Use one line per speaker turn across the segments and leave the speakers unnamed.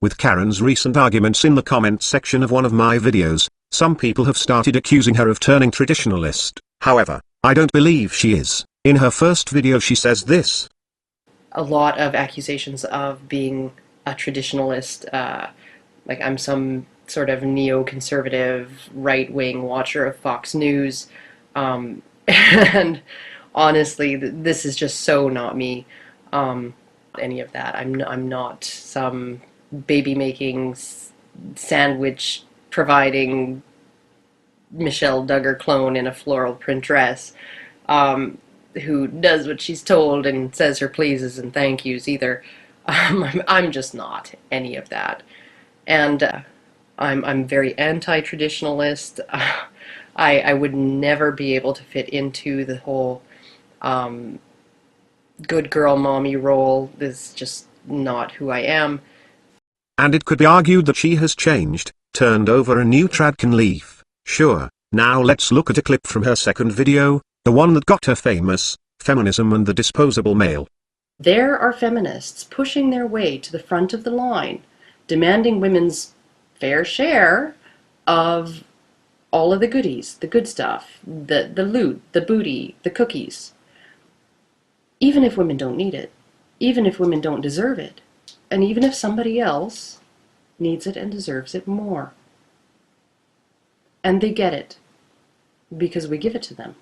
With Karen's recent arguments in the comments section of one of my videos, some people have started accusing her of turning traditionalist. However, I don't believe she is. In her first video she says this.
A lot of accusations of being a traditionalist, like I'm some sort of neoconservative right-wing watcher of Fox News, and honestly, this is just so not me. Any of that. I'm not some baby-making, sandwich-providing Michelle Duggar clone in a floral print dress, who does what she's told and says her pleases and thank yous either. I'm just not any of that. And I'm very anti-traditionalist. I would never be able to fit into the whole good girl mommy role. This is just not who I am.
And it could be argued that she has changed, turned over a new tradcan leaf. Sure, now let's look at a clip from her second video, the one that got her famous, Feminism and the Disposable Male.
There are feminists pushing their way to the front of the line, demanding women's fair share of all of the goodies, the good stuff, the loot, the booty, the cookies. Even if women don't need it, even if women don't deserve it, and even if somebody else needs it and deserves it more. And they get it, because we give it to them.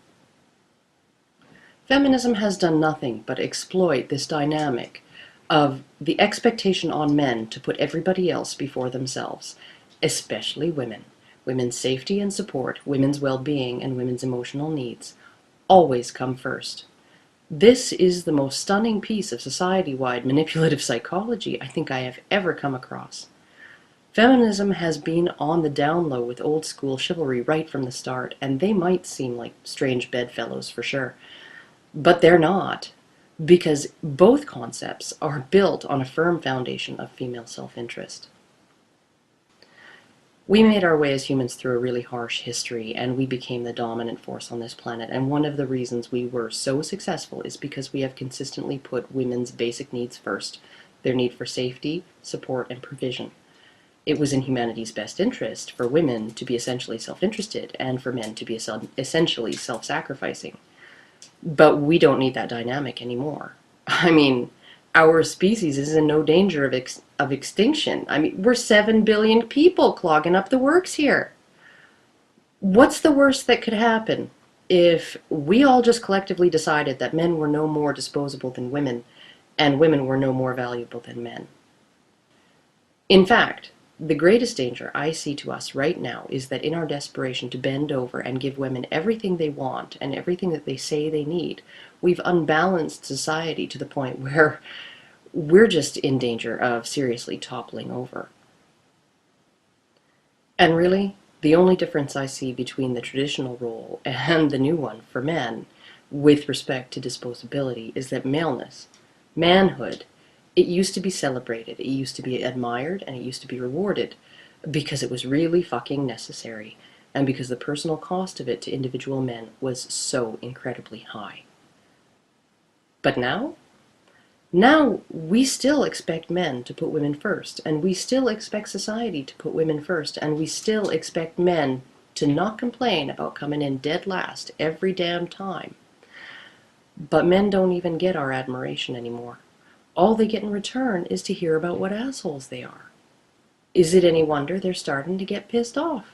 Feminism has done nothing but exploit this dynamic of the expectation on men to put everybody else before themselves, especially women. Women's safety and support, women's well-being, and women's emotional needs always come first. This is the most stunning piece of society-wide manipulative psychology I think I have ever come across. Feminism has been on the down low with old-school chivalry right from the start, and they might seem like strange bedfellows for sure. But they're not, because both concepts are built on a firm foundation of female self-interest. We made our way as humans through a really harsh history, and we became the dominant force on this planet, and one of the reasons we were so successful is because we have consistently put women's basic needs first, their need for safety, support, and provision. It was in humanity's best interest for women to be essentially self-interested, and for men to be essentially self-sacrificing. But we don't need that dynamic anymore. I mean, our species is in no danger of extinction. I mean, we're 7 billion people clogging up the works here. What's the worst that could happen if we all just collectively decided that men were no more disposable than women, and women were no more valuable than men? In fact, the greatest danger I see to us right now is that in our desperation to bend over and give women everything they want and everything that they say they need, we've unbalanced society to the point where we're just in danger of seriously toppling over. And really, the only difference I see between the traditional role and the new one for men with respect to disposability is that maleness, manhood, it used to be celebrated, it used to be admired, and it used to be rewarded because it was really fucking necessary, and because the personal cost of it to individual men was so incredibly high. But now we still expect men to put women first, and we still expect society to put women first, and we still expect men to not complain about coming in dead last every damn time. But men don't even get our admiration anymore. All they get in return is to hear about what assholes they are. Is it any wonder they're starting to get pissed off?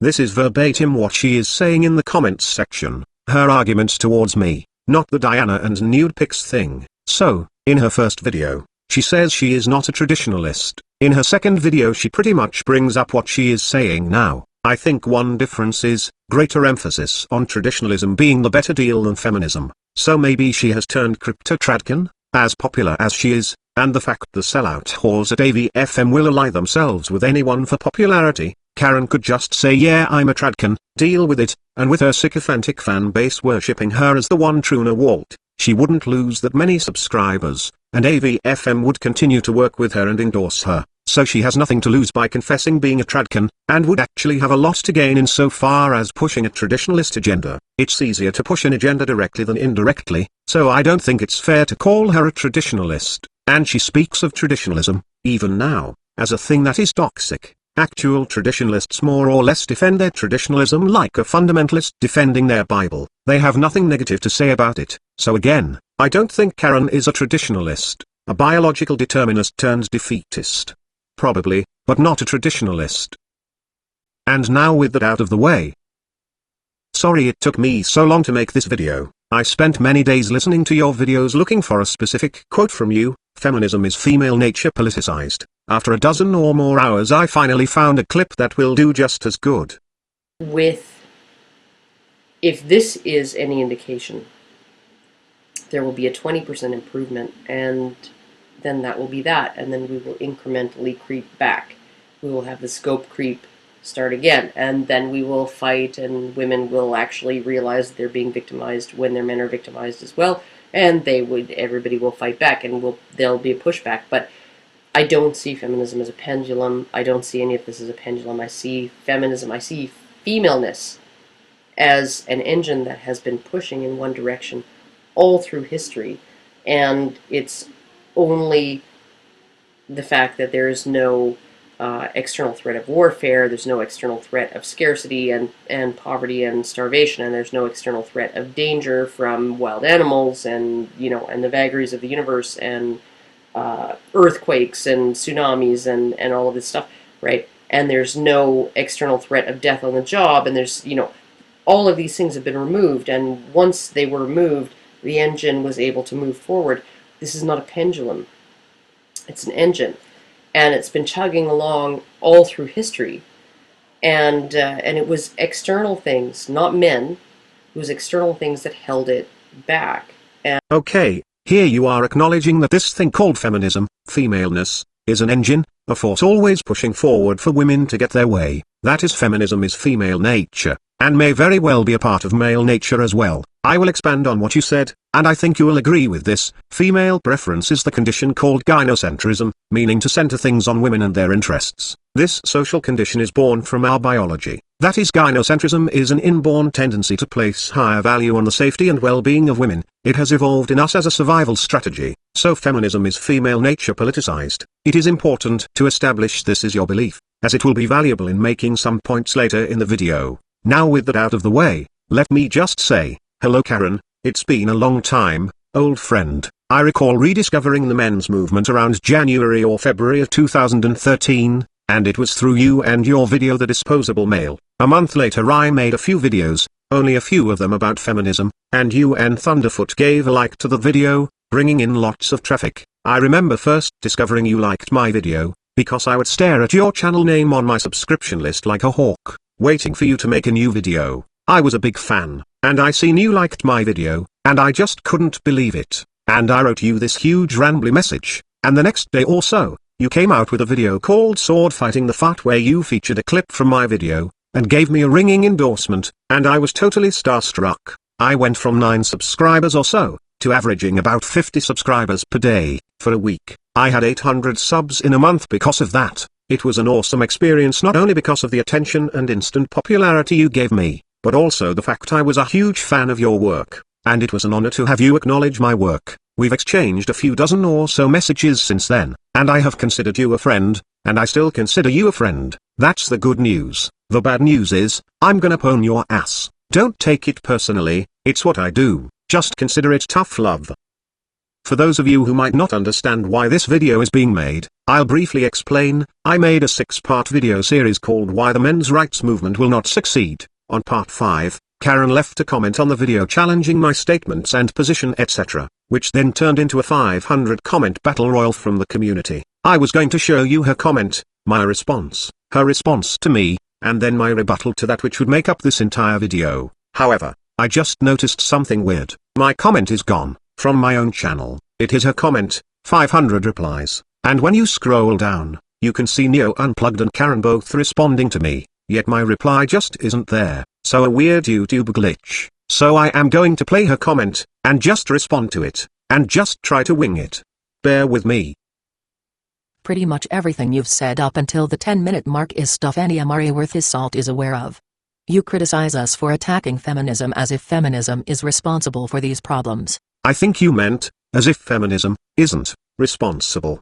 This is verbatim what she is saying in the comments section, her arguments towards me, not the Diana and nude pics thing. So, in her first video, she says she is not a traditionalist. In her second video she pretty much brings up what she is saying now. I think one difference is, greater emphasis on traditionalism being the better deal than feminism. So maybe she has turned crypto-tradcan, as popular as she is, and the fact the sellout whores at AVFM will ally themselves with anyone for popularity. Karen could just say yeah I'm a tradcan, deal with it, and with her sycophantic fan base worshipping her as the one true Walt, she wouldn't lose that many subscribers, and AVFM would continue to work with her and endorse her, so she has nothing to lose by confessing being a tradcan, and would actually have a lot to gain insofar as pushing a traditionalist agenda. It's easier to push an agenda directly than indirectly, so I don't think it's fair to call her a traditionalist, and she speaks of traditionalism, even now, as a thing that is toxic. Actual traditionalists more or less defend their traditionalism like a fundamentalist defending their Bible. They have nothing negative to say about it. So again, I don't think Karen is a traditionalist, a biological determinist turned defeatist. Probably, but not a traditionalist. And now with that out of the way. Sorry it took me so long to make this video. I spent many days listening to your videos looking for a specific quote from you. Feminism is female nature politicized. After a dozen or more hours I finally found a clip that will do just as good.
If this is any indication, there will be a 20% improvement, and then that will be that, and then we will incrementally creep back. We will have the scope creep start again, and then we will fight, and women will actually realize they're being victimized when their men are victimized as well, and everybody will fight back, and there'll be a pushback. But I don't see feminism as a pendulum. I don't see any of this as a pendulum. I see feminism, I see femaleness as an engine that has been pushing in one direction all through history, and it's only the fact that there is no external threat of warfare, there's no external threat of scarcity and poverty and starvation, and there's no external threat of danger from wild animals and the vagaries of the universe and earthquakes and tsunamis and all of this stuff, right? And there's no external threat of death on the job, and there's all of these things have been removed, and once they were removed, the engine was able to move forward. This is not a pendulum. It's an engine, and it's been chugging along all through history. And it was external things, not men. It was external things that held it back.
Okay, here you are acknowledging that this thing called feminism, femaleness, is an engine, a force always pushing forward for women to get their way. That is, feminism is female nature, and may very well be a part of male nature as well. I will expand on what you said, and I think you will agree with this. Female preference is the condition called gynocentrism, meaning to center things on women and their interests. This social condition is born from our biology. That is, gynocentrism is an inborn tendency to place higher value on the safety and well-being of women. It has evolved in us as a survival strategy. So feminism is female nature politicized. It is important to establish this is your belief, as it will be valuable in making some points later in the video. Now with that out of the way, let me just say, hello Karen, it's been a long time, old friend. I recall rediscovering the men's movement around January or February of 2013, and it was through you and your video The Disposable Male. A month later I made a few videos, only a few of them about feminism, and you and Thunderfoot gave a like to the video, bringing in lots of traffic. I remember first discovering you liked my video, because I would stare at your channel name on my subscription list like a hawk, waiting for you to make a new video. I was a big fan, and I seen you liked my video, and I just couldn't believe it. And I wrote you this huge rambly message, and the next day or so, you came out with a video called Sword Fighting the Fart, where you featured a clip from my video, and gave me a ringing endorsement, and I was totally starstruck. I went from 9 subscribers or so, to averaging about 50 subscribers per day. For a week, I had 800 subs in a month because of that. It was an awesome experience, not only because of the attention and instant popularity you gave me, but also the fact I was a huge fan of your work, and it was an honor to have you acknowledge my work. We've exchanged a few dozen or so messages since then, and I have considered you a friend, and I still consider you a friend. That's the good news. The bad news is, I'm gonna pwn your ass. Don't take it personally, it's what I do, just consider it tough love. For those of you who might not understand why this video is being made, I'll briefly explain. I made a 6-part video series called Why the Men's Rights Movement Will Not Succeed. On part 5, Karen left a comment on the video challenging my statements and position etc., which then turned into a 500 comment battle royal from the community. I was going to show you her comment, my response, her response to me, and then my rebuttal to that, which would make up this entire video. However, I just noticed something weird. My comment is gone from my own channel. It is her comment, 500 replies, and when you scroll down, you can see Neo Unplugged and Karen both responding to me, yet my reply just isn't there. So a weird YouTube glitch. So I am going to play her comment, and just respond to it, and just try to wing it. Bear with me.
Pretty much everything you've said up until the 10-minute mark is stuff any Amari worth his salt is aware of. You criticize us for attacking feminism as if feminism is responsible for these problems.
I think you meant, as if feminism isn't responsible.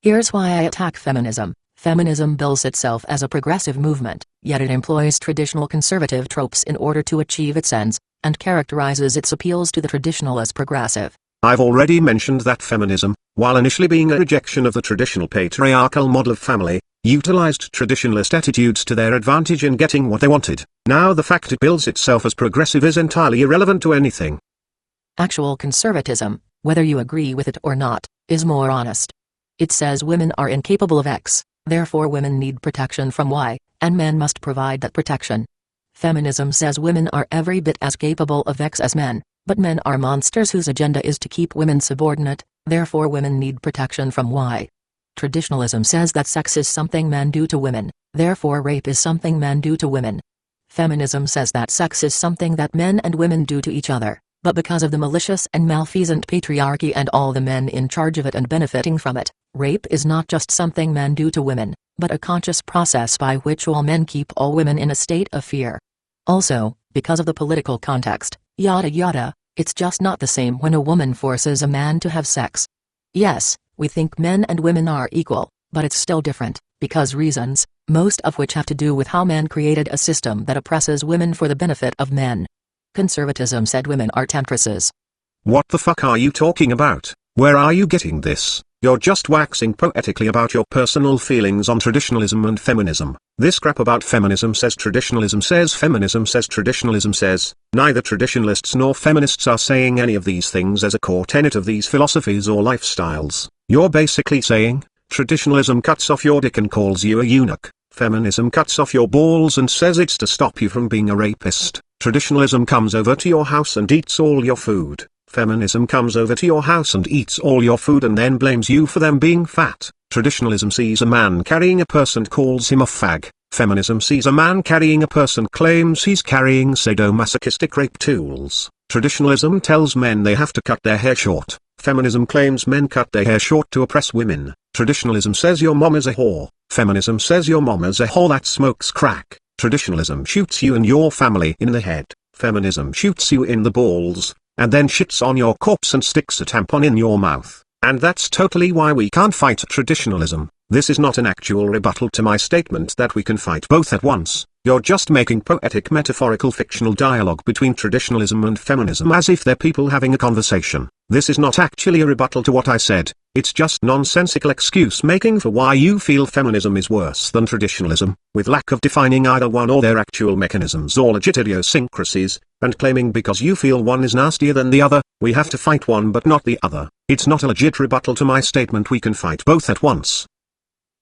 Here's why I attack feminism. Feminism bills itself as a progressive movement, yet it employs traditional conservative tropes in order to achieve its ends, and characterizes its appeals to the traditional as progressive.
I've already mentioned that feminism, while initially being a rejection of the traditional patriarchal model of family, utilized traditionalist attitudes to their advantage in getting what they wanted. Now the fact it bills itself as progressive is entirely irrelevant to anything.
Actual conservatism, whether you agree with it or not, is more honest. It says women are incapable of X, therefore women need protection from Y, and men must provide that protection. Feminism says women are every bit as capable of X as men, but men are monsters whose agenda is to keep women subordinate, therefore women need protection from Y. Traditionalism says that sex is something men do to women, therefore rape is something men do to women. Feminism says that sex is something that men and women do to each other, but because of the malicious and malfeasant patriarchy and all the men in charge of it and benefiting from it, rape is not just something men do to women, but a conscious process by which all men keep all women in a state of fear. Also, because of the political context, yada yada, it's just not the same when a woman forces a man to have sex. Yes, we think men and women are equal, but it's still different, because reasons, most of which have to do with how man created a system that oppresses women for the benefit of men. Conservatism said women are temptresses.
What the fuck are you talking about? Where are you getting this? You're just waxing poetically about your personal feelings on traditionalism and feminism. This crap about feminism says traditionalism says feminism says traditionalism says. Neither traditionalists nor feminists are saying any of these things as a core tenet of these philosophies or lifestyles. You're basically saying, traditionalism cuts off your dick and calls you a eunuch. Feminism cuts off your balls and says it's to stop you from being a rapist. Traditionalism comes over to your house and eats all your food. Feminism comes over to your house and eats all your food and then blames you for them being fat. Traditionalism sees a man carrying a purse and calls him a fag. Feminism sees a man carrying a purse and claims he's carrying sadomasochistic rape tools. Traditionalism tells men they have to cut their hair short. Feminism claims men cut their hair short to oppress women. Traditionalism says your mom is a whore. Feminism says your mom is a whore that smokes crack. Traditionalism shoots you and your family in the head. Feminism shoots you in the balls, and then shits on your corpse and sticks a tampon in your mouth. And that's totally why we can't fight traditionalism. This is not an actual rebuttal to my statement that we can fight both at once. You're just making poetic metaphorical fictional dialogue between traditionalism and feminism as if they're people having a conversation. This is not actually a rebuttal to what I said, it's just nonsensical excuse making for why you feel feminism is worse than traditionalism, with lack of defining either one or their actual mechanisms or legit idiosyncrasies, and claiming because you feel one is nastier than the other, we have to fight one but not the other. It's not a legit rebuttal to my statement we can fight both at once.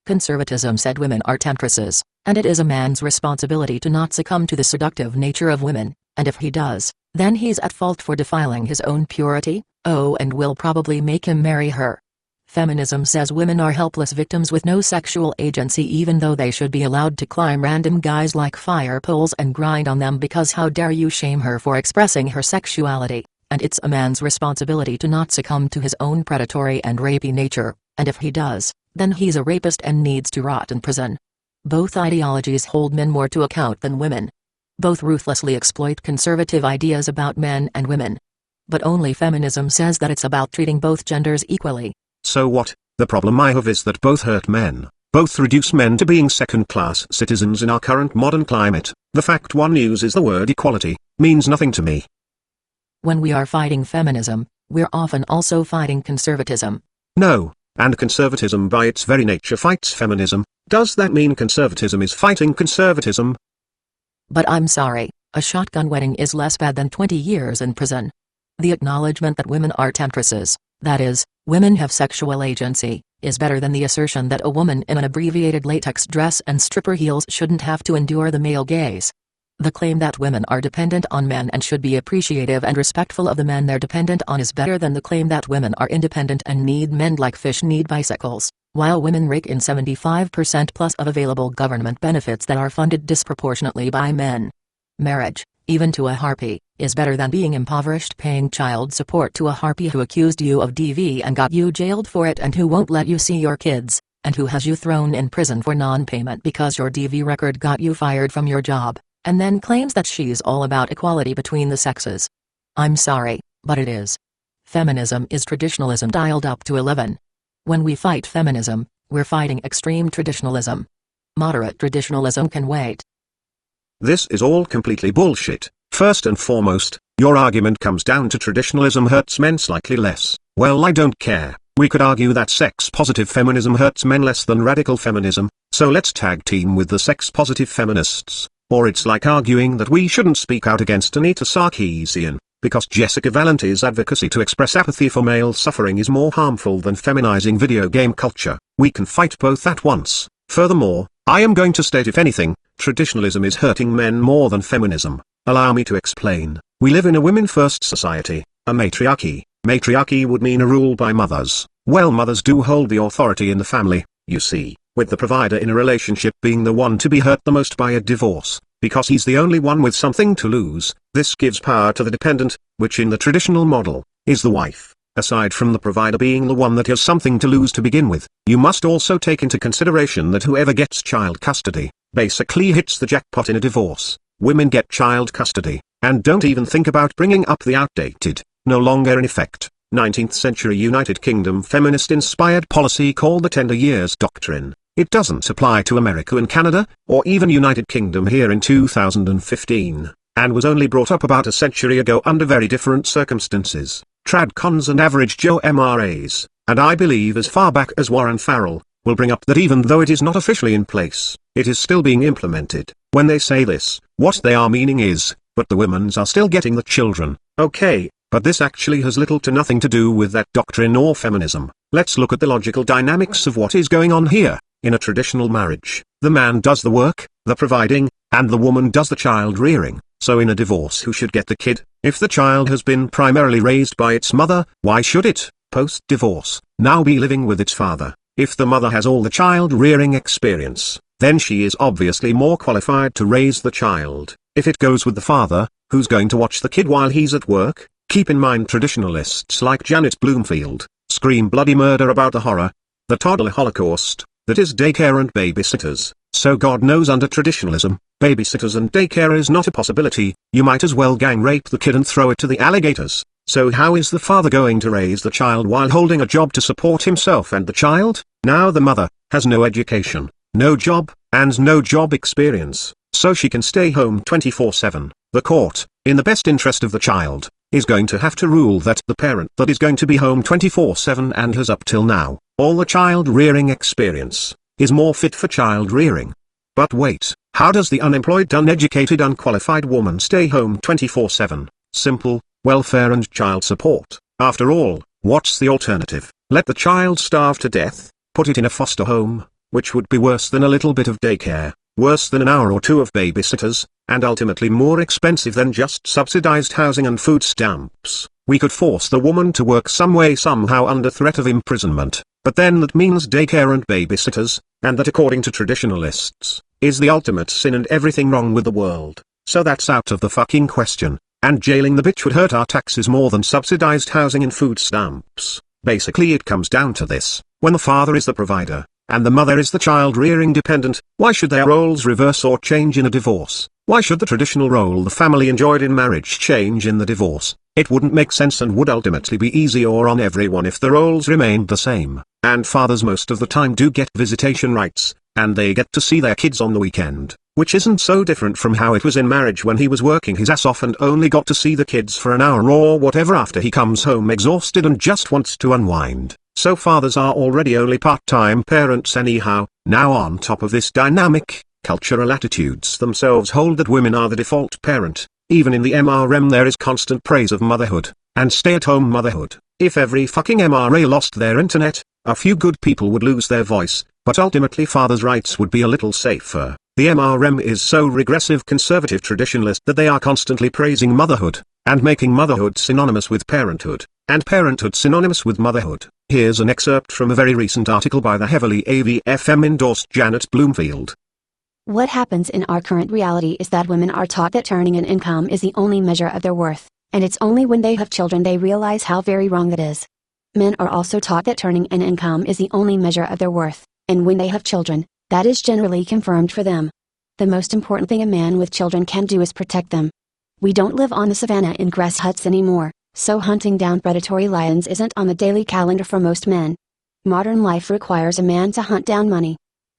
Conservatism said women are temptresses, and it is a man's responsibility to not succumb to the seductive nature of women, and if he does, then he's at fault for defiling his own purity, and will probably make him marry her. Feminism says women are helpless victims with no sexual agency even though they should be allowed to climb random guys like fire poles and grind on them because how dare you shame her for expressing her sexuality, and it's a man's responsibility to not succumb to his own predatory and rapey nature, and if he does, then he's a rapist and needs to rot in prison. Both ideologies hold men more to account than women. Both ruthlessly exploit conservative ideas about men and women. But only feminism says that it's about treating both genders equally.
So what? The problem I have is that both hurt men. Both reduce men to being second-class citizens in our current modern climate. The fact one uses the word equality means nothing to me.
When we are fighting feminism, we're often also fighting conservatism.
No, and conservatism by its very nature fights feminism. Does that mean conservatism is fighting conservatism?
But I'm sorry, a shotgun wedding is less bad than 20 years in prison. The acknowledgement that women are temptresses, that is, women have sexual agency, is better than the assertion that a woman in an abbreviated latex dress and stripper heels shouldn't have to endure the male gaze. The claim that women are dependent on men and should be appreciative and respectful of the men they're dependent on is better than the claim that women are independent and need men like fish need bicycles, while women rake in 75% plus of available government benefits that are funded disproportionately by men. Marriage, even to a harpy, is better than being impoverished paying child support to a harpy who accused you of DV and got you jailed for it and who won't let you see your kids, and who has you thrown in prison for non-payment because your DV record got you fired from your job, and then claims that she's all about equality between the sexes. I'm sorry, but it is. Feminism is traditionalism dialed up to 11. When we fight feminism, we're fighting extreme traditionalism. Moderate traditionalism can wait.
This is all completely bullshit. First and foremost, your argument comes down to traditionalism hurts men slightly less. Well, I don't care. We could argue that sex-positive feminism hurts men less than radical feminism, so let's tag team with the sex-positive feminists. Or it's like arguing that we shouldn't speak out against Anita Sarkeesian, because Jessica Valenti's advocacy to express apathy for male suffering is more harmful than feminizing video game culture. We can fight both at once. Furthermore, I am going to state, if anything, traditionalism is hurting men more than feminism. Allow me to explain. We live in a women-first society, a matriarchy. Matriarchy would mean a rule by mothers. Well, mothers do hold the authority in the family, you see, with the provider in a relationship being the one to be hurt the most by a divorce, because he's the only one with something to lose. This gives power to the dependent, which in the traditional model, is the wife. Aside from the provider being the one that has something to lose to begin with, you must also take into consideration that whoever gets child custody, basically hits the jackpot in a divorce. Women get child custody, and don't even think about bringing up the outdated, no longer in effect, 19th century United Kingdom feminist-inspired policy called the Tender Years Doctrine. It doesn't apply to America and Canada, or even United Kingdom here in 2015, and was only brought up about a century ago under very different circumstances. Tradcons and average Joe MRAs, and I believe as far back as Warren Farrell, will bring up that even though it is not officially in place, it is still being implemented. When they say this, what they are meaning is, but the women's are still getting the children. Okay, but this actually has little to nothing to do with that doctrine or feminism. Let's look at the logical dynamics of what is going on here. In a traditional marriage, the man does the work, the providing, and the woman does the child rearing. So in a divorce, who should get the kid? If the child has been primarily raised by its mother, why should it, post-divorce, now be living with its father? If the mother has all the child rearing experience, then she is obviously more qualified to raise the child. If it goes with the father, who's going to watch the kid while he's at work? Keep in mind traditionalists like Janet Bloomfield scream bloody murder about the horror, the toddler holocaust, that is daycare and babysitters. So God knows under traditionalism, babysitters and daycare is not a possibility. You might as well gang rape the kid and throw it to the alligators. So how is the father going to raise the child while holding a job to support himself and the child? Now the mother has no education, no job, and no job experience, so she can stay home 24/7. The court, in the best interest of the child, is going to have to rule that the parent that is going to be home 24/7 and has up till now all the child rearing experience, is more fit for child rearing. But wait, how does the unemployed, uneducated, unqualified woman stay home 24/7? Simple, welfare and child support. After all, what's the alternative? Let the child starve to death, put it in a foster home, which would be worse than a little bit of daycare, worse than an hour or two of babysitters, and ultimately more expensive than just subsidized housing and food stamps. We could force the woman to work some way somehow under threat of imprisonment, but then that means daycare and babysitters, and that according to traditionalists, is the ultimate sin and everything wrong with the world. So that's out of the fucking question, and jailing the bitch would hurt our taxes more than subsidized housing and food stamps. Basically it comes down to this: when the father is the provider, and the mother is the child-rearing dependent, why should their roles reverse or change in a divorce? Why should the traditional role the family enjoyed in marriage change in the divorce? It wouldn't make sense and would ultimately be easier on everyone if the roles remained the same. And fathers most of the time do get visitation rights, and they get to see their kids on the weekend, which isn't so different from how it was in marriage when he was working his ass off and only got to see the kids for an hour or whatever after he comes home exhausted and just wants to unwind. So fathers are already only part-time parents anyhow. Now on top of this dynamic, cultural attitudes themselves hold that women are the default parent. Even in the MRM there is constant praise of motherhood, and stay-at-home motherhood. If every fucking MRA lost their internet, a few good people would lose their voice, but ultimately fathers' rights would be a little safer. The MRM is so regressive conservative traditionalist that they are constantly praising motherhood, and making motherhood synonymous with parenthood, and parenthood synonymous with motherhood. Here's an excerpt from a very recent article by the heavily AVFM-endorsed Janet Bloomfield.
What happens in our current reality is that women are taught that earning an income is the only measure of their worth, and it's only when they have children they realize how very wrong that is. Men are also taught that earning an income is the only measure of their worth, and when they have children, that is generally confirmed for them. The most important thing a man with children can do is protect them. We don't live on the savannah in grass huts anymore, so hunting down predatory lions isn't on the daily calendar for most men. Modern life requires a man to hunt down money.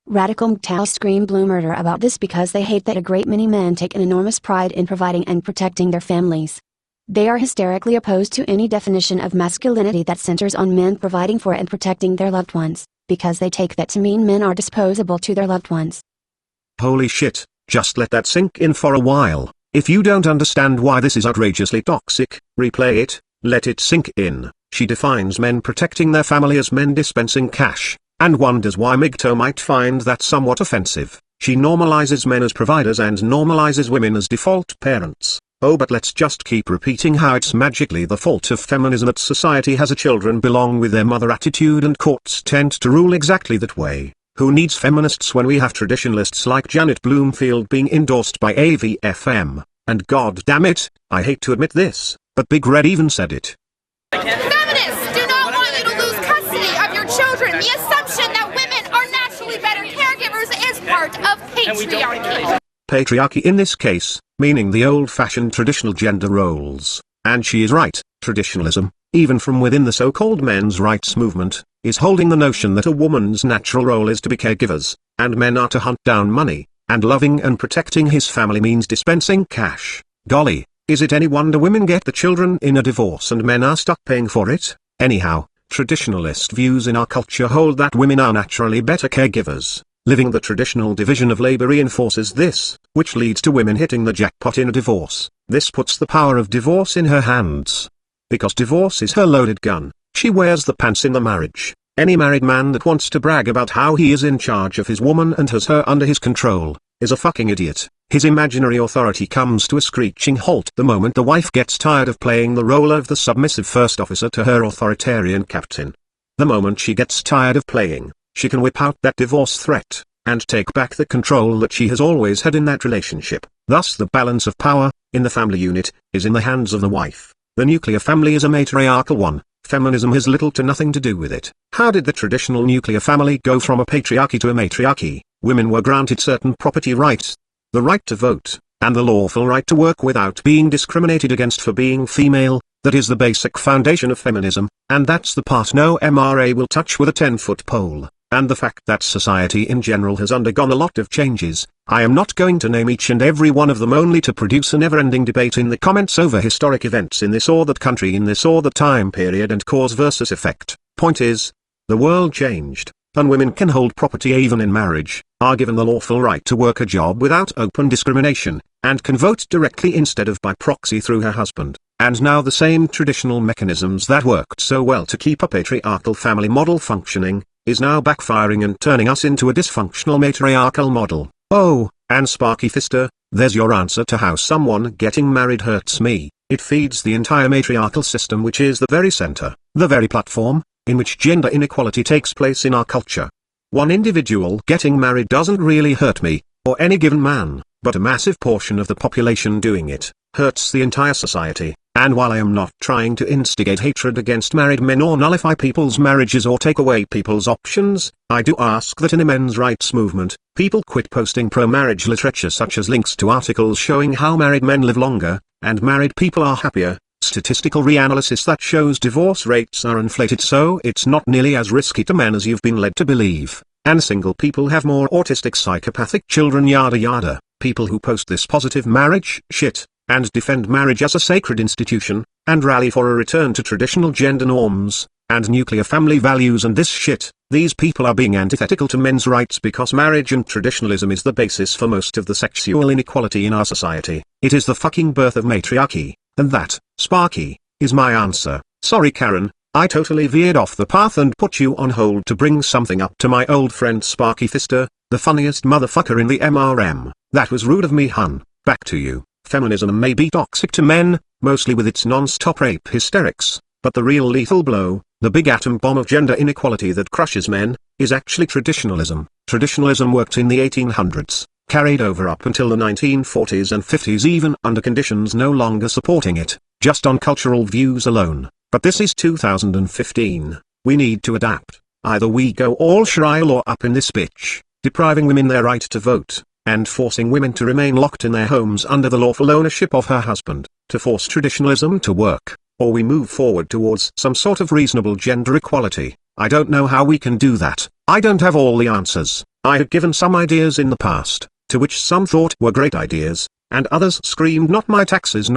Radical MGTOWs scream blue murder about this because they hate that a great many men take an enormous pride in providing and protecting their families. They are hysterically opposed to any definition of masculinity that centers on men providing for and protecting their loved ones, because they take that to mean men are disposable to their loved ones.
Holy shit, just let that sink in for a while. If you don't understand why this is outrageously toxic, replay it, let it sink in. She defines men protecting their family as men dispensing cash, and wonders why MGTOW might find that somewhat offensive. She normalizes men as providers and normalizes women as default parents. Oh, but let's just keep repeating how it's magically the fault of feminism that society has a children belong with their mother attitude and courts tend to rule exactly that way. Who needs feminists when we have traditionalists like Janet Bloomfield being endorsed by AVFM? And god damn it, I hate to admit this, but Big Red even said it.
Feminists do not want you to lose custody of your children. The assumption that women are naturally better caregivers is part of patriarchy.
Patriarchy in this case, meaning the old-fashioned traditional gender roles. And she is right, traditionalism, even from within the so-called men's rights movement, is holding the notion that a woman's natural role is to be caregivers, and men are to hunt down money, and loving and protecting his family means dispensing cash. Golly, is it any wonder women get the children in a divorce and men are stuck paying for it? Anyhow, traditionalist views in our culture hold that women are naturally better caregivers. Living the traditional division of labor reinforces this, which leads to women hitting the jackpot in a divorce. This puts the power of divorce in her hands. Because divorce is her loaded gun, she wears the pants in the marriage. Any married man that wants to brag about how he is in charge of his woman and has her under his control, is a fucking idiot. His imaginary authority comes to a screeching halt the moment the wife gets tired of playing the role of the submissive first officer to her authoritarian captain. The moment she gets tired of playing, she can whip out that divorce threat, and take back the control that she has always had in that relationship. Thus the balance of power, in the family unit, is in the hands of the wife. The nuclear family is a matriarchal one. Feminism has little to nothing to do with it. How did the traditional nuclear family go from a patriarchy to a matriarchy? Women were granted certain property rights, the right to vote, and the lawful right to work without being discriminated against for being female. That is the basic foundation of feminism, and that's the part no MRA will touch with a 10-foot pole. And the fact that society in general has undergone a lot of changes, I am not going to name each and every one of them only to produce a never-ending debate in the comments over historic events in this or that country in this or that time period and cause versus effect. Point is, the world changed, and women can hold property even in marriage, are given the lawful right to work a job without open discrimination, and can vote directly instead of by proxy through her husband. And now the same traditional mechanisms that worked so well to keep a patriarchal family model functioning, is now backfiring and turning us into a dysfunctional matriarchal model. Oh, and Sparky Fister, there's your answer to how someone getting married hurts me. It feeds the entire matriarchal system, which is the very center, the very platform, in which gender inequality takes place in our culture. One individual getting married doesn't really hurt me, or any given man, but a massive portion of the population doing it, hurts the entire society. And while I am not trying to instigate hatred against married men or nullify people's marriages or take away people's options, I do ask that in a men's rights movement, people quit posting pro-marriage literature such as links to articles showing how married men live longer, and married people are happier, statistical reanalysis that shows divorce rates are inflated so it's not nearly as risky to men as you've been led to believe, and single people have more autistic psychopathic children yada yada. People who post this positive marriage shit, and defend marriage as a sacred institution, and rally for a return to traditional gender norms, and nuclear family values and this shit, these people are being antithetical to men's rights because marriage and traditionalism is the basis for most of the sexual inequality in our society. It is the fucking birth of matriarchy, and that, Sparky, is my answer. Sorry Karen, I totally veered off the path and put you on hold to bring something up to my old friend Sparky Fister, the funniest motherfucker in the MRM. That was rude of me hun, back to you. Feminism may be toxic to men, mostly with its non-stop rape hysterics, but the real lethal blow, the big atom bomb of gender inequality that crushes men, is actually traditionalism. Traditionalism worked in the 1800s, carried over up until the 1940s and 50s even under conditions no longer supporting it, just on cultural views alone. But this is 2015, we need to adapt. Either we go all Sharia law up in this bitch, depriving women their right to vote, and forcing women to remain locked in their homes under the lawful ownership of her husband, to force traditionalism to work, or we move forward towards some sort of reasonable gender equality, I don't know how we can do that. I don't have all the answers. I have given some ideas in the past, to which some thought were great ideas, and others screamed not my taxes,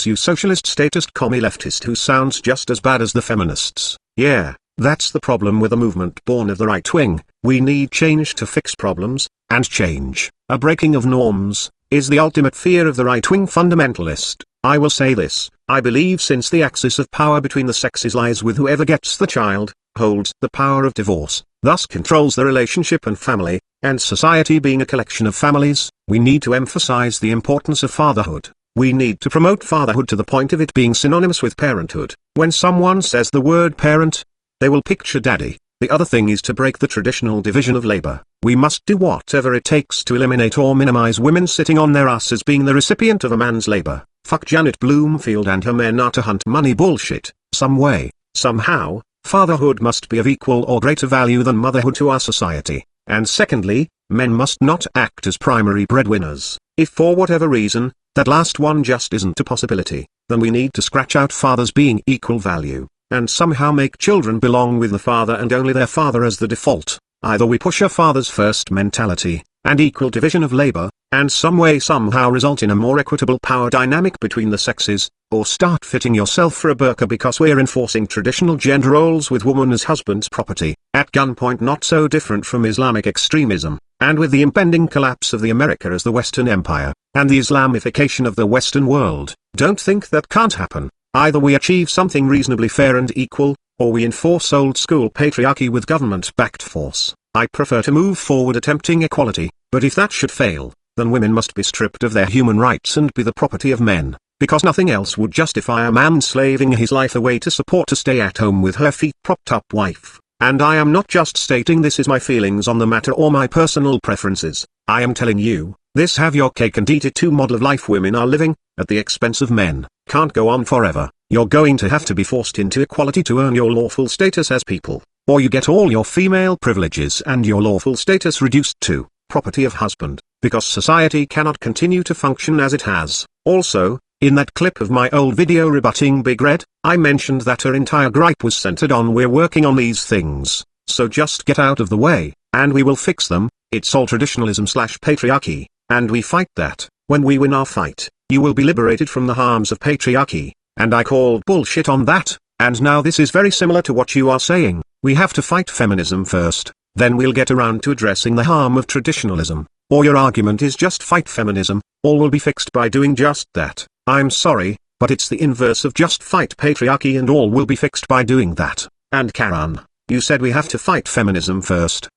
you socialist statist commie leftist who sounds just as bad as the feminists. Yeah, that's the problem with a movement born of the right wing. We need change to fix problems, and change, a breaking of norms, is the ultimate fear of the right-wing fundamentalist. I will say this, I believe since the axis of power between the sexes lies with whoever gets the child, holds the power of divorce, thus controls the relationship and family, and society being a collection of families, we need to emphasize the importance of fatherhood. We need to promote fatherhood to the point of it being synonymous with parenthood. When someone says the word parent, they will picture daddy. The other thing is to break the traditional division of labor. We must do whatever it takes to eliminate or minimize women sitting on their asses being the recipient of a man's labor. Fuck Janet Bloomfield and her men are to hunt money bullshit. Some way, somehow, fatherhood must be of equal or greater value than motherhood to our society. And secondly, men must not act as primary breadwinners. If for whatever reason, that last one just isn't a possibility, then we need to scratch out fathers being equal value, and somehow make children belong with the father and only their father as the default. Either we push a fathers first mentality, and equal division of labor, and some way somehow result in a more equitable power dynamic between the sexes, or start fitting yourself for a burqa because we're enforcing traditional gender roles with woman as husband's property, at gunpoint, not so different from Islamic extremism, and with the impending collapse of the America as the Western Empire, and the Islamification of the Western world. Don't think that can't happen. Either we achieve something reasonably fair and equal, or we enforce old-school patriarchy with government-backed force. I prefer to move forward attempting equality, but if that should fail, then women must be stripped of their human rights and be the property of men, because nothing else would justify a man slaving his life away to support a stay-at-home with her feet propped up wife. And I am not just stating this is my feelings on the matter or my personal preferences, I am telling you, this have your cake and eat it too model of life women are living, at the expense of men, can't go on forever. You're going to have to be forced into equality to earn your lawful status as people, or you get all your female privileges and your lawful status reduced to property of husband, because society cannot continue to function as it has. Also, in that clip of my old video rebutting Big Red, I mentioned that her entire gripe was centered on we're working on these things, so just get out of the way, and we will fix them. It's all traditionalism/patriarchy, and we fight that. When we win our fight, you will be liberated from the harms of patriarchy, and I called bullshit on that, and now this is very similar to what you are saying. We have to fight feminism first, then we'll get around to addressing the harm of traditionalism, or your argument is just fight feminism, all will be fixed by doing just that. I'm sorry, but it's the inverse of just fight patriarchy and all will be fixed by doing that. And Karen, you said we have to fight feminism first.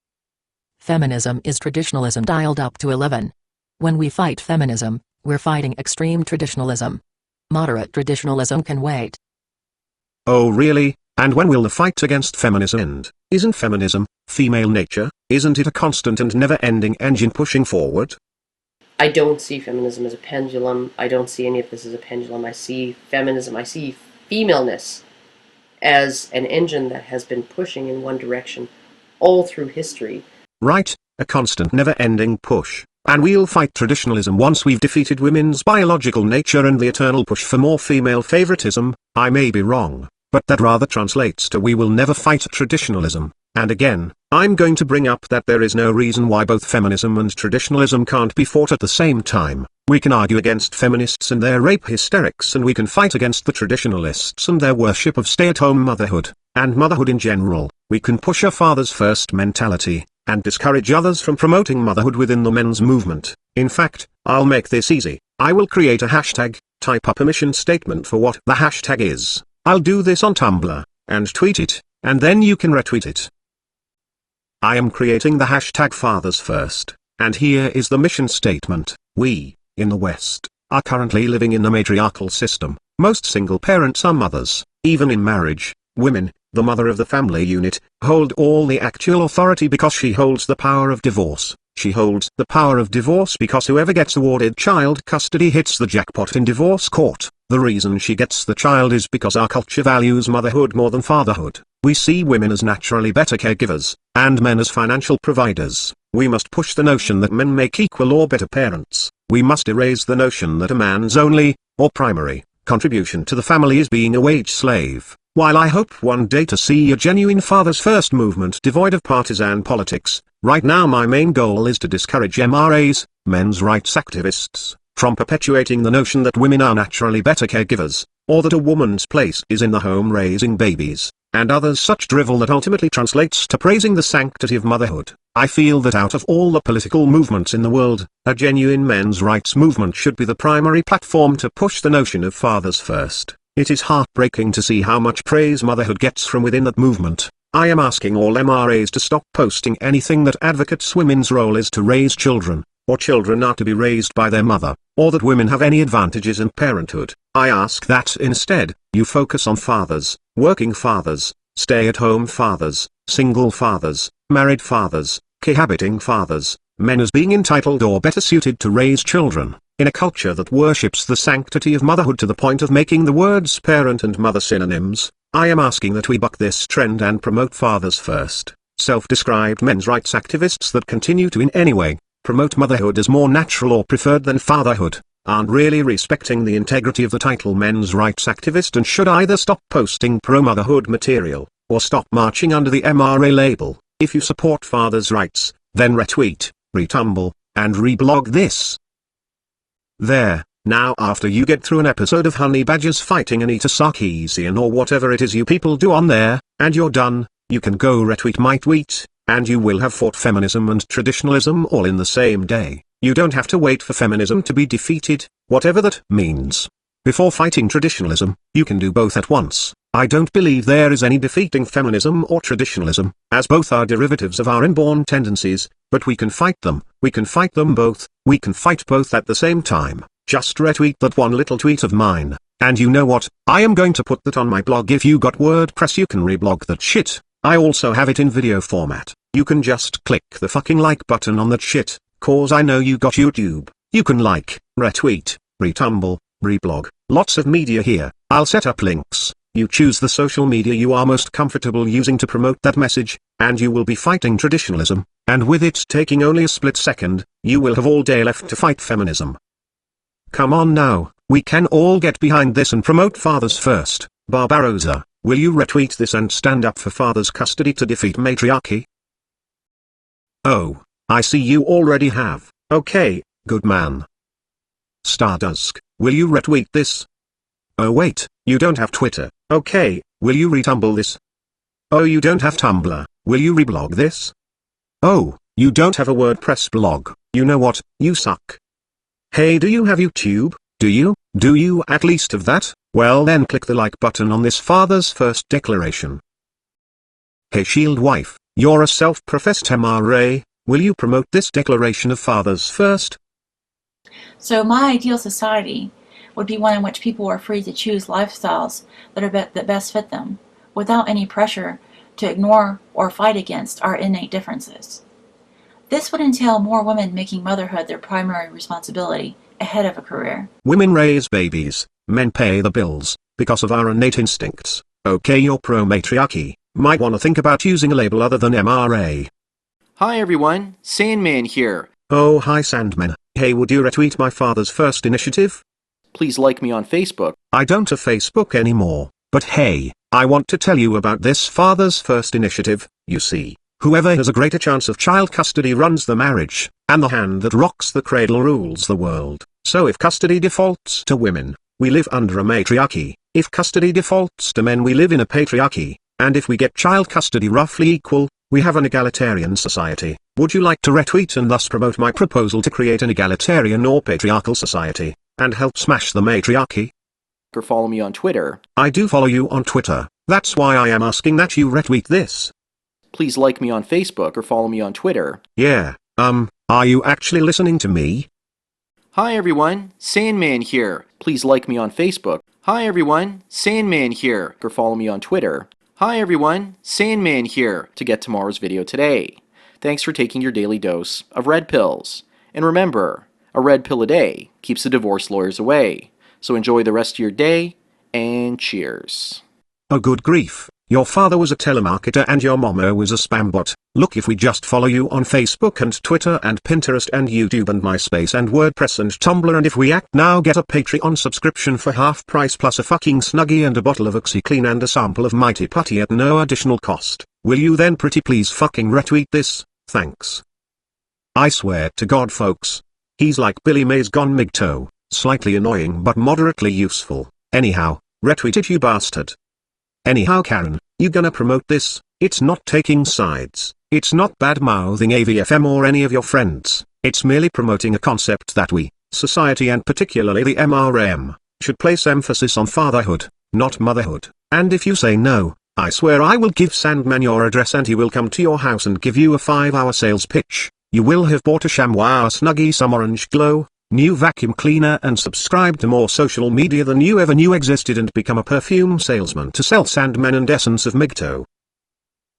Feminism is traditionalism dialed up to 11. When we fight feminism, we're fighting extreme traditionalism. Moderate traditionalism can wait.
Oh really? And when will the fight against feminism end? Isn't feminism female nature? Isn't it a constant and never-ending engine pushing forward?
I don't see feminism as a pendulum. I don't see any of this as a pendulum. I see feminism, I see femaleness as an engine that has been pushing in one direction all through history.
Right, a constant never-ending push. And we'll fight traditionalism once we've defeated women's biological nature and the eternal push for more female favoritism. I may be wrong, but that rather translates to we will never fight traditionalism. And again, I'm going to bring up that there is no reason why both feminism and traditionalism can't be fought at the same time. We can argue against feminists and their rape hysterics, and we can fight against the traditionalists and their worship of stay-at-home motherhood, and motherhood in general. We can push a fathers first mentality, and discourage others from promoting motherhood within the men's movement. In fact, I'll make this easy. I will create a hashtag, type up a mission statement for what the hashtag is. I'll do this on Tumblr, and tweet it, and then you can retweet it. I am creating the hashtag fathers first, and here is the mission statement. We, in the West, are currently living in a matriarchal system. Most single parents are mothers. Even in marriage, women, the mother of the family unit, hold all the actual authority because she holds the power of divorce. She holds the power of divorce because whoever gets awarded child custody hits the jackpot in divorce court. The reason she gets the child is because our culture values motherhood more than fatherhood. We see women as naturally better caregivers, and men as financial providers. We must push the notion that men make equal or better parents. We must erase the notion that a man's only, or primary, contribution to the family is being a wage slave. While I hope one day to see a genuine Fathers First movement devoid of partisan politics, right now my main goal is to discourage MRAs, men's rights activists, from perpetuating the notion that women are naturally better caregivers, or that a woman's place is in the home raising babies, and others such drivel that ultimately translates to praising the sanctity of motherhood. I feel that out of all the political movements in the world, a genuine men's rights movement should be the primary platform to push the notion of fathers first. It is heartbreaking to see how much praise motherhood gets from within that movement. I am asking all MRAs to stop posting anything that advocates women's role is to raise children, or children are to be raised by their mother, or that women have any advantages in parenthood. I ask that instead, you focus on fathers, working fathers, stay-at-home fathers, single fathers, married fathers, cohabiting fathers, men as being entitled or better suited to raise children. In a culture that worships the sanctity of motherhood to the point of making the words parent and mother synonyms, I am asking that we buck this trend and promote fathers first. Self-described men's rights activists that continue to in any way promote motherhood as more natural or preferred than fatherhood aren't really respecting the integrity of the title men's rights activist and should either stop posting pro-motherhood material, or stop marching under the MRA label. If you support fathers' rights, then retweet, retumble, and reblog this. There, now after you get through an episode of Honey Badgers fighting Anita Sarkeesian or whatever it is you people do on there, and you're done, you can go retweet my tweet, and you will have fought feminism and traditionalism all in the same day. You don't have to wait for feminism to be defeated, whatever that means. Before fighting traditionalism, you can do both at once. I don't believe there is any defeating feminism or traditionalism, as both are derivatives of our inborn tendencies, but we can fight them both, we can fight both at the same time. Just retweet that one little tweet of mine, and you know what, I am going to put that on my blog. If you got WordPress you can reblog that shit. I also have it in video format. You can just click the fucking like button on that shit, cause I know you got YouTube. You can like, retweet, retumble, reblog, lots of media here. I'll set up links. You choose the social media you are most comfortable using to promote that message, and you will be fighting traditionalism, and with it taking only a split second, you will have all day left to fight feminism. Come on now, we can all get behind this and promote fathers first. Barbarossa, will you retweet this and stand up for fathers' custody to defeat matriarchy? Oh, I see you already have. Okay, good man. Stardusk, will you retweet this? Oh wait, you don't have Twitter. Okay, will you retumble this? Oh, you don't have Tumblr. Will you reblog this? Oh, you don't have a WordPress blog. You know what, you suck. Hey, do you have YouTube? Do you? Do you at least have that? Well then click the like button on this Fathers First declaration. Hey Shield Wife, you're a self-professed MRA, will you promote this declaration of Fathers First?
So my ideal society would be one in which people are free to choose lifestyles that best fit them, without any pressure to ignore or fight against our innate differences. This would entail more women making motherhood their primary responsibility ahead of a career.
Women raise babies, men pay the bills, because of our innate instincts. Okay, you're pro-matriarchy, might want to think about using a label other than MRA.
Hi everyone, Sandman here.
Oh hi Sandman, hey would you retweet my Fathers First initiative?
Please like me on Facebook.
I don't have Facebook anymore, but hey, I want to tell you about this Fathers First initiative. You see, whoever has a greater chance of child custody runs the marriage, and the hand that rocks the cradle rules the world. So if custody defaults to women, we live under a matriarchy. If custody defaults to men, we live in a patriarchy. And if we get child custody roughly equal, we have an egalitarian society. Would you like to retweet and thus promote my proposal to create an egalitarian or patriarchal society, and help smash the matriarchy?
Or follow me on Twitter.
I do follow you on Twitter, that's why I am asking that you retweet this.
Please like me on Facebook or follow me on Twitter.
Yeah, are you actually listening to me?
Hi everyone, Sandman here. Please like me on Facebook. Hi everyone, Sandman here. Or follow me on Twitter. Hi everyone, Sandman here to get tomorrow's video today. Thanks for taking your daily dose of red pills. And remember, a red pill a day keeps the divorce lawyers away. So enjoy the rest of your day, and cheers.
Oh good grief, Your father was a telemarketer and your mama was a spam bot. Look, if we just follow you on Facebook and Twitter and Pinterest and YouTube and MySpace and WordPress and Tumblr, and if we act now, get a Patreon subscription for half price plus a fucking Snuggie and a bottle of OxyClean and a sample of Mighty Putty at no additional cost, will you then pretty please fucking retweet this? Thanks. I swear to God, folks. He's like Billy Mays gone MGTOW, slightly annoying but moderately useful. Anyhow, retweet it, you bastard. Anyhow, Karen, you gonna promote this? It's not taking sides, it's not bad-mouthing AVFM or any of your friends, it's merely promoting a concept that we, society and particularly the MRM, should place emphasis on fatherhood, not motherhood. And if you say no, I swear I will give Sandman your address and he will come to your house and give you a 5-hour sales pitch. You will have bought a ShamWow Snuggie, some Orange Glow, new vacuum cleaner and subscribed to more social media than you ever knew existed and become a perfume salesman to sell Sandman and Essence of MGTOW.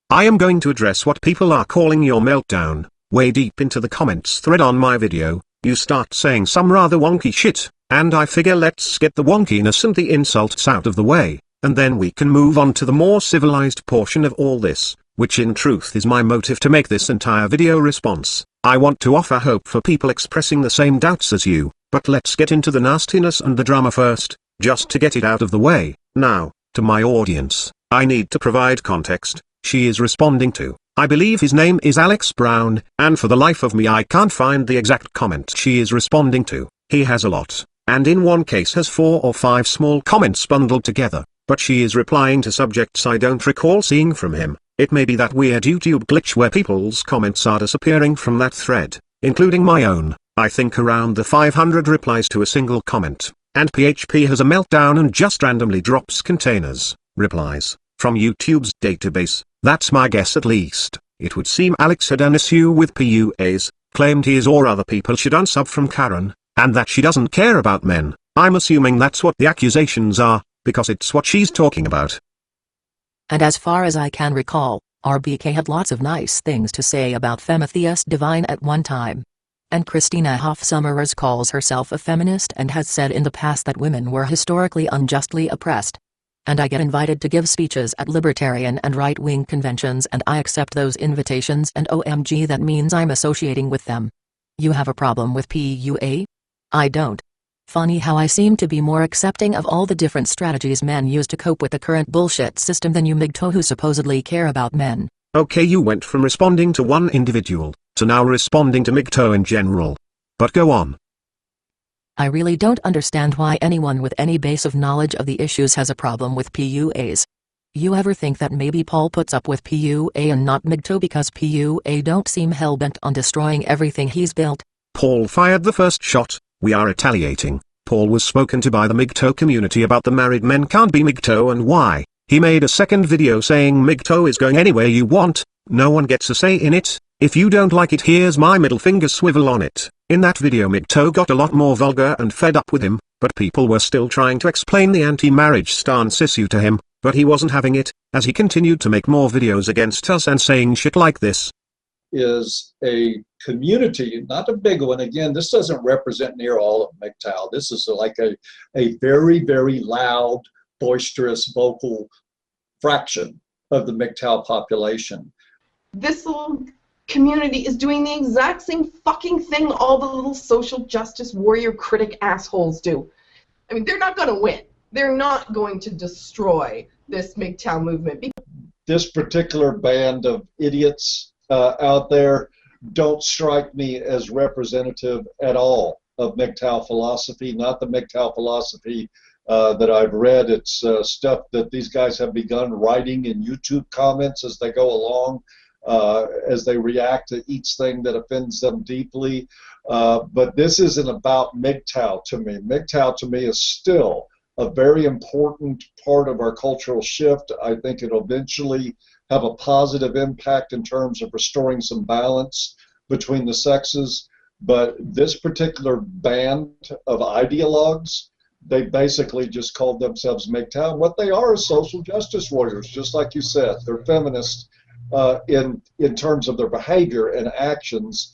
I am going to address what people are calling your meltdown. Way deep into the comments thread on my video, you start saying some rather wonky shit, and I figure let's get the wonkiness and the insults out of the way, and then we can move on to the more civilized portion of all this, which in truth is my motive to make this entire video response. I want to offer hope for people expressing the same doubts as you, but let's get into the nastiness and the drama first, just to get it out of the way. Now, to my audience, I need to provide context. She is responding to, I believe his name is Alex Brown, and for the life of me I can't find the exact comment she is responding to. He has a lot, and in one case has 4 or 5 small comments bundled together, but she is replying to subjects I don't recall seeing from him. It may be that weird YouTube glitch where people's comments are disappearing from that thread, including my own. I think around the 500 replies to a single comment, and PHP has a meltdown and just randomly drops containers, replies, from YouTube's database. That's my guess at least. It would seem Alex had an issue with PUAs, claimed he is or other people should unsub from Karen, and that she doesn't care about men. I'm assuming that's what the accusations are, because it's what she's talking about.
And as far as I can recall, RBK had lots of nice things to say about Femitheus Divine at one time. And Christina Hoff Sommers calls herself a feminist and has said in the past that women were historically unjustly oppressed. And I get invited to give speeches at libertarian and right-wing conventions and I accept those invitations, and OMG, that means I'm associating with them. You have a problem with PUA? I don't. Funny how I seem to be more accepting of all the different strategies men use to cope with the current bullshit system than you MGTOW who supposedly care about men.
Okay, you went from responding to one individual, to now responding to MGTOW in general. But go on.
I really don't understand why anyone with any base of knowledge of the issues has a problem with PUAs. You ever think that maybe Paul puts up with PUA and not MGTOW because PUA don't seem hell-bent on destroying everything he's built?
Paul fired the first shot. We are retaliating. Paul was spoken to by the MGTOW community about the married men can't be MGTOW and why. He made a second video saying MGTOW is going anywhere you want, no one gets a say in it, if you don't like it here's my middle finger, swivel on it. In that video MGTOW got a lot more vulgar and fed up with him, but people were still trying to explain the anti-marriage stance issue to him, but he wasn't having it, as he continued to make more videos against us and saying shit like this.
Is a community, not a big one. Again, this doesn't represent near all of MGTOW. This is like a very, very loud, boisterous, vocal fraction of the MGTOW population.
This little community is doing the exact same fucking thing all the little social justice warrior critic assholes do. I mean, they're not going to win. They're not going to destroy this MGTOW movement.
This particular band of idiots out there don't strike me as representative at all of MGTOW philosophy, not the MGTOW philosophy that I've read. It's stuff that these guys have begun writing in YouTube comments as they go along, as they react to each thing that offends them deeply. But this isn't about MGTOW to me. MGTOW to me is still a very important part of our cultural shift. I think it'll eventually have a positive impact in terms of restoring some balance between the sexes. But this particular band of ideologues, they basically just called themselves MGTOW. What they are is social justice warriors, just like you said. They're feminists in terms of their behavior and actions.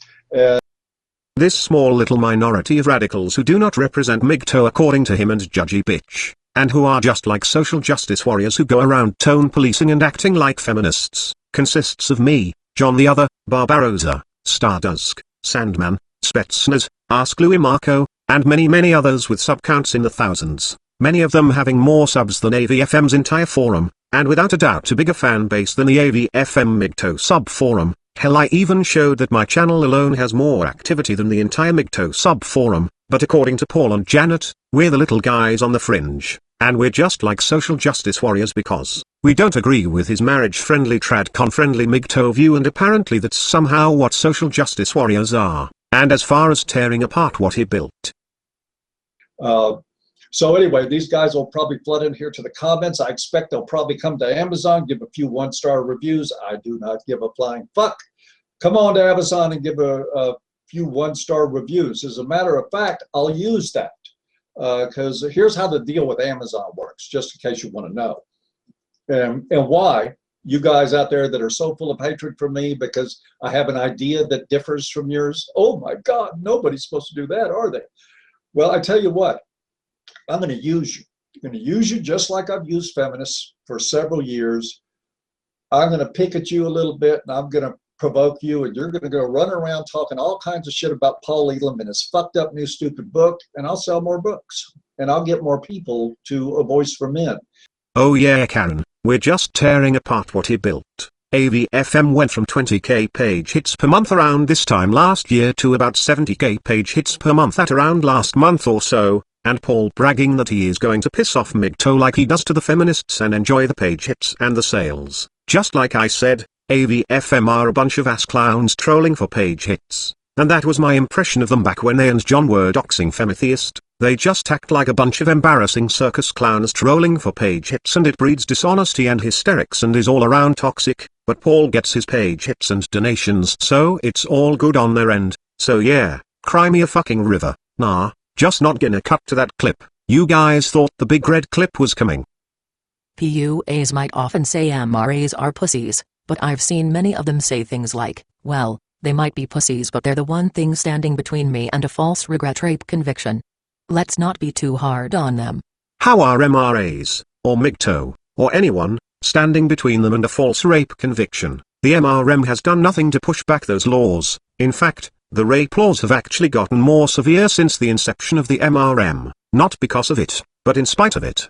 This small little minority of radicals who do not represent MGTOW according to him and judgy bitch, and who are just like social justice warriors who go around tone policing and acting like feminists, consists of me, John the Other, Barbarossa, Stardusk, Sandman, Spetsnaz, Ask Louis Marco, and many others with subcounts in the thousands, many of them having more subs than AVFM's entire forum, and without a doubt a bigger fan base than the AVFM MGTOW sub forum. Hell, I even showed that my channel alone has more activity than the entire MGTOW sub forum, but according to Paul and Janet, we're the little guys on the fringe, and we're just like social justice warriors because we don't agree with his marriage-friendly tradcon-friendly MGTOW view, and apparently that's somehow what social justice warriors are, and as far as tearing apart what he built.
So anyway, these guys will probably flood in here to the comments. I expect they'll probably come to Amazon, give a few one-star reviews. I do not give a flying fuck. Come on to Amazon and give a few one-star reviews. As a matter of fact, I'll use that because here's how the deal with Amazon works, just in case you want to know. And why you guys out there that are so full of hatred for me because I have an idea that differs from yours. Oh my God, nobody's supposed to do that, are they? Well, I tell you what. I'm going to use you. I'm going to use you just like I've used feminists for several years. I'm going to pick at you a little bit, and I'm going to provoke you, and you're going to go run around talking all kinds of shit about Paul Elam and his fucked up new stupid book, and I'll sell more books, and I'll get more people to A Voice for Men.
Oh yeah, Karen, we're just tearing apart what he built. AVFM went from 20k page hits per month around this time last year to about 70k page hits per month at around last month or so. And Paul bragging that he is going to piss off MGTOW like he does to the feminists and enjoy the page hits and the sales. Just like I said, AVFM are a bunch of ass clowns trolling for page hits. And that was my impression of them back when they and John were doxing Femitheist. They just act like a bunch of embarrassing circus clowns trolling for page hits, and it breeds dishonesty and hysterics and is all around toxic. But Paul gets his page hits and donations, so it's all good on their end. So yeah, cry me a fucking river. Nah. Just not gonna cut to that clip. You guys thought the big red clip was coming.
PUAs might often say MRAs are pussies, but I've seen many of them say things like, well, they might be pussies but they're the one thing standing between me and a false regret rape conviction. Let's not be too hard on them.
How are MRAs, or MGTOW, or anyone, standing between them and a false rape conviction? The MRM has done nothing to push back those laws. In fact, the rape laws have actually gotten more severe since the inception of the MRM, not because of it, but in spite of it.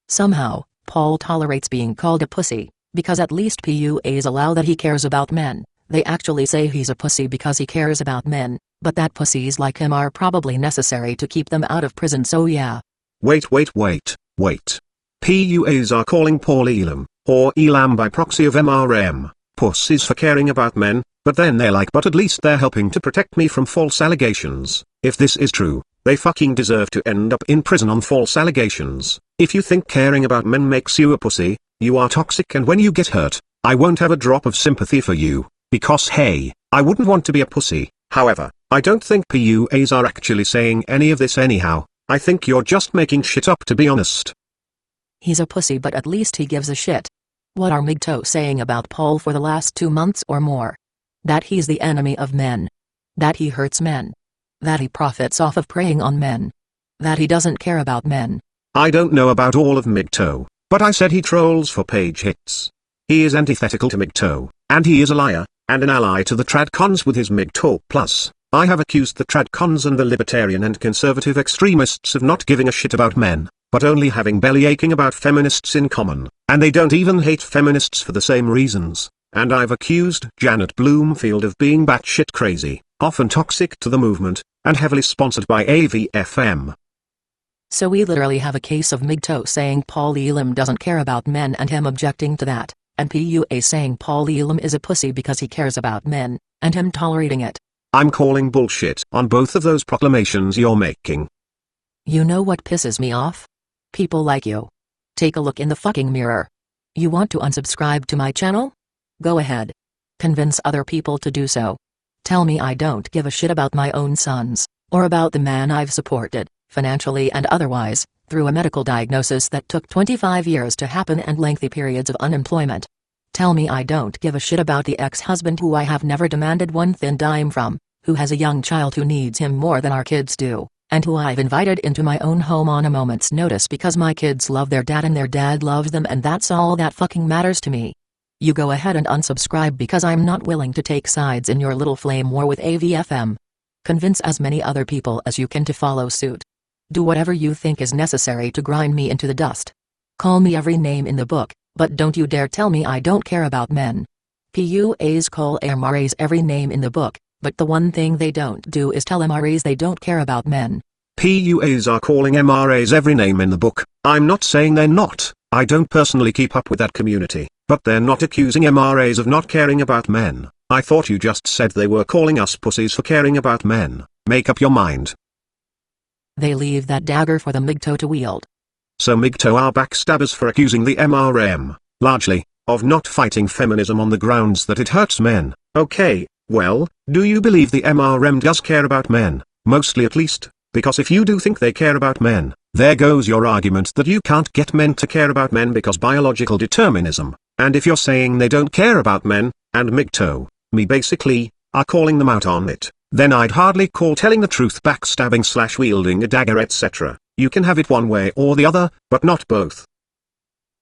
Somehow, Paul tolerates being called a pussy, because at least PUAs allow that he cares about men. They actually say he's a pussy because he cares about men, but that pussies like him are probably necessary to keep them out of prison, so yeah.
Wait. PUAs are calling Paul Elam, or Elam by proxy of MRM, pussies for caring about men. But then they're like, but at least they're helping to protect me from false allegations. If this is true, they fucking deserve to end up in prison on false allegations. If you think caring about men makes you a pussy, you are toxic, and when you get hurt, I won't have a drop of sympathy for you, because hey, I wouldn't want to be a pussy. However, I don't think PUAs are actually saying any of this anyhow. I think you're just making shit up, to be honest.
He's a pussy, but at least he gives a shit. What are MGTOW saying about Paul for the last 2 months or more? That he's the enemy of men. That he hurts men. That he profits off of preying on men. That he doesn't care about men.
I don't know about all of MGTOW, but I said he trolls for page hits. He is antithetical to MGTOW, and he is a liar, and an ally to the tradcons with his MGTOW plus. I have accused the tradcons and the libertarian and conservative extremists of not giving a shit about men, but only having belly aching about feminists in common, and they don't even hate feminists for the same reasons. And I've accused Janet Bloomfield of being batshit crazy, often toxic to the movement, and heavily sponsored by AVFM.
So we literally have a case of MGTOW saying Paul Elam doesn't care about men and him objecting to that, and PUA saying Paul Elam is a pussy because he cares about men, and him tolerating it.
I'm calling bullshit on both of those proclamations you're making.
You know what pisses me off? People like you. Take a look in the fucking mirror. You want to unsubscribe to my channel? Go ahead. Convince other people to do so. Tell me I don't give a shit about my own sons, or about the man I've supported, financially and otherwise, through a medical diagnosis that took 25 years to happen and lengthy periods of unemployment. Tell me I don't give a shit about the ex-husband who I have never demanded one thin dime from, who has a young child who needs him more than our kids do, and who I've invited into my own home on a moment's notice because my kids love their dad and their dad loves them, and that's all that fucking matters to me. You go ahead and unsubscribe because I'm not willing to take sides in your little flame war with AVFM. Convince as many other people as you can to follow suit. Do whatever you think is necessary to grind me into the dust. Call me every name in the book, but don't you dare tell me I don't care about men. PUAs call MRAs every name in the book, but the one thing they don't do is tell MRAs they don't care about men.
PUAs are calling MRAs every name in the book. I'm not saying they're not. I don't personally keep up with that community, but they're not accusing MRAs of not caring about men. I thought you just said they were calling us pussies for caring about men. Make up your mind.
They leave that dagger for the MGTOW to wield.
So MGTOW are backstabbers for accusing the MRM, largely, of not fighting feminism on the grounds that it hurts men. Okay, well, do you believe the MRM does care about men? Mostly at least, because if you do think they care about men, there goes your argument that you can't get men to care about men because biological determinism. And if you're saying they don't care about men, and MGTOW, me basically, are calling them out on it, then I'd hardly call telling the truth backstabbing / wielding a dagger etc. You can have it one way or the other, but not both.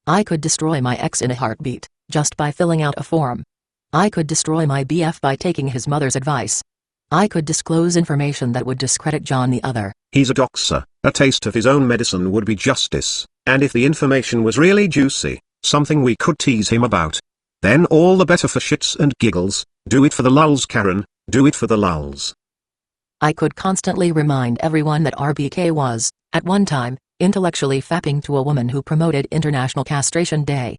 I could destroy my ex in a heartbeat, just by filling out a form. I could destroy my BF by taking his mother's advice. I could disclose information that would discredit John the other.
He's a doxer. A taste of his own medicine would be justice, and if the information was really juicy, something we could tease him about, then all the better for shits and giggles. Do it for the lulz, Karen, do it for the lulz.
I could constantly remind everyone that RBK was, at one time, intellectually fapping to a woman who promoted International Castration Day.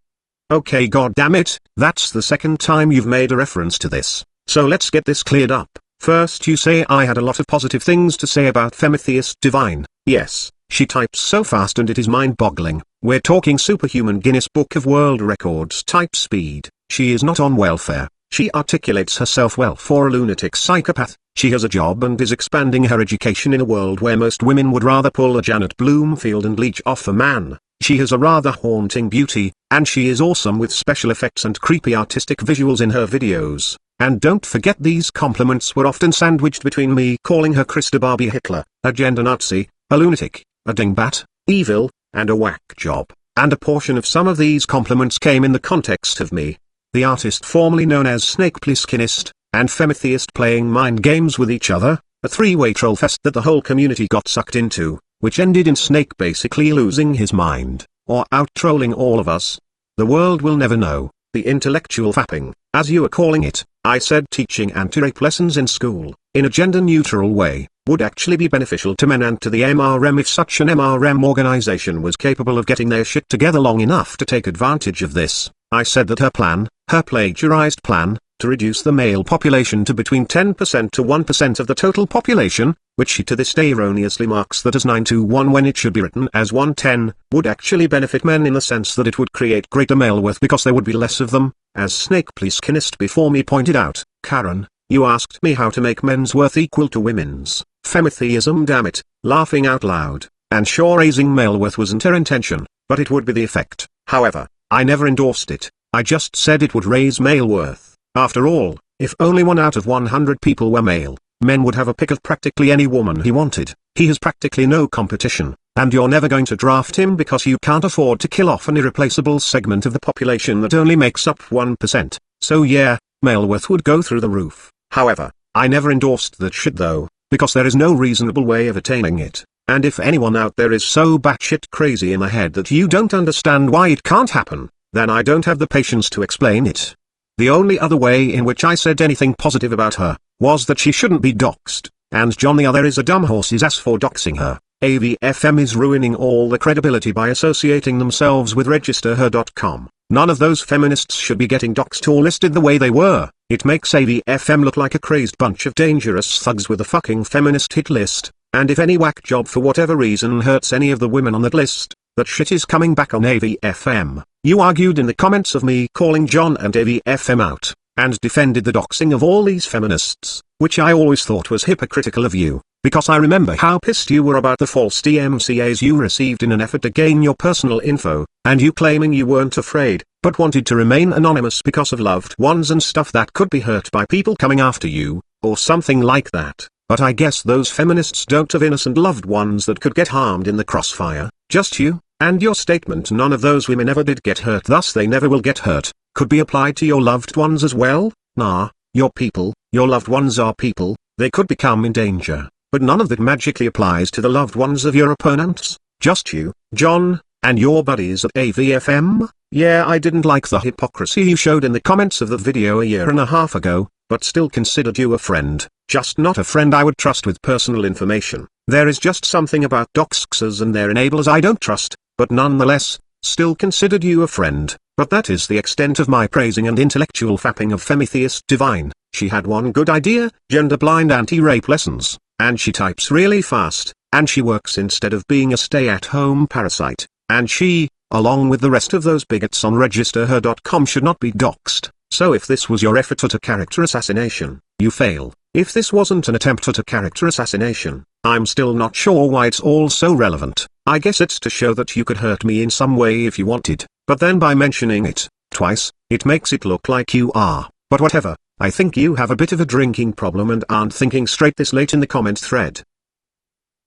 Okay, goddammit, that's the second time you've made a reference to this, so let's get this cleared up. First you say I had a lot of positive things to say about Femitheist Divine. Yes, she types so fast and it is mind-boggling. We're talking superhuman Guinness Book of World Records type speed. She is not on welfare. She articulates herself well for a lunatic psychopath. She has a job and is expanding her education in a world where most women would rather pull a Janet Bloomfield and leech off a man. She has a rather haunting beauty, and she is awesome with special effects and creepy artistic visuals in her videos. And don't forget these compliments were often sandwiched between me calling her Krista Barbie Hitler, a gender Nazi, a lunatic, a dingbat, evil, and a whack job. And a portion of some of these compliments came in the context of me, the artist formerly known as Snake Plisskenist, and Femitheist playing mind games with each other, a three-way troll fest that the whole community got sucked into, which ended in Snake basically losing his mind, or out-trolling all of us. The world will never know. The intellectual fapping, as you are calling it, I said teaching anti-rape lessons in school, in a gender-neutral way, would actually be beneficial to men and to the MRM if such an MRM organization was capable of getting their shit together long enough to take advantage of this. I said that her plan, her plagiarized plan, to reduce the male population to between 10% to 1% of the total population, which she to this day erroneously marks that as 921 when it should be written as 110, would actually benefit men in the sense that it would create greater male worth because there would be less of them, as Snake Plisskenist before me pointed out. Karen, you asked me how to make men's worth equal to women's. Femitheism, damn it, laughing out loud, and sure raising male worth wasn't her intention, but it would be the effect. However, I never endorsed it, I just said it would raise male worth. After all, if only 1 out of 100 people were male, men would have a pick of practically any woman he wanted. He has practically no competition, and you're never going to draft him because you can't afford to kill off an irreplaceable segment of the population that only makes up 1%. So yeah, male worth would go through the roof. However, I never endorsed that shit though, because there is no reasonable way of attaining it. And if anyone out there is so batshit crazy in the head that you don't understand why it can't happen, then I don't have the patience to explain it. The only other way in which I said anything positive about her, was that she shouldn't be doxed, and John the other is a dumb horse's ass for doxing her. AVFM is ruining all the credibility by associating themselves with registerher.com. None of those feminists should be getting doxed or listed the way they were. It makes AVFM look like a crazed bunch of dangerous thugs with a fucking feminist hit list, and if any whack job for whatever reason hurts any of the women on that list, that shit is coming back on AVFM. You argued in the comments of me calling John and AVFM out, and defended the doxing of all these feminists, which I always thought was hypocritical of you, because I remember how pissed you were about the false DMCAs you received in an effort to gain your personal info, and you claiming you weren't afraid, but wanted to remain anonymous because of loved ones and stuff that could be hurt by people coming after you, or something like that. but I guess those feminists don't have innocent loved ones that could get harmed in the crossfire. Just you, and your statement none of those women ever did get hurt thus they never will get hurt, could be applied to your loved ones as well? Nah, your people, your loved ones are people, they could become in danger, but none of that magically applies to the loved ones of your opponents. Just you, John, and your buddies at AVFM? Yeah, I didn't like the hypocrisy you showed in the comments of the video a year and a half ago, but still considered you a friend, just not a friend I would trust with personal information. There is just something about doxers and their enablers I don't trust, but nonetheless, still considered you a friend. But that is the extent of my praising and intellectual fapping of Femitheist Divine. She had one good idea, gender-blind anti-rape lessons, and she types really fast, and she works instead of being a stay-at-home parasite, and she, along with the rest of those bigots on registerher.com, should not be doxed. So if this was your effort at a character assassination, you fail. If this wasn't an attempt at a character assassination, I'm still not sure why it's all so relevant. I guess it's to show that you could hurt me in some way if you wanted, but then by mentioning it twice, it makes it look like you are. But whatever, I think you have a bit of a drinking problem and aren't thinking straight this late in the comment thread.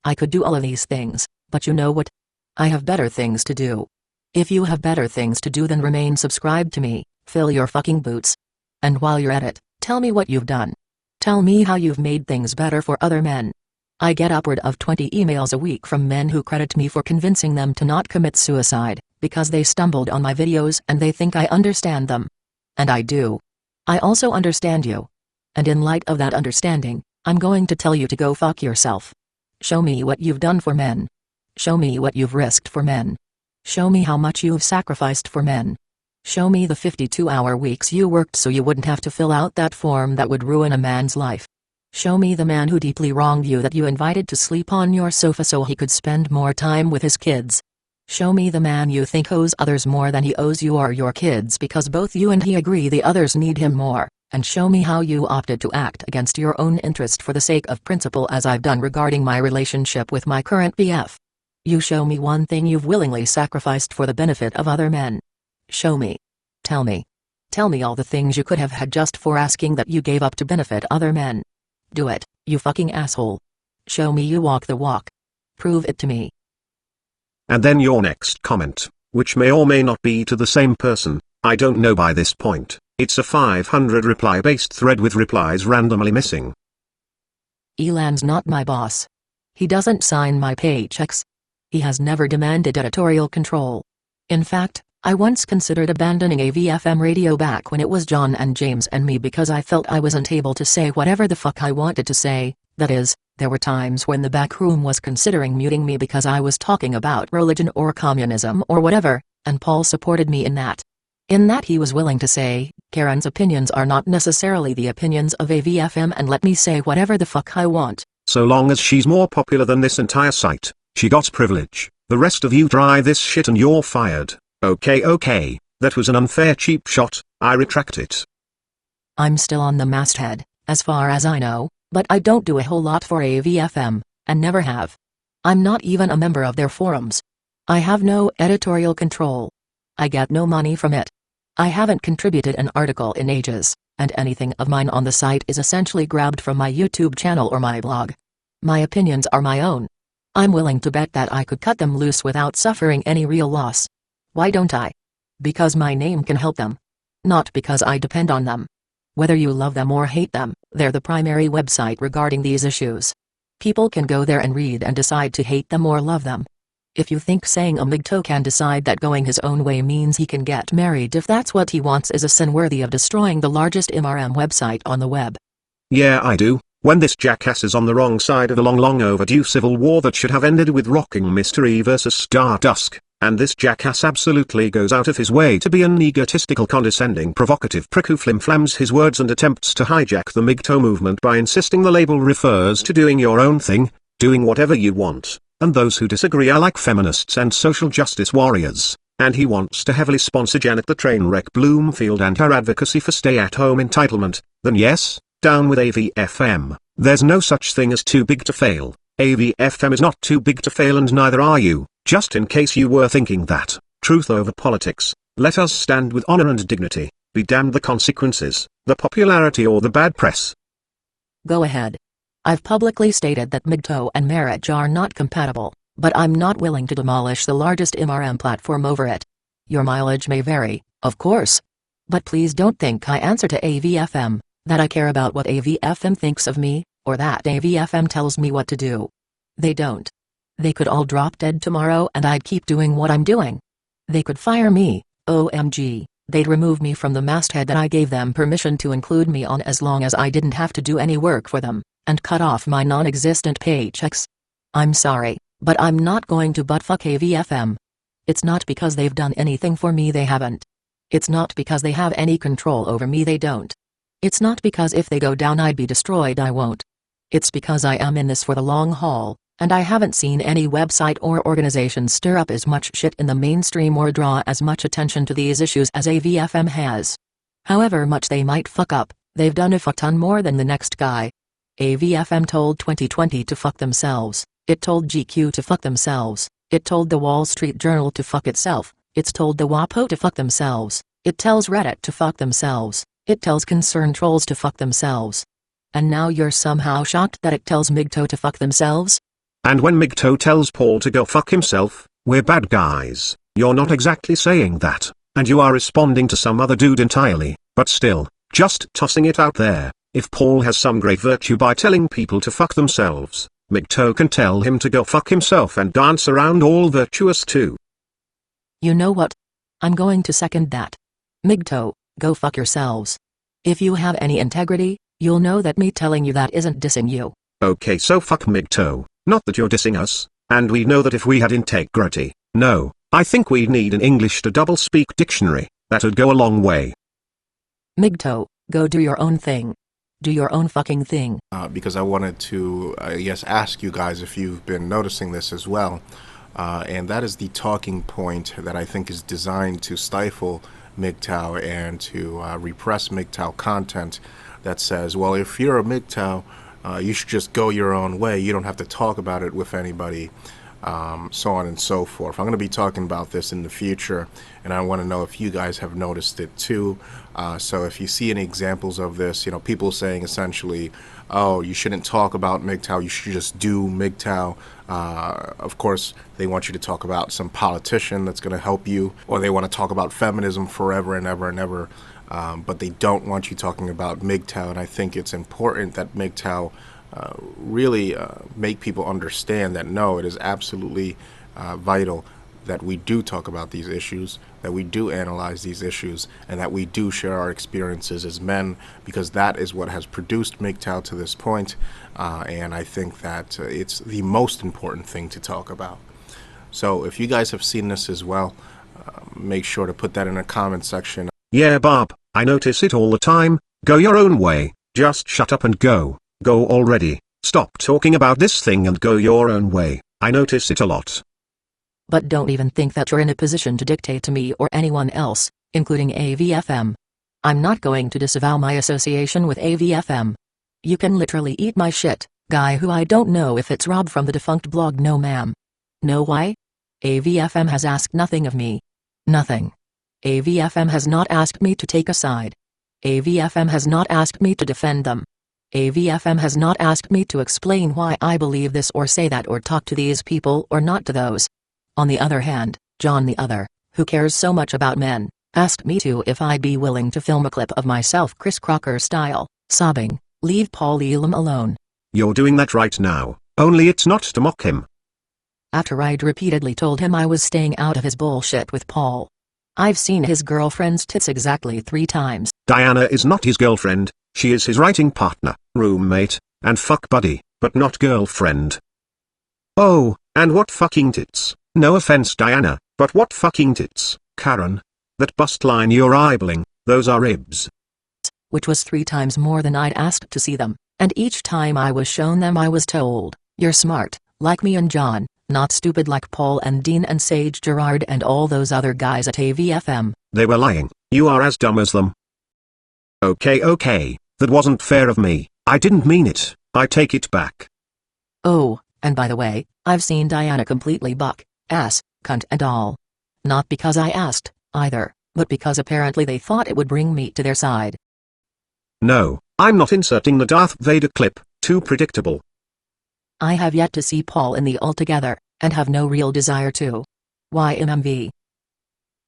I could do all of these things, but you know what? I have better things to do. If you have better things to do then remain subscribed to me, fill your fucking boots. And while you're at it, tell me what you've done. Tell me how you've made things better for other men. I get upward of 20 emails a week from men who credit me for convincing them to not commit suicide, because they stumbled on my videos and they think I understand them. And I do. I also understand you. And in light of that understanding, I'm going to tell you to go fuck yourself. Show me what you've done for men. Show me what you've risked for men. Show me how much you've sacrificed for men. Show me the 52-hour weeks you worked so you wouldn't have to fill out that form that would ruin a man's life. Show me the man who deeply wronged you that you invited to sleep on your sofa so he could spend more time with his kids. Show me the man you think owes others more than he owes you or your kids because both you and he agree the others need him more, and show me how you opted to act against your own interest for the sake of principle as I've done regarding my relationship with my current BF. You show me one thing you've willingly sacrificed for the benefit of other men. Show me. Tell me. Tell me all the things you could have had just for asking that you gave up to benefit other men. Do it, you fucking asshole. Show me you walk the walk. Prove it to me.
And then your next comment, which may or may not be to the same person, I don't know by this point. It's a 500 reply-based thread with replies randomly missing.
Elan's not my boss. He doesn't sign my paychecks. He has never demanded editorial control. In fact, I once considered abandoning AVFM radio back when it was John and James and me because I felt I wasn't able to say whatever the fuck I wanted to say. That is, there were times when the back room was considering muting me because I was talking about religion or communism or whatever, and Paul supported me in that. In that he was willing to say, Karen's opinions are not necessarily the opinions of AVFM and let me say whatever the fuck I want.
So long as she's more popular than this entire site, she got privilege. The rest of you try this shit and you're fired. Okay, that was an unfair cheap shot, I retract it.
I'm still on the masthead, as far as I know, but I don't do a whole lot for AVFM, and never have. I'm not even a member of their forums. I have no editorial control. I get no money from it. I haven't contributed an article in ages, and anything of mine on the site is essentially grabbed from my YouTube channel or my blog. My opinions are my own. I'm willing to bet that I could cut them loose without suffering any real loss. Why don't I? Because my name can help them. Not because I depend on them. Whether you love them or hate them, they're the primary website regarding these issues. People can go there and read and decide to hate them or love them. If you think saying a MGTOW can decide that going his own way means he can get married if that's what he wants is a sin worthy of destroying the largest MRM website on the web.
Yeah, I do. When this jackass is on the wrong side of a long overdue civil war that should have ended with rocking mystery versus Stardust, and this jackass absolutely goes out of his way to be an egotistical, condescending, provocative prick who flimflams his words and attempts to hijack the MGTOW movement by insisting the label refers to doing your own thing, doing whatever you want, and those who disagree are like feminists and social justice warriors, and he wants to heavily sponsor Janet the Trainwreck Bloomfield and her advocacy for stay-at-home entitlement, then yes, down with AVFM. There's no such thing as too big to fail. AVFM is not too big to fail and neither are you. Just in case you were thinking that, truth over politics, let us stand with honor and dignity, be damned the consequences, the popularity or the bad press.
Go ahead. I've publicly stated that MGTOW and marriage are not compatible, but I'm not willing to demolish the largest MRM platform over it. Your mileage may vary, of course. But please don't think I answer to AVFM, that I care about what AVFM thinks of me, or that AVFM tells me what to do. They don't. They could all drop dead tomorrow and I'd keep doing what I'm doing. They could fire me, OMG, they'd remove me from the masthead that I gave them permission to include me on as long as I didn't have to do any work for them, and cut off my non-existent paychecks. I'm sorry, but I'm not going to buttfuck AVFM. It's not because they've done anything for me, they haven't. It's not because they have any control over me, they don't. It's not because if they go down I'd be destroyed, I won't. It's because I am in this for the long haul, and I haven't seen any website or organization stir up as much shit in the mainstream or draw as much attention to these issues as AVFM has. However much they might fuck up, they've done a fuck ton more than the next guy. AVFM told 2020 to fuck themselves, it told GQ to fuck themselves, it told the Wall Street Journal to fuck itself, it's told the WAPO to fuck themselves, it tells Reddit to fuck themselves, it tells concerned trolls to fuck themselves. And now you're somehow shocked that it tells MGTOW to fuck themselves?
And when MGTOW tells Paul to go fuck himself, we're bad guys, you're not exactly saying that, and you are responding to some other dude entirely, but still, just tossing it out there, if Paul has some great virtue by telling people to fuck themselves, MGTOW can tell him to go fuck himself and dance around all virtuous too.
You know what? I'm going to second that. MGTOW, go fuck yourselves. If you have any integrity, you'll know that me telling you that isn't dissing you.
Okay, so fuck MGTOW, not that you're dissing us, and we know that if we had integrity, no, I think we'd need an English to double-speak dictionary, that'd go a long way.
MGTOW, go do your own thing. Do your own fucking thing.
Because I wanted to, ask you guys if you've been noticing this as well. And that is the talking point that I think is designed to stifle MGTOW and to repress MGTOW content that says, well, if you're a MGTOW, you should just go your own way. You don't have to talk about it with anybody, so on and so forth. I'm going to be talking about this in the future, and I want to know if you guys have noticed it too. So if you see any examples of this, you know, people saying essentially, oh, you shouldn't talk about MGTOW, you should just do MGTOW. Of course, they want you to talk about some politician that's going to help you, or they want to talk about feminism forever and ever and ever, but they don't want you talking about MGTOW. And I think it's important that MGTOW really make people understand that no, it is absolutely vital that we do talk about these issues, that we do analyze these issues, and that we do share our experiences as men, because that is what has produced MGTOW to this point, and I think that it's the most important thing to talk about. So if you guys have seen this as well, make sure to put that in the comment section.
Yeah, Bob, I notice it all the time. Go your own way, just shut up and go. Go already, stop talking about this thing and go your own way. I notice it a lot.
But don't even think that you're in a position to dictate to me or anyone else, including AVFM. I'm not going to disavow my association with AVFM. You can literally eat my shit, guy who I don't know if it's Rob from the defunct blog No Ma'am. Know why? AVFM has asked nothing of me. Nothing. AVFM has not asked me to take a side. AVFM has not asked me to defend them. AVFM has not asked me to explain why I believe this or say that or talk to these people or not to those. On the other hand, John the Other, who cares so much about men, asked me to if I'd be willing to film a clip of myself Chris Crocker style, sobbing, "Leave Paul Elam alone."
You're doing that right now, only it's not to mock him.
After I'd repeatedly told him I was staying out of his bullshit with Paul. I've seen his girlfriend's tits exactly 3 times.
Diana is not his girlfriend, she is his writing partner, roommate, and fuck buddy, but not girlfriend. Oh, and what fucking tits. No offense Diana, but what fucking tits, Karen. That bust line you're eyeballing, those are ribs.
Which was 3 times more than I'd asked to see them, and each time I was shown them I was told, you're smart, like me and John, not stupid like Paul and Dean and Sage Gerard and all those other guys at AVFM.
They were lying, you are as dumb as them. Okay, that wasn't fair of me, I didn't mean it, I take it back.
Oh, and by the way, I've seen Diana completely buck, ass, cunt and all. Not because I asked, either, but because apparently they thought it would bring me to their side.
No, I'm not inserting the Darth Vader clip, too predictable.
I have yet to see Paul in the altogether, and have no real desire to. YMMV.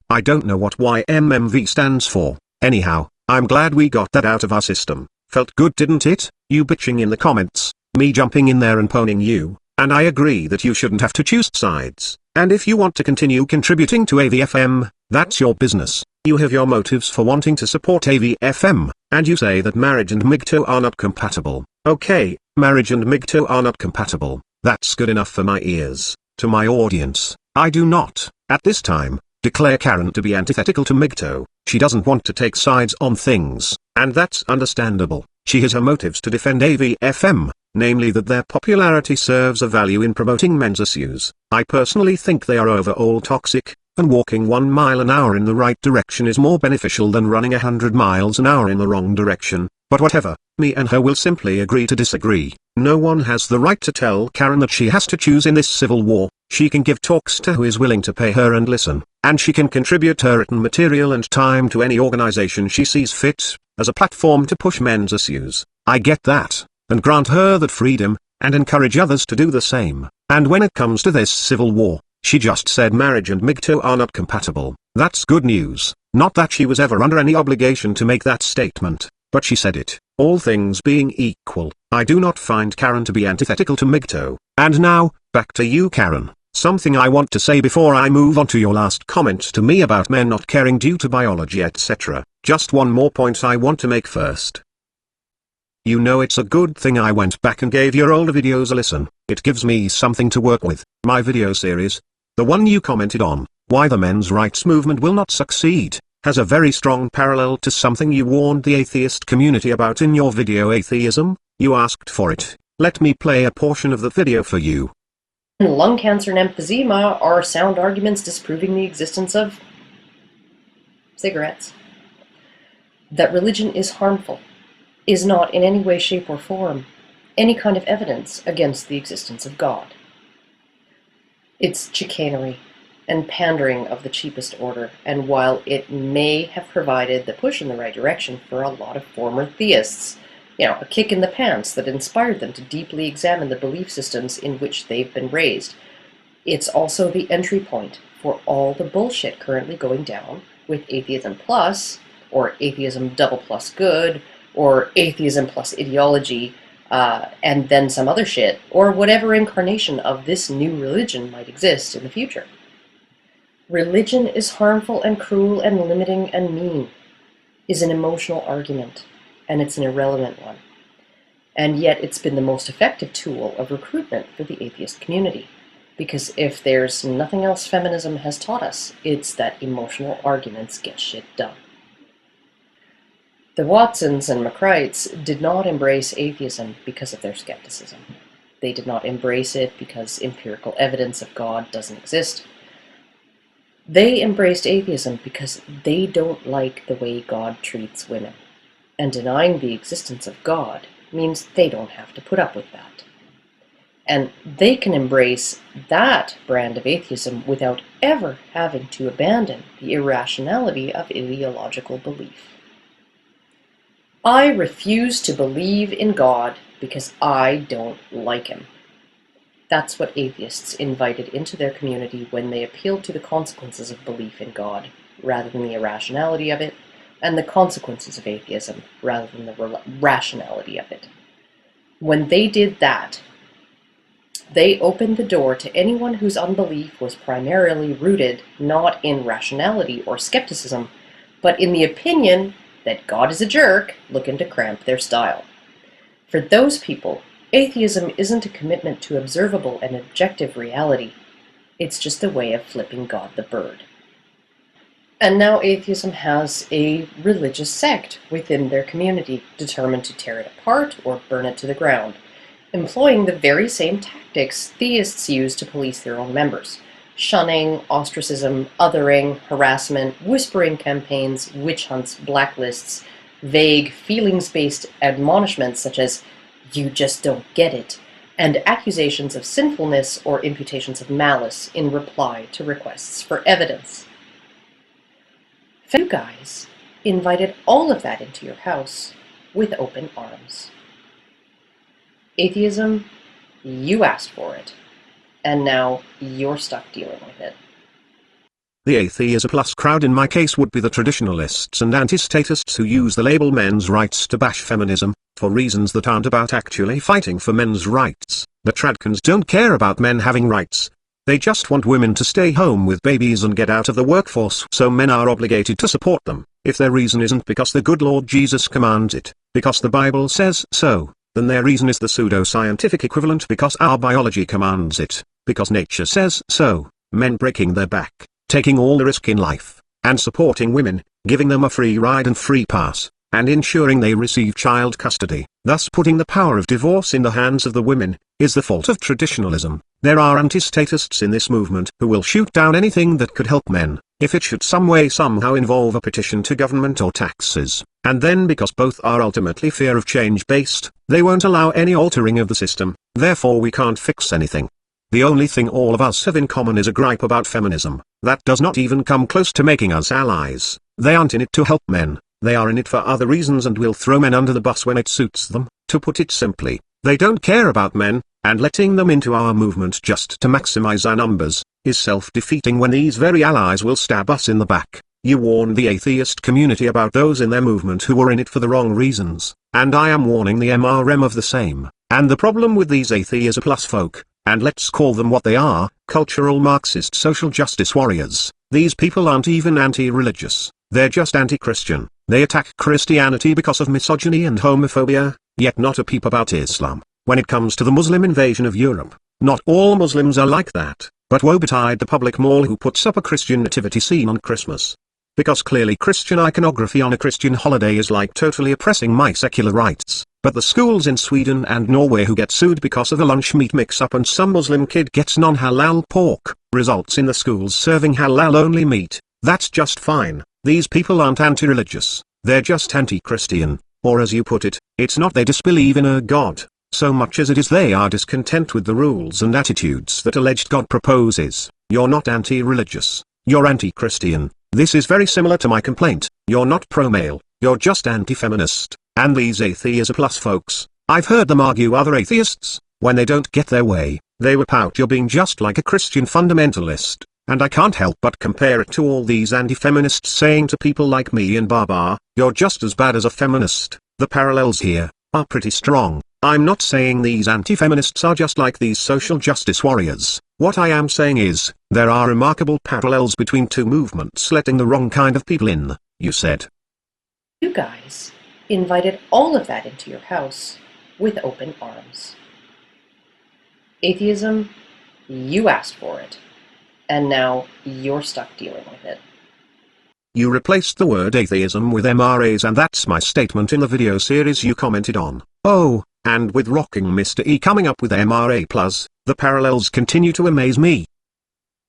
I don't know what YMMV stands for. Anyhow, I'm glad we got that out of our system. Felt good, didn't it? You bitching in the comments, me jumping in there and poning you, and I agree that you shouldn't have to choose sides. And if you want to continue contributing to AVFM, that's your business. You have your motives for wanting to support AVFM, and you say that marriage and MGTOW are not compatible. Okay, marriage and MGTOW are not compatible. That's good enough for my ears. To my audience, I do not, at this time, declare Karen to be antithetical to MGTOW. She doesn't want to take sides on things, and that's understandable. She has her motives to defend AVFM, namely that their popularity serves a value in promoting men's issues. I personally think they are overall toxic, and walking 1 mile an hour in the right direction is more beneficial than running 100 miles an hour in the wrong direction. But whatever, me and her will simply agree to disagree. No one has the right to tell Karen that she has to choose in this civil war. She can give talks to who is willing to pay her and listen, and she can contribute her written material and time to any organization she sees fit, as a platform to push men's issues. I get that, and grant her that freedom, and encourage others to do the same. And when it comes to this civil war, she just said marriage and MGTOW are not compatible. That's good news. Not that she was ever under any obligation to make that statement, but she said it. All things being equal, I do not find Karen to be antithetical to MGTOW. And now, back to you, Karen. Something I want to say before I move on to your last comment to me about men not caring due to biology, etc. Just one more point I want to make first. You know, it's a good thing I went back and gave your older videos a listen. It gives me something to work with. My video series, the one you commented on, Why the Men's Rights Movement Will Not Succeed, has a very strong parallel to something you warned the atheist community about in your video Atheism. You asked for it. Let me play a portion of the video for you.
Lung cancer and emphysema are sound arguments disproving the existence of cigarettes. That religion is harmful is not in any way, shape, or form any kind of evidence against the existence of God. It's chicanery and pandering of the cheapest order, and while it may have provided the push in the right direction for a lot of former theists, a kick in the pants that inspired them to deeply examine the belief systems in which they've been raised, it's also the entry point for all the bullshit currently going down with Atheism Plus, or Atheism Double Plus Good, or Atheism Plus Ideology, and then some other shit, or whatever incarnation of this new religion might exist in the future. Religion is harmful and cruel and limiting and mean, is an emotional argument, and it's an irrelevant one. And yet it's been the most effective tool of recruitment for the atheist community. Because if there's nothing else feminism has taught us, it's that emotional arguments get shit done. The Watsons and McCrites did not embrace atheism because of their skepticism. They did not embrace it because empirical evidence of God doesn't exist. They embraced atheism because they don't like the way God treats women. And denying the existence of God means they don't have to put up with that. And they can embrace that brand of atheism without ever having to abandon the irrationality of ideological belief. I refuse to believe in God because I don't like him. That's what atheists invited into their community when they appealed to the consequences of belief in God, rather than the irrationality of it, and the consequences of atheism, rather than the rationality of it. When they did that, they opened the door to anyone whose unbelief was primarily rooted not in rationality or skepticism, but in the opinion that God is a jerk looking to cramp their style. For those people, atheism isn't a commitment to observable and objective reality. It's just a way of flipping God the bird. And now atheism has a religious sect within their community, determined to tear it apart or burn it to the ground, employing the very same tactics theists use to police their own members: shunning, ostracism, othering, harassment, whispering campaigns, witch hunts, blacklists, vague, feelings-based admonishments such as, "You just don't get it," and accusations of sinfulness or imputations of malice in reply to requests for evidence. You guys invited all of that into your house with open arms. Atheism, you asked for it, and now you're stuck dealing with it.
The atheism plus crowd in my case would be the traditionalists and anti-statists who use the label men's rights to bash feminism, for reasons that aren't about actually fighting for men's rights. The tradcons don't care about men having rights. They just want women to stay home with babies and get out of the workforce, so men are obligated to support them. If their reason isn't because the good Lord Jesus commands it, because the Bible says so, then their reason is the pseudo-scientific equivalent because our biology commands it, because nature says so. Men breaking their back, taking all the risk in life, and supporting women, giving them a free ride and free pass, and ensuring they receive child custody, thus putting the power of divorce in the hands of the women, is the fault of traditionalism. There are anti-statists in this movement who will shoot down anything that could help men, if it should some way somehow involve a petition to government or taxes, and then because both are ultimately fear of change based, they won't allow any altering of the system, therefore we can't fix anything. The only thing all of us have in common is a gripe about feminism. That does not even come close to making us allies. They aren't in it to help men, they are in it for other reasons and will throw men under the bus when it suits them. To put it simply, they don't care about men, and letting them into our movement just to maximize our numbers, is self-defeating when these very allies will stab us in the back. You warn the atheist community about those in their movement who were in it for the wrong reasons, and I am warning the MRM of the same. And the problem with these atheism plus folk, and let's call them what they are, cultural Marxist social justice warriors, these people aren't even anti-religious, they're just anti-Christian. They attack Christianity because of misogyny and homophobia, yet not a peep about Islam. When it comes to the Muslim invasion of Europe, not all Muslims are like that, but woe betide the public mall who puts up a Christian nativity scene on Christmas. Because clearly Christian iconography on a Christian holiday is like totally oppressing my secular rights. But the schools in Sweden and Norway who get sued because of a lunch meat mix-up and some Muslim kid gets non-halal pork, results in the schools serving halal-only meat, that's just fine. These people aren't anti-religious, they're just anti-Christian, or as you put it, it's not they disbelieve in a God, so much as it is they are discontent with the rules and attitudes that alleged God proposes. You're not anti-religious, you're anti-Christian. This is very similar to my complaint, you're not pro-male, you're just anti-feminist. And these atheism plus folks, I've heard them argue other atheists, when they don't get their way, they whip out you're being just like a Christian fundamentalist, and I can't help but compare it to all these anti-feminists saying to people like me and Baba, you're just as bad as a feminist. The parallels here are pretty strong. I'm not saying these anti-feminists are just like these social justice warriors. What I am saying is, there are remarkable parallels between two movements letting the wrong kind of people in, you said.
You guys invited all of that into your house with open arms. Atheism, you asked for it, and now you're stuck dealing with it.
You replaced the word atheism with MRAs, and that's my statement in the video series you commented on. Oh, and with rocking Mr. E coming up with MRA+, the parallels continue to amaze me.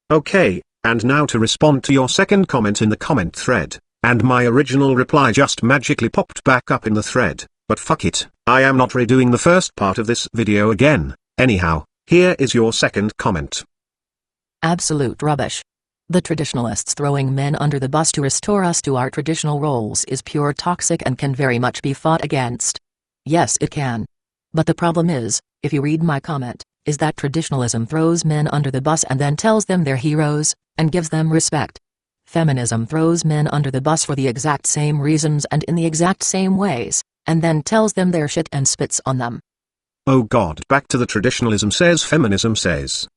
Okay, and now to respond to your second comment in the comment thread. And my original reply just magically popped back up in the thread, but fuck it, I am not redoing the first part of this video again. Anyhow, here is your second comment.
Absolute rubbish. The traditionalists throwing men under the bus to restore us to our traditional roles is pure toxic and can very much be fought against. Yes, it can. But the problem is, if you read my comment, is that traditionalism throws men under the bus and then tells them they're heroes, and gives them respect. Feminism throws men under the bus for the exact same reasons and in the exact same ways, and then tells them they're shit and spits on them.
Oh god, back to the traditionalism says feminism says.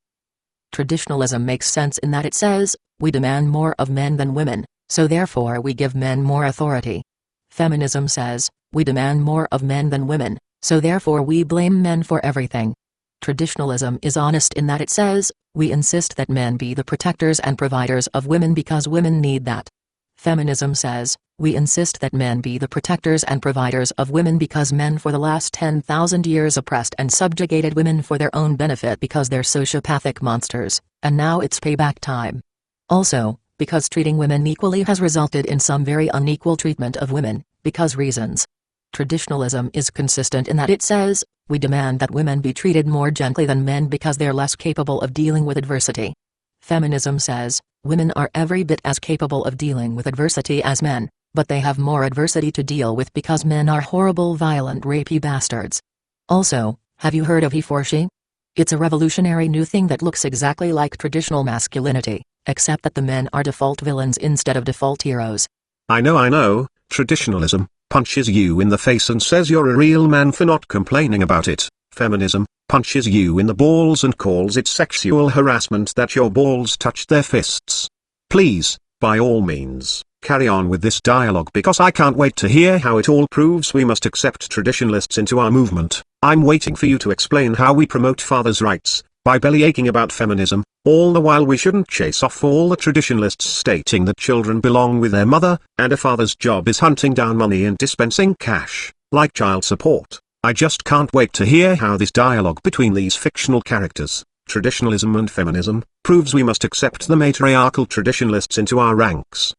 Traditionalism makes sense in that it says, we demand more of men than women, so therefore we give men more authority. Feminism says, we demand more of men than women, so therefore we blame men for everything. Traditionalism is honest in that it says, we insist that men be the protectors and providers of women because women need that. Feminism says, we insist that men be the protectors and providers of women because men for the last 10,000 years oppressed and subjugated women for their own benefit because they're sociopathic monsters, and now it's payback time. Also, because treating women equally has resulted in some very unequal treatment of women, because reasons. Traditionalism is consistent in that it says, we demand that women be treated more gently than men because they're less capable of dealing with adversity. Feminism says, women are every bit as capable of dealing with adversity as men, but they have more adversity to deal with because men are horrible, violent, rapey bastards. Also, Have you heard of he for she? It's a revolutionary new thing that looks exactly like traditional masculinity, except that the men are default villains instead of default heroes.
I know, traditionalism punches you in the face and says you're a real man for not complaining about it. Feminism punches you in the balls and calls it sexual harassment that your balls touched their fists. Please, by all means, carry on with this dialogue because I can't wait to hear how it all proves we must accept traditionalists into our movement. I'm waiting for you to explain how we promote fathers' rights, by bellyaching about feminism, all the while we shouldn't chase off all the traditionalists stating that children belong with their mother, and a father's job is hunting down money and dispensing cash, like child support. I just can't wait to hear how this dialogue between these fictional characters, traditionalism and feminism, proves we must accept the matriarchal traditionalists into our ranks.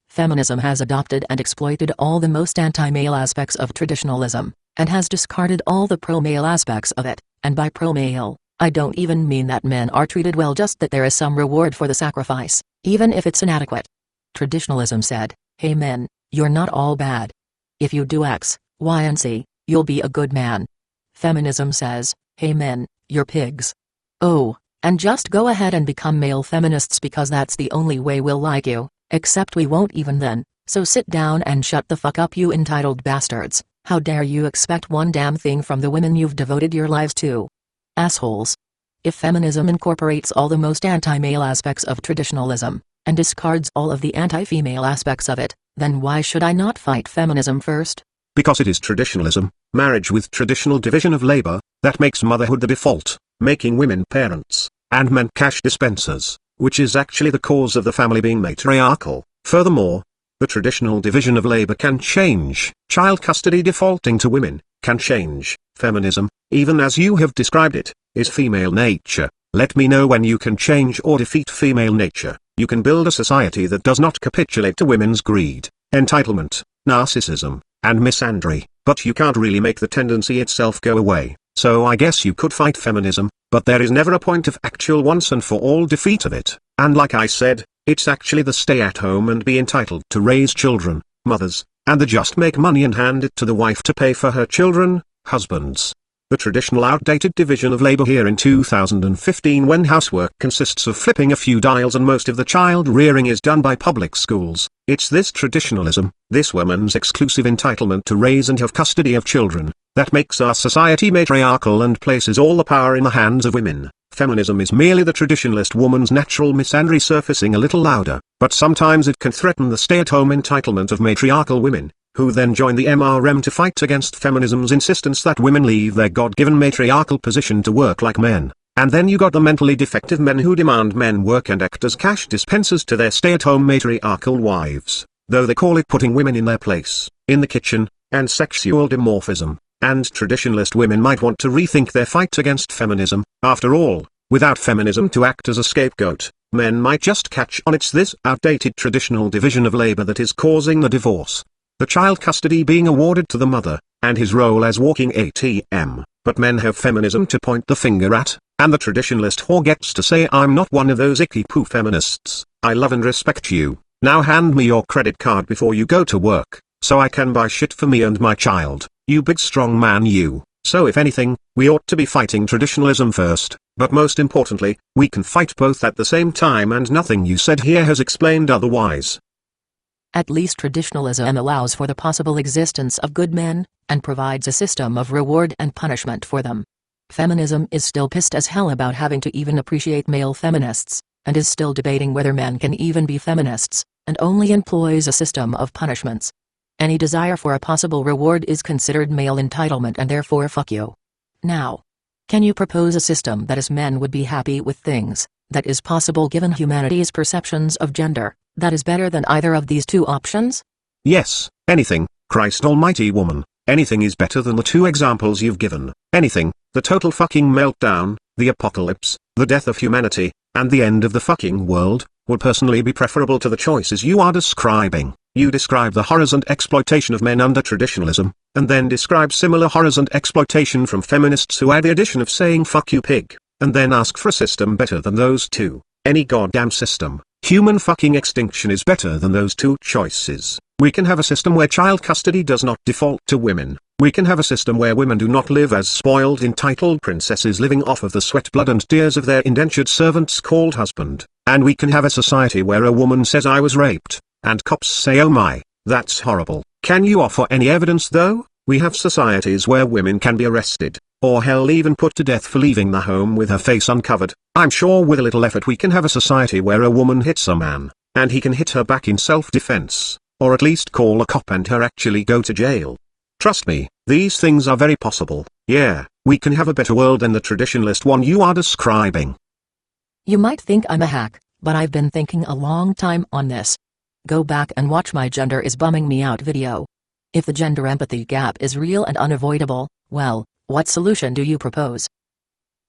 Feminism has adopted and exploited all the most anti-male aspects of traditionalism, and has discarded all the pro-male aspects of it, and by pro-male, I don't even mean that men are treated well, just that there is some reward for the sacrifice, even if it's inadequate. Traditionalism said, hey men, you're not all bad. If you do X, Y and Z, you'll be a good man. Feminism says, hey men, you're pigs. Oh, and just go ahead and become male feminists because that's the only way we'll like you, except we won't even then, so sit down and shut the fuck up, you entitled bastards. How dare you expect one damn thing from the women you've devoted your lives to? Assholes. If feminism incorporates all the most anti-male aspects of traditionalism, and discards all of the anti-female aspects of it, then why should I not fight feminism first?
Because it is traditionalism, marriage with traditional division of labor, that makes motherhood the default, making women parents, and men cash dispensers, which is actually the cause of the family being matriarchal. Furthermore, the traditional division of labor can change. Child custody defaulting to women can change. Feminism, even as you have described it, is female nature. Let me know when you can change or defeat female nature. You can build a society that does not capitulate to women's greed, entitlement, narcissism, and misandry, but you can't really make the tendency itself go away. So I guess you could fight feminism, but there is never a point of actual once and for all defeat of it. And like I said, it's actually the stay at home and be entitled to raise children, mothers, and the just make money and hand it to the wife to pay for her children, husbands. The traditional outdated division of labor here in 2015, when housework consists of flipping a few dials and most of the child rearing is done by public schools. It's this traditionalism, this woman's exclusive entitlement to raise and have custody of children, that makes our society matriarchal and places all the power in the hands of women. Feminism is merely the traditionalist woman's natural misandry surfacing a little louder, but sometimes it can threaten the stay-at-home entitlement of matriarchal women, who then join the MRM to fight against feminism's insistence that women leave their God-given matriarchal position to work like men. And then you got the mentally defective men who demand men work and act as cash dispensers to their stay-at-home matriarchal wives, though they call it putting women in their place, in the kitchen, and sexual dimorphism. And traditionalist women might want to rethink their fight against feminism. After all, without feminism to act as a scapegoat, men might just catch on it's this outdated traditional division of labor that is causing the divorce. The child custody being awarded to the mother, and his role as walking ATM. But men have feminism to point the finger at, and the traditionalist whore gets to say I'm not one of those icky poo feminists. I love and respect you. Now hand me your credit card before you go to work, so I can buy shit for me and my child. You big strong man you. So if anything, we ought to be fighting traditionalism first, but most importantly, we can fight both at the same time, and nothing you said here has explained otherwise.
At least traditionalism allows for the possible existence of good men, and provides a system of reward and punishment for them. Feminism is still pissed as hell about having to even appreciate male feminists, and is still debating whether men can even be feminists, and only employs a system of punishments. Any desire for a possible reward is considered male entitlement, and therefore fuck you. Now, can you propose a system that as men would be happy with things, that is possible given humanity's perceptions of gender, that is better than either of these two options?
Yes, anything, Christ almighty woman, anything is better than the two examples you've given. Anything, the total fucking meltdown, the apocalypse, the death of humanity, and the end of the fucking world, would personally be preferable to the choices you are describing. You describe the horrors and exploitation of men under traditionalism, and then describe similar horrors and exploitation from feminists who add the addition of saying fuck you pig, and then ask for a system better than those two. Any goddamn system. Human fucking extinction is better than those two choices. We can have a system where child custody does not default to women, We can have a system where women do not live as spoiled entitled princesses living off of the sweat, blood and tears of their indentured servants called husband. And we can have a society where a woman says I was raped, and cops say oh my, that's horrible. Can you offer any evidence though? We have societies where women can be arrested, or hell even put to death for leaving the home with her face uncovered. I'm sure with a little effort we can have a society where a woman hits a man, and he can hit her back in self-defense, or at least call a cop and her actually go to jail. Trust me, these things are very possible. Yeah, we can have a better world than the traditionalist one you are describing.
You might think I'm a hack, but I've been thinking a long time on this. Go back and watch my Gender is Bumming Me Out video. If the gender empathy gap is real and unavoidable, well, what solution do you propose?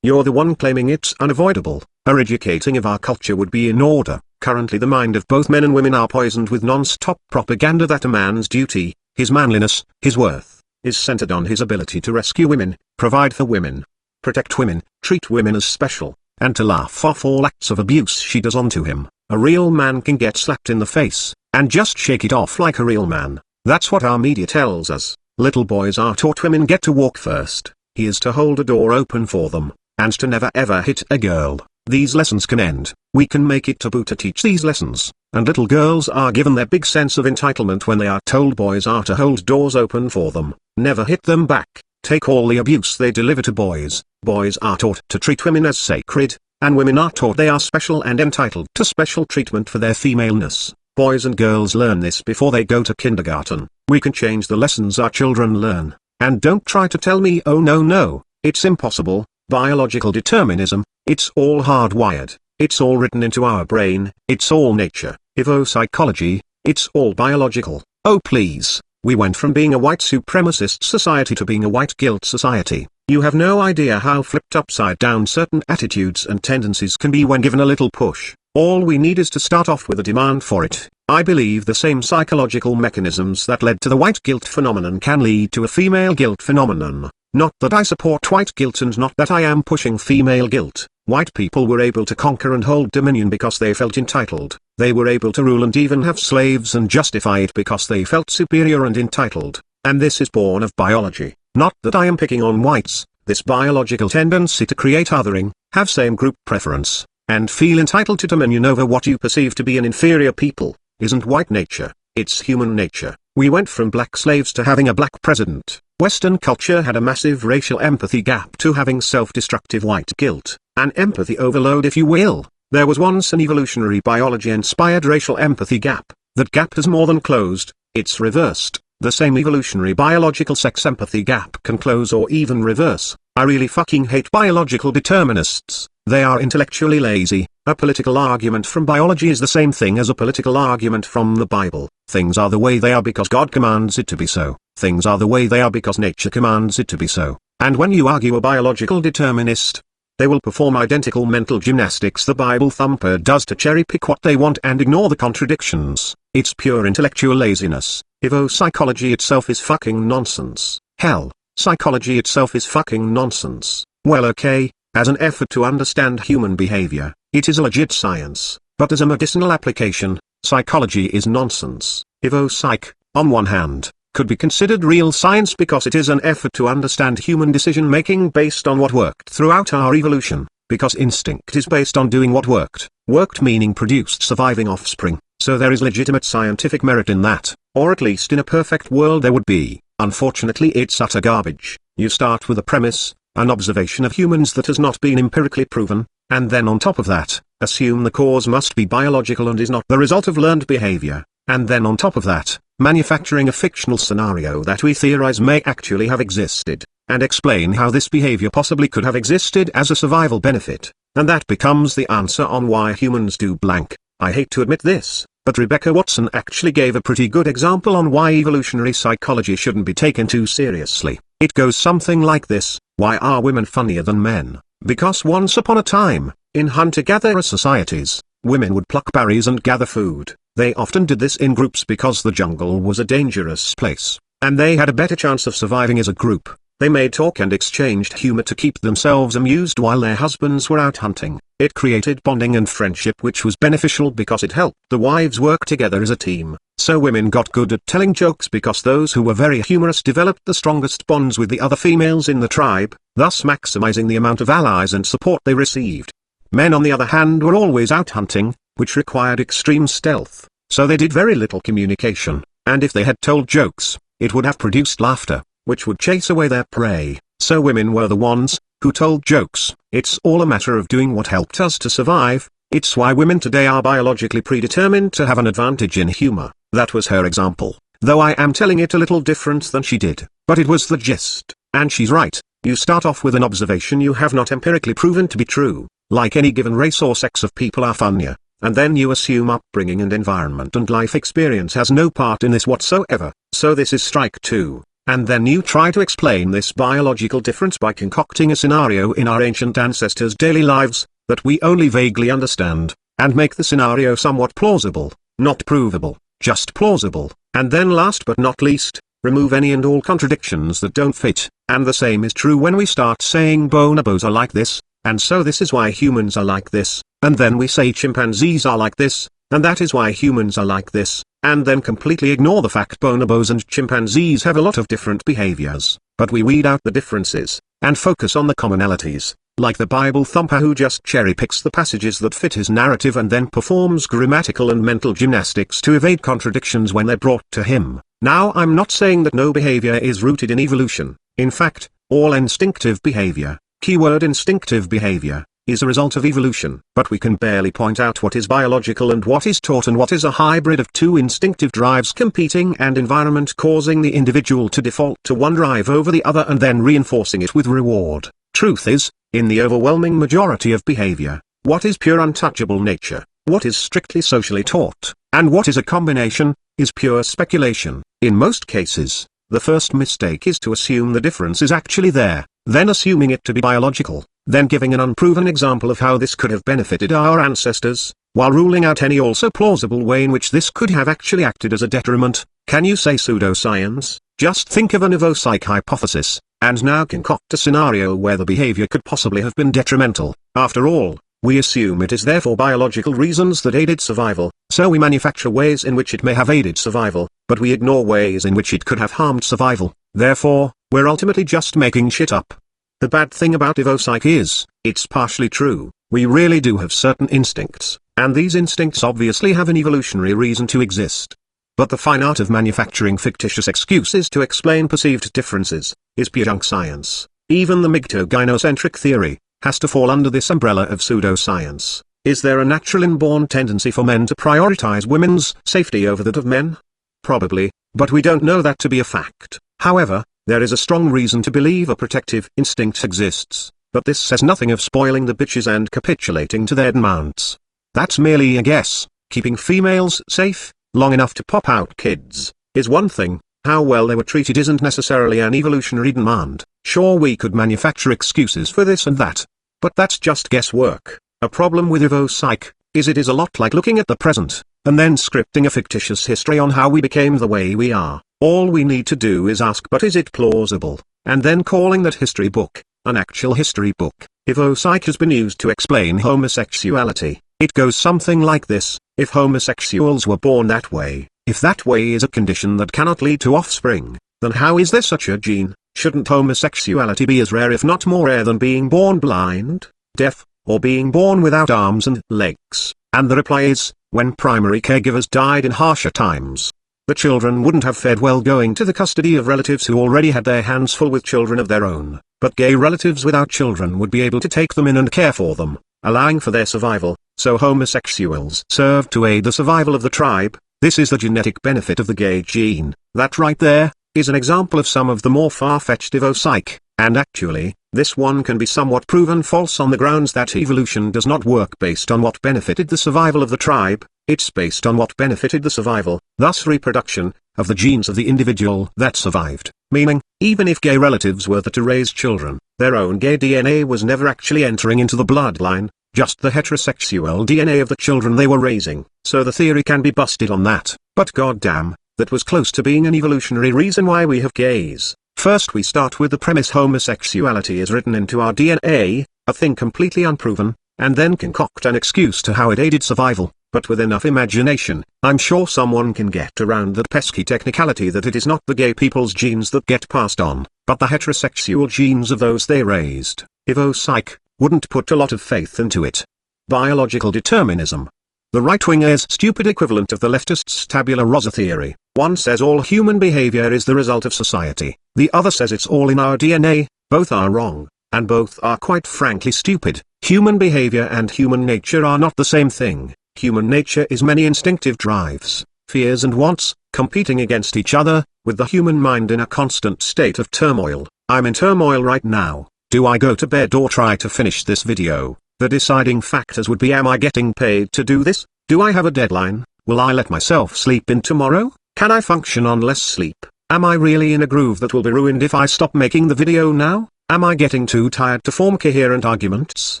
You're the one claiming it's unavoidable. A reeducating of our culture would be in order. Currently the mind of both men and women are poisoned with non-stop propaganda that a man's duty, his manliness, his worth, is centered on his ability to rescue women, provide for women, protect women, treat women as special, and to laugh off all acts of abuse she does onto him. A real man can get slapped in the face, and just shake it off like a real man. That's what our media tells us. Little boys are taught women get to walk first. He is to hold a door open for them, and to never ever hit a girl. These lessons can end. We can make it taboo to teach these lessons, and little girls are given their big sense of entitlement when they are told boys are to hold doors open for them, never hit them back, take all the abuse they deliver to boys. Boys are taught to treat women as sacred, and women are taught they are special and entitled to special treatment for their femaleness. Boys and girls learn this before they go to kindergarten. We can change the lessons our children learn. And don't try to tell me oh no, it's impossible. Biological determinism, it's all hardwired, it's all written into our brain, it's all nature. Evo psychology, it's all biological. Oh please, we went from being a white supremacist society to being a white guilt society. You have no idea how flipped upside down certain attitudes and tendencies can be when given a little push. All we need is to start off with a demand for it. I believe the same psychological mechanisms that led to the white guilt phenomenon can lead to a female guilt phenomenon. Not that I support white guilt and not that I am pushing female guilt. White people were able to conquer and hold dominion because they felt entitled. They were able to rule and even have slaves and justify it because they felt superior and entitled. And this is born of biology. Not that I am picking on whites. This biological tendency to create othering, have same group preference, and feel entitled to dominion over what you perceive to be an inferior people, isn't white nature, it's human nature. We went from black slaves to having a black president. Western culture had a massive racial empathy gap to having self-destructive white guilt, an empathy overload if you will. There was once an evolutionary biology-inspired racial empathy gap. That gap has more than closed, it's reversed. The same evolutionary biological sex empathy gap can close or even reverse. I really fucking hate biological determinists. They are intellectually lazy. A political argument from biology is the same thing as a political argument from the Bible. Things are the way they are because God commands it to be so. Things are the way they are because nature commands it to be so. And when you argue a biological determinist, they will perform identical mental gymnastics the Bible thumper does to cherry pick what they want and ignore the contradictions. It's pure intellectual laziness. Evo psychology itself is fucking nonsense. Hell, psychology itself is fucking nonsense. Well okay, as an effort to understand human behavior, it is a legit science, but as a medicinal application, psychology is nonsense. Evo psych, on one hand, could be considered real science because it is an effort to understand human decision-making based on what worked throughout our evolution, because instinct is based on doing what worked. Worked meaning produced surviving offspring, so there is legitimate scientific merit in that, or at least in a perfect world there would be. Unfortunately it's utter garbage. You start with a premise, an observation of humans that has not been empirically proven, and then on top of that, assume the cause must be biological and is not the result of learned behavior, and then on top of that, manufacturing a fictional scenario that we theorize may actually have existed, and explain how this behavior possibly could have existed as a survival benefit, and that becomes the answer on why humans do blank. I hate to admit this, but Rebecca Watson actually gave a pretty good example on why evolutionary psychology shouldn't be taken too seriously. It goes something like this: why are women funnier than men? Because once upon a time, in hunter-gatherer societies, women would pluck berries and gather food. They often did this in groups because the jungle was a dangerous place, and they had a better chance of surviving as a group. They made talk and exchanged humor to keep themselves amused while their husbands were out hunting. It created bonding and friendship which was beneficial because it helped the wives work together as a team. So women got good at telling jokes because those who were very humorous developed the strongest bonds with the other females in the tribe, thus maximizing the amount of allies and support they received. Men on the other hand were always out hunting, which required extreme stealth, so they did very little communication, and if they had told jokes, it would have produced laughter, which would chase away their prey. So women were the ones who told jokes. It's all a matter of doing what helped us to survive. It's why women today are biologically predetermined to have an advantage in humor. That was her example, though I am telling it a little different than she did, but it was the gist, and she's right. You start off with an observation you have not empirically proven to be true, like any given race or sex of people are funnier, and then you assume upbringing and environment and life experience has no part in this whatsoever, so this is strike two. And then you try to explain this biological difference by concocting a scenario in our ancient ancestors' daily lives, that we only vaguely understand, and make the scenario somewhat plausible, not provable, just plausible, and then last but not least, remove any and all contradictions that don't fit, and the same is true when we start saying bonobos are like this, and so this is why humans are like this, and then we say chimpanzees are like this, and that is why humans are like this, and then completely ignore the fact bonobos and chimpanzees have a lot of different behaviors, but we weed out the differences, and focus on the commonalities, like the Bible thumper who just cherry-picks the passages that fit his narrative and then performs grammatical and mental gymnastics to evade contradictions when they're brought to him. Now I'm not saying that no behavior is rooted in evolution. In fact, all instinctive behavior, keyword instinctive behavior, is a result of evolution. But we can barely point out what is biological and what is taught and what is a hybrid of two instinctive drives competing and environment causing the individual to default to one drive over the other and then reinforcing it with reward. Truth is, in the overwhelming majority of behavior, what is pure untouchable nature, what is strictly socially taught, and what is a combination, is pure speculation. In most cases, the first mistake is to assume the difference is actually there, then assuming it to be biological, then giving an unproven example of how this could have benefited our ancestors, while ruling out any also plausible way in which this could have actually acted as a detriment. Can you say pseudoscience? Just think of an evopsych hypothesis, and now concoct a scenario where the behavior could possibly have been detrimental. After all, we assume it is there for biological reasons that aided survival, so we manufacture ways in which it may have aided survival, but we ignore ways in which it could have harmed survival. Therefore, we're ultimately just making shit up. The bad thing about evopsych is, it's partially true. We really do have certain instincts, and these instincts obviously have an evolutionary reason to exist. But the fine art of manufacturing fictitious excuses to explain perceived differences is pure junk science. Even the migtogynocentric theory has to fall under this umbrella of pseudoscience. Is there a natural inborn tendency for men to prioritize women's safety over that of men? Probably, but we don't know that to be a fact. However, there is a strong reason to believe a protective instinct exists, but this says nothing of spoiling the bitches and capitulating to their demands. That's merely a guess. Keeping females safe, long enough to pop out kids, is one thing. How well they were treated isn't necessarily an evolutionary demand. Sure, we could manufacture excuses for this and that, but that's just guesswork. A problem with evopsych is it is a lot like looking at the present, and then scripting a fictitious history on how we became the way we are. All we need to do is ask, but is it plausible? And then calling that history book an actual history book. Evopsych has been used to explain homosexuality. It goes something like this: if homosexuals were born that way, if that way is a condition that cannot lead to offspring, then how is there such a gene? Shouldn't homosexuality be as rare if not more rare than being born blind, deaf, or being born without arms and legs? And the reply is, when primary caregivers died in harsher times, the children wouldn't have fared well going to the custody of relatives who already had their hands full with children of their own, but gay relatives without children would be able to take them in and care for them, allowing for their survival. So homosexuals served to aid the survival of the tribe. This is the genetic benefit of the gay gene. That right there is an example of some of the more far-fetched evopsych, and actually, this one can be somewhat proven false on the grounds that evolution does not work based on what benefited the survival of the tribe, it's based on what benefited the survival, thus reproduction, of the genes of the individual that survived. Meaning, even if gay relatives were there to raise children, their own gay DNA was never actually entering into the bloodline, just the heterosexual DNA of the children they were raising. So the theory can be busted on that, but goddamn, that was close to being an evolutionary reason why we have gays. First we start with the premise homosexuality is written into our DNA, a thing completely unproven, and then concoct an excuse to how it aided survival. but with enough imagination, I'm sure someone can get around that pesky technicality that it is not the gay people's genes that get passed on, but the heterosexual genes of those they raised. If psych wouldn't put a lot of faith into it. Biological determinism. The right-winger's stupid equivalent of the leftist's tabula rasa theory. One says all human behavior is the result of society, the other says it's all in our DNA. Both are wrong, and both are quite frankly stupid. Human behavior and human nature are not the same thing. Human nature is many instinctive drives, fears and wants, competing against each other, with the human mind in a constant state of turmoil. I'm in turmoil right now. Do I go to bed or try to finish this video? The deciding factors would be, am I getting paid to do this? Do I have a deadline? Will I let myself sleep in tomorrow? Can I function on less sleep? Am I really in a groove that will be ruined if I stop making the video now? Am I getting too tired to form coherent arguments?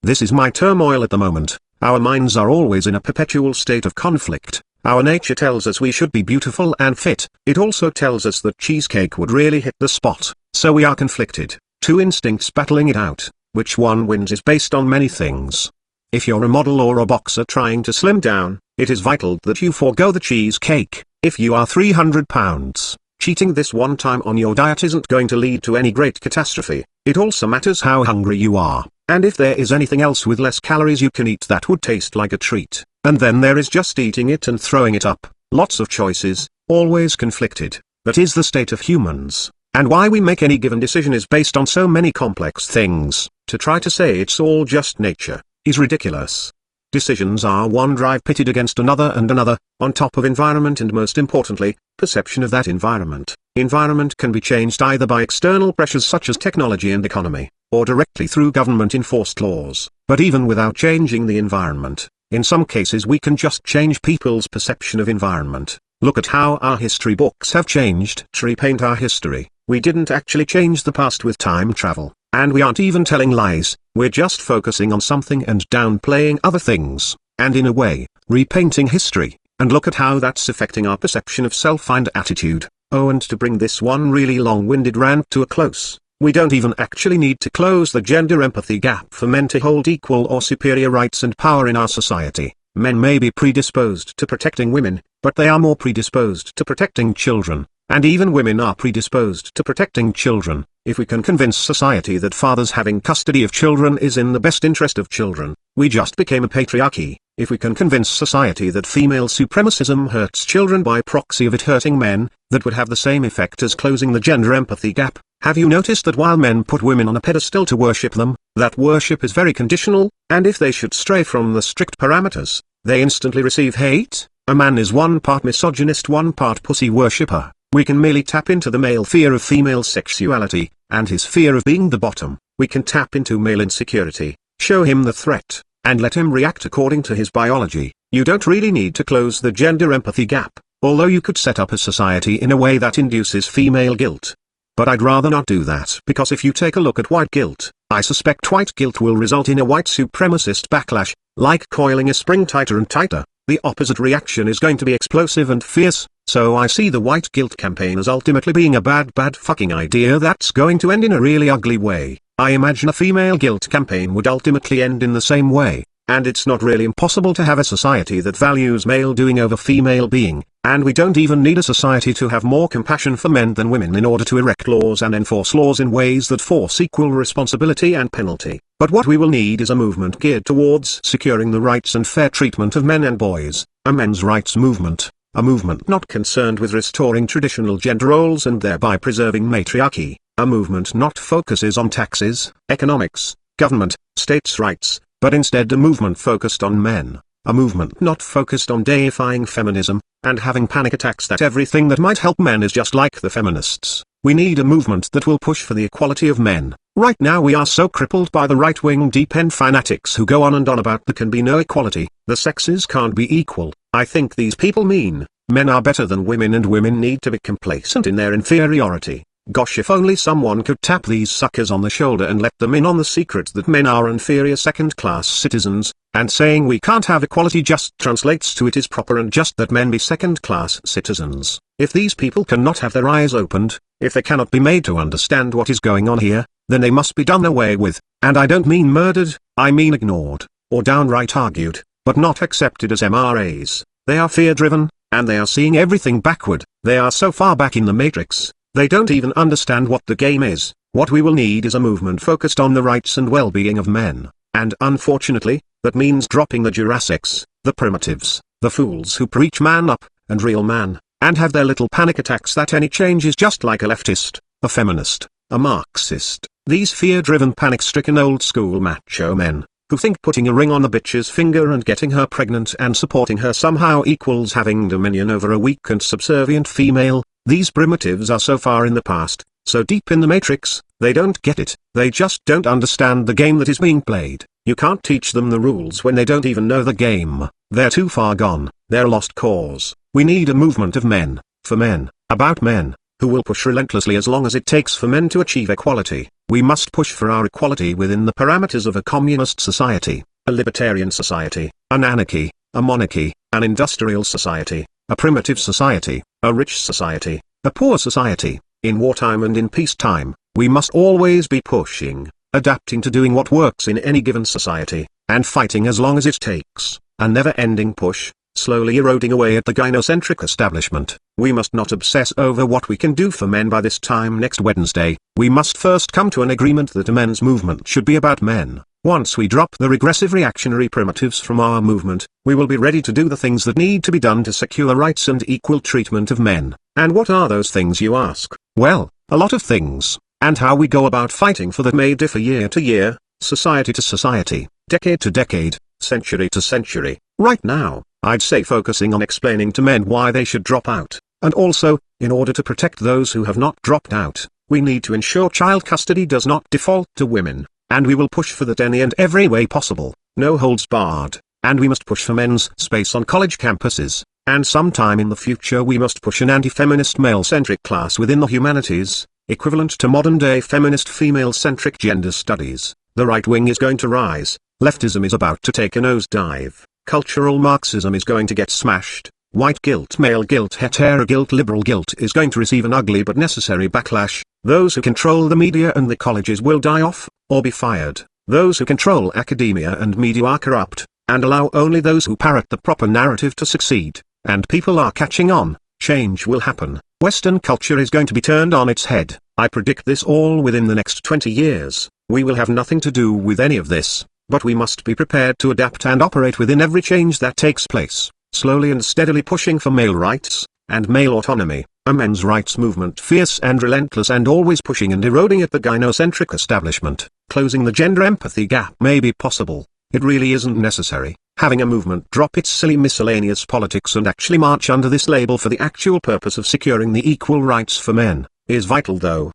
This is my turmoil at the moment. Our minds are always in a perpetual state of conflict. Our nature tells us we should be beautiful and fit. It also tells us that cheesecake would really hit the spot. So we are conflicted. Two instincts battling it out. Which one wins is based on many things. If you're a model or a boxer trying to slim down, it is vital that you forego the cheesecake. If you are 300 pounds, cheating this one time on your diet isn't going to lead to any great catastrophe. It also matters how hungry you are, and if there is anything else with less calories you can eat that would taste like a treat. And then there is just eating it and throwing it up. Lots of choices, always conflicted. That is the state of humans. And why we make any given decision is based on so many complex things. To try to say it's all just nature is ridiculous. Decisions are one drive pitted against another and another, on top of environment and most importantly, perception of that environment. Environment can be changed either by external pressures such as technology and economy, or directly through government-enforced laws. But even without changing the environment, in some cases we can just change people's perception of environment. Look at how our history books have changed to repaint our history. We didn't actually change the past with time travel, and we aren't even telling lies, we're just focusing on something and downplaying other things, and in a way, repainting history, and look at how that's affecting our perception of self and attitude. Oh, and to bring this one really long-winded rant to a close, we don't even actually need to close the gender empathy gap for men to hold equal or superior rights and power in our society. Men may be predisposed to protecting women, but they are more predisposed to protecting children. And even women are predisposed to protecting children. If we can convince society that fathers having custody of children is in the best interest of children, we just became a patriarchy. If we can convince society that female supremacism hurts children by proxy of it hurting men, that would have the same effect as closing the gender empathy gap. Have you noticed that while men put women on a pedestal to worship them, that worship is very conditional, and if they should stray from the strict parameters, they instantly receive hate? A man is one part misogynist, one part pussy worshipper. We can merely tap into the male fear of female sexuality, and his fear of being the bottom. We can tap into male insecurity, show him the threat, and let him react according to his biology. You don't really need to close the gender empathy gap, although you could set up a society in a way that induces female guilt. But I'd rather not do that, because if you take a look at white guilt, I suspect white guilt will result in a white supremacist backlash, like coiling a spring tighter and tighter. The opposite reaction is going to be explosive and fierce, so I see the white guilt campaign as ultimately being a bad fucking idea that's going to end in a really ugly way. I imagine a female guilt campaign would ultimately end in the same way, and it's not really impossible to have a society that values male doing over female being, and we don't even need a society to have more compassion for men than women in order to erect laws and enforce laws in ways that force equal responsibility and penalty. But what we will need is a movement geared towards securing the rights and fair treatment of men and boys, a men's rights movement, a movement not concerned with restoring traditional gender roles and thereby preserving matriarchy, a movement not focuses on taxes, economics, government, states' rights, but instead a movement focused on men, a movement not focused on deifying feminism, and having panic attacks that everything that might help men is just like the feminists. We need a movement that will push for the equality of men. Right now we are so crippled by the right-wing deep-end fanatics who go on and on about there can be no equality, the sexes can't be equal. I think these people mean, men are better than women and women need to be complacent in their inferiority. Gosh, if only someone could tap these suckers on the shoulder and let them in on the secret that men are inferior second-class citizens, and saying we can't have equality just translates to it is proper and just that men be second-class citizens. If these people cannot have their eyes opened, if they cannot be made to understand what is going on here, then they must be done away with, and I don't mean murdered, I mean ignored, or downright argued. but not accepted as MRAs. They are fear-driven, and they are seeing everything backward. They are so far back in the matrix, they don't even understand what the game is. What we will need is a movement focused on the rights and well-being of men. And unfortunately, that means dropping the Jurassics, the primitives, the fools who preach man up, and real man, and have their little panic attacks that any change is just like a leftist, a feminist, a Marxist. These fear-driven panic-stricken old-school macho men, who think putting a ring on a bitch's finger and getting her pregnant and supporting her somehow equals having dominion over a weak and subservient female. These primitives are so far in the past, so deep in the matrix, they don't get it. They just don't understand the game that is being played. You can't teach them the rules when they don't even know the game. They're too far gone. They're a lost cause. We need a movement of men, for men, about men, who will push relentlessly as long as it takes for men to achieve equality. We must push for our equality within the parameters of a communist society, a libertarian society, an anarchy, a monarchy, an industrial society, a primitive society, a rich society, a poor society. In wartime and in peacetime, we must always be pushing, adapting to doing what works in any given society, and fighting as long as it takes, a never-ending push, slowly eroding away at the gynocentric establishment. We must not obsess over what we can do for men by this time next Wednesday. We must first come to an agreement that a men's movement should be about men. Once we drop the regressive reactionary primitives from our movement, we will be ready to do the things that need to be done to secure rights and equal treatment of men. And what are those things, you ask? Well, a lot of things, and how we go about fighting for that may differ year to year, society to society, decade to decade, century to century. Right now, I'd say focusing on explaining to men why they should drop out, and also, in order to protect those who have not dropped out, we need to ensure child custody does not default to women, and we will push for that any and every way possible, no holds barred, and we must push for men's space on college campuses. And sometime in the future we must push an anti-feminist male-centric class within the humanities, equivalent to modern-day feminist female-centric gender studies. The right wing is going to rise, leftism is about to take a nosedive, cultural Marxism is going to get smashed, white guilt, male guilt, hetero guilt, liberal guilt is going to receive an ugly but necessary backlash. Those who control the media and the colleges will die off, or be fired. Those who control academia and media are corrupt, and allow only those who parrot the proper narrative to succeed. And people are catching on. Change will happen. Western culture is going to be turned on its head. I predict this all within the next 20 years. We will have nothing to do with any of this, but we must be prepared to adapt and operate within every change that takes place, slowly and steadily pushing for male rights, and male autonomy, a men's rights movement fierce and relentless and always pushing and eroding at the gynocentric establishment. Closing the gender empathy gap may be possible. It really isn't necessary. Having a movement drop its silly miscellaneous politics and actually march under this label for the actual purpose of securing the equal rights for men, is vital though.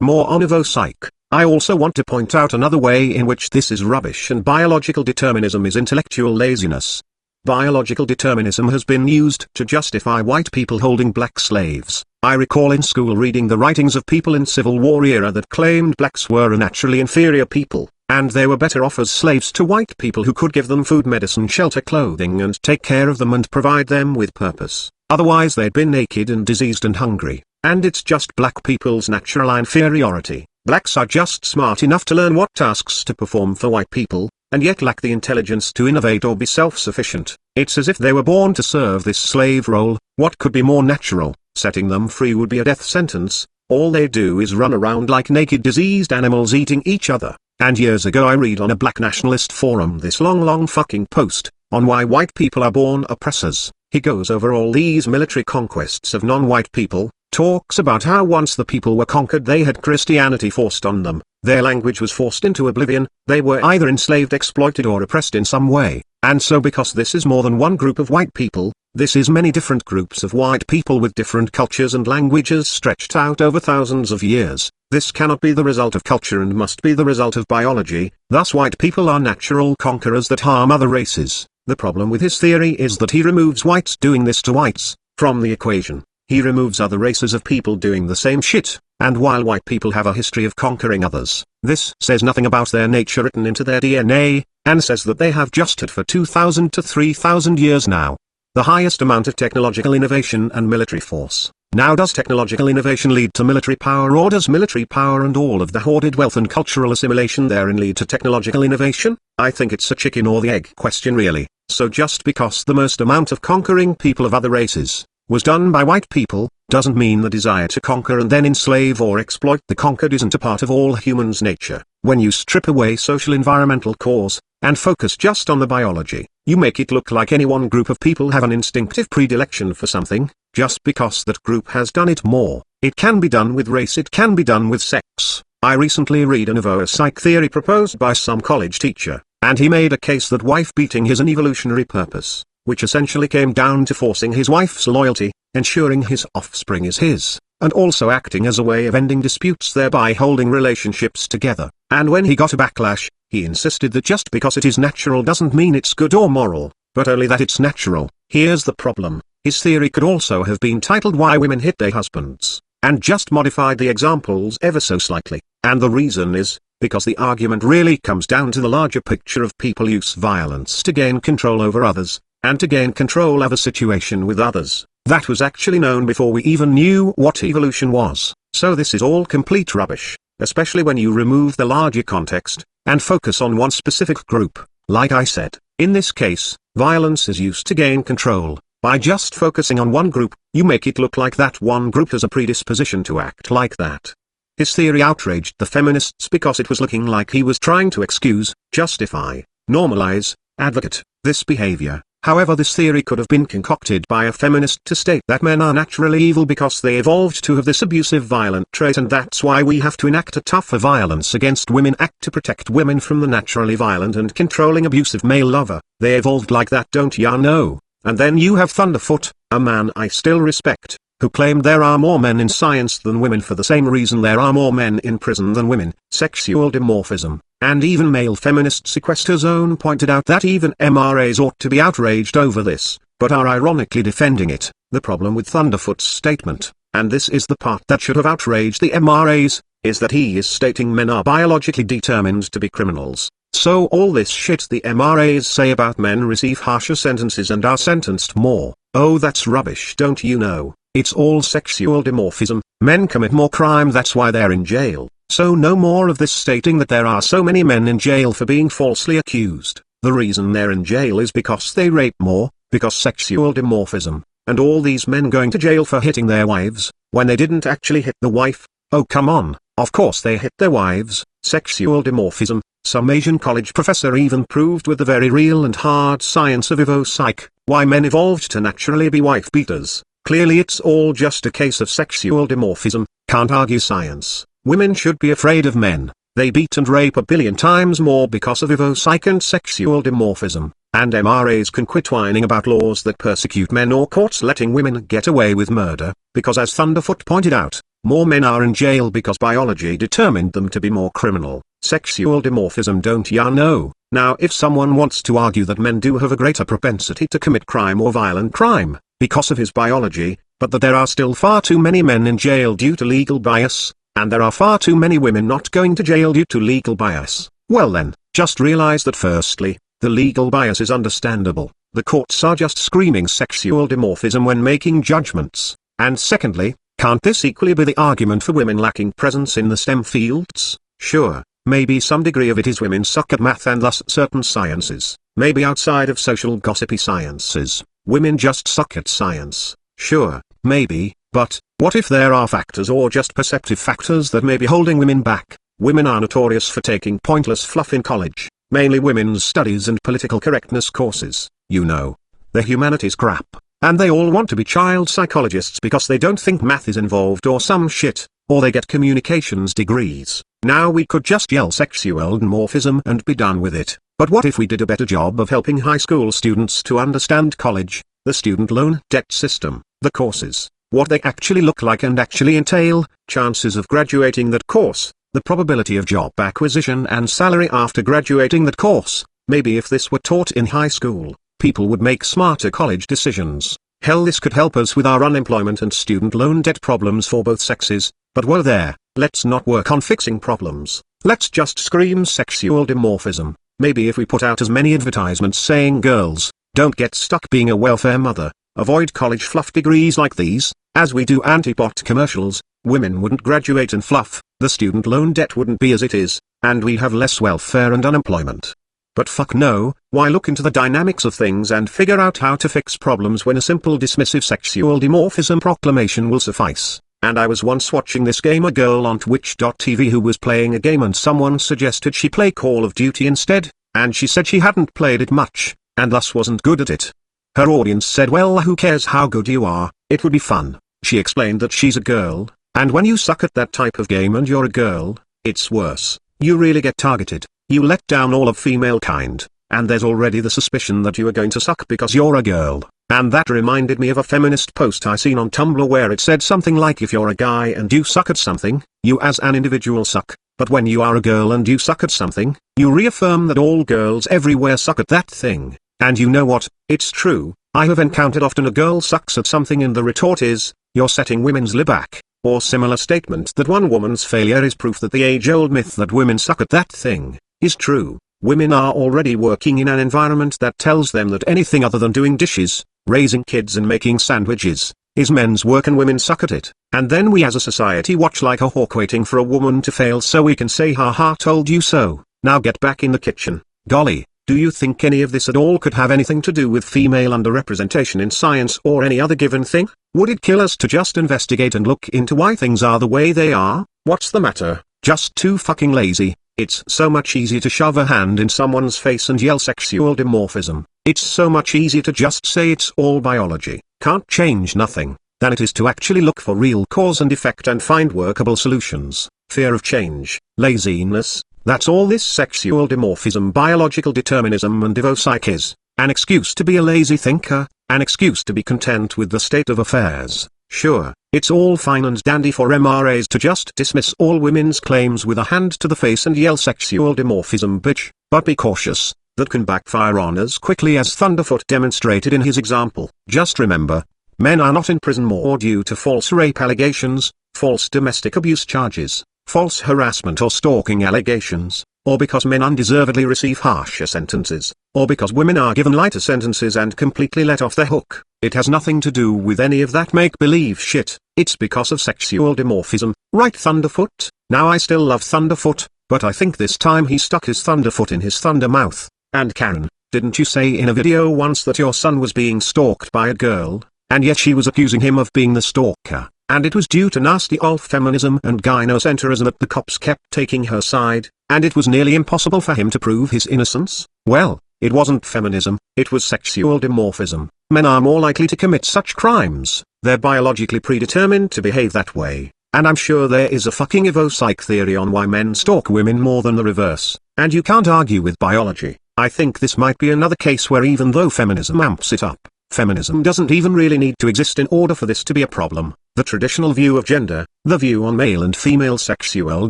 More on psych. I also want to point out another way in which this is rubbish, and biological determinism is intellectual laziness. Biological determinism has been used to justify white people holding black slaves. I recall in school reading the writings of people in Civil War era that claimed blacks were a naturally inferior people, and they were better off as slaves to white people who could give them food, medicine, shelter, clothing, and take care of them and provide them with purpose. Otherwise they'd been naked and diseased and hungry. And it's just black people's natural inferiority. Blacks are just smart enough to learn what tasks to perform for white people, and yet lack the intelligence to innovate or be self-sufficient. It's as if they were born to serve this slave role. What could be more natural? Setting them free would be a death sentence. All they do is run around like naked diseased animals eating each other. And years ago I read on a black nationalist forum this long fucking post, on why white people are born oppressors. He goes over all these military conquests of non-white people, talks about how once the people were conquered they had Christianity forced on them, their language was forced into oblivion, they were either enslaved, exploited, or oppressed in some way, and so because this is more than one group of white people, this is many different groups of white people with different cultures and languages stretched out over thousands of years. This cannot be the result of culture and must be the result of biology. Thus white people are natural conquerors that harm other races. The problem with his theory is that he removes whites doing this to whites from the equation. He removes other races of people doing the same shit, and while white people have a history of conquering others, this says nothing about their nature written into their DNA, and says that they have just had for 2,000 to 3,000 years now. The highest amount of technological innovation and military force, Now does technological innovation lead to military power, or does military power and all of the hoarded wealth and cultural assimilation therein lead to technological innovation? I think it's a chicken or the egg question really. So just because the most amount of conquering people of other races was done by white people, doesn't mean the desire to conquer and then enslave or exploit the conquered isn't a part of all humans' nature. When you strip away social environmental cause, and focus just on the biology, you make it look like any one group of people have an instinctive predilection for something, just because that group has done it more. It can be done with race, it can be done with sex. I recently read a nouveau psych theory proposed by some college teacher, and he made a case that wife beating is an evolutionary purpose, which essentially came down to forcing his wife's loyalty, ensuring his offspring is his, and also acting as a way of ending disputes, thereby holding relationships together. And when he got a backlash, he insisted that just because it is natural doesn't mean it's good or moral, but only that it's natural. Here's the problem. His theory could also have been titled Why Women Hit Their Husbands, and just modified the examples ever so slightly. And the reason is, because the argument really comes down to the larger picture of people use violence to gain control over others, and to gain control of a situation with others. That was actually known before we even knew what evolution was. So this is all complete rubbish, especially when you remove the larger context, and focus on one specific group. Like I said, in this case, violence is used to gain control. By just focusing on one group, you make it look like that one group has a predisposition to act like that. His theory outraged the feminists because it was looking like he was trying to excuse, justify, normalize, advocate this behavior. However, this theory could have been concocted by a feminist to state that men are naturally evil because they evolved to have this abusive violent trait, and that's why we have to enact a tougher violence against women act to protect women from the naturally violent and controlling abusive male lover. They evolved like that, don't ya know? And then you have Thunderfoot, a man I still respect, who claimed there are more men in science than women for the same reason there are more men in prison than women, sexual dimorphism. And even male feminist Sequester Zone pointed out that even MRAs ought to be outraged over this, but are ironically defending it. The problem with Thunderfoot's statement, and this is the part that should have outraged the MRAs, is that he is stating men are biologically determined to be criminals. So all this shit the MRAs say about men receive harsher sentences and are sentenced more, oh that's rubbish, don't you know? It's all sexual dimorphism. Men commit more crime, that's why they're in jail. So no more of this stating that there are so many men in jail for being falsely accused. The reason they're in jail is because they rape more, because sexual dimorphism, and all these men going to jail for hitting their wives, when they didn't actually hit the wife. Oh come on, of course they hit their wives. Sexual dimorphism. Some Asian college professor even proved with the very real and hard science of evo-psych, why men evolved to naturally be wife beaters. Clearly it's all just a case of sexual dimorphism, can't argue science. Women should be afraid of men. They beat and rape 1 billion times more because of evo-psych and sexual dimorphism. And MRAs can quit whining about laws that persecute men or courts letting women get away with murder, because as Thunderfoot pointed out, more men are in jail because biology determined them to be more criminal. Sexual dimorphism, don't ya know? Now if someone wants to argue that men do have a greater propensity to commit crime or violent crime, because of his biology, but that there are still far too many men in jail due to legal bias, and there are far too many women not going to jail due to legal bias, well then, just realize that firstly, the legal bias is understandable. The courts are just screaming sexual dimorphism when making judgments. And secondly, can't this equally be the argument for women lacking presence in the STEM fields? Sure, maybe some degree of it is women suck at math and thus certain sciences. Maybe outside of social gossipy sciences, women just suck at science. Sure, maybe, but what if there are factors or just perceptive factors that may be holding women back? Women are notorious for taking pointless fluff in college, mainly women's studies and political correctness courses, you know. The humanities crap. And they all want to be child psychologists because they don't think math is involved or some shit, or they get communications degrees. Now we could just yell sexual dimorphism and be done with it. But what if we did a better job of helping high school students to understand college, the student loan debt system, the courses, what they actually look like and actually entail, chances of graduating that course, the probability of job acquisition and salary after graduating that course? Maybe if this were taught in high school, people would make smarter college decisions. Hell, this could help us with our unemployment and student loan debt problems for both sexes. But whoa there, let's not work on fixing problems. Let's just scream sexual dimorphism. Maybe if we put out as many advertisements saying girls, don't get stuck being a welfare mother, avoid college fluff degrees like these, as we do anti-pot commercials, women wouldn't graduate and fluff, the student loan debt wouldn't be as it is, and we have less welfare and unemployment. But fuck no, why look into the dynamics of things and figure out how to fix problems when a simple dismissive sexual dimorphism proclamation will suffice? And I was once watching this gamer girl on Twitch.tv who was playing a game and someone suggested she play Call of Duty instead, and she said she hadn't played it much, and thus wasn't good at it. Her audience said, well, who cares how good you are, it would be fun. She explained that she's a girl, and when you suck at that type of game and you're a girl, it's worse. You really get targeted, you let down all of female kind, and there's already the suspicion that you are going to suck because you're a girl. And that reminded me of a feminist post I seen on Tumblr where it said something like, if you're a guy and you suck at something, you as an individual suck, but when you are a girl and you suck at something, you reaffirm that all girls everywhere suck at that thing. And you know what, it's true, I have encountered often a girl sucks at something and the retort is, you're setting women's lib back, or similar statement that one woman's failure is proof that the age-old myth that women suck at that thing, is true. Women are already working in an environment that tells them that anything other than doing dishes, raising kids and making sandwiches, is men's work and women suck at it. And then we as a society watch like a hawk waiting for a woman to fail so we can say haha told you so, now get back in the kitchen. Golly, do you think any of this at all could have anything to do with female underrepresentation in science or any other given thing? Would it kill us to just investigate and look into why things are the way they are? What's the matter? Just too fucking lazy. It's so much easier to shove a hand in someone's face and yell sexual dimorphism. It's so much easier to just say it's all biology, can't change nothing, than it is to actually look for real cause and effect and find workable solutions. Fear of change, laziness, that's all this sexual dimorphism, biological determinism and divopsych is. An excuse to be a lazy thinker, an excuse to be content with the state of affairs. Sure, it's all fine and dandy for MRAs to just dismiss all women's claims with a hand to the face and yell sexual dimorphism bitch, but be cautious, that can backfire on as quickly as Thunderfoot demonstrated in his example. Just remember, men are not in prison more due to false rape allegations, false domestic abuse charges, false harassment or stalking allegations, or because men undeservedly receive harsher sentences, or because women are given lighter sentences and completely let off the hook. It has nothing to do with any of that make-believe shit, it's because of sexual dimorphism, right Thunderfoot? Now I still love Thunderfoot, but I think this time he stuck his Thunderfoot in his thunder mouth. And Karen, didn't you say in a video once that your son was being stalked by a girl, and yet she was accusing him of being the stalker, and it was due to nasty old feminism and gynocentrism that the cops kept taking her side, and it was nearly impossible for him to prove his innocence? Well, it wasn't feminism, it was sexual dimorphism. Men are more likely to commit such crimes, they're biologically predetermined to behave that way, and I'm sure there is a fucking evopsych theory on why men stalk women more than the reverse, and you can't argue with biology. I think this might be another case where even though feminism amps it up, feminism doesn't even really need to exist in order for this to be a problem. The traditional view of gender, the view on male and female sexual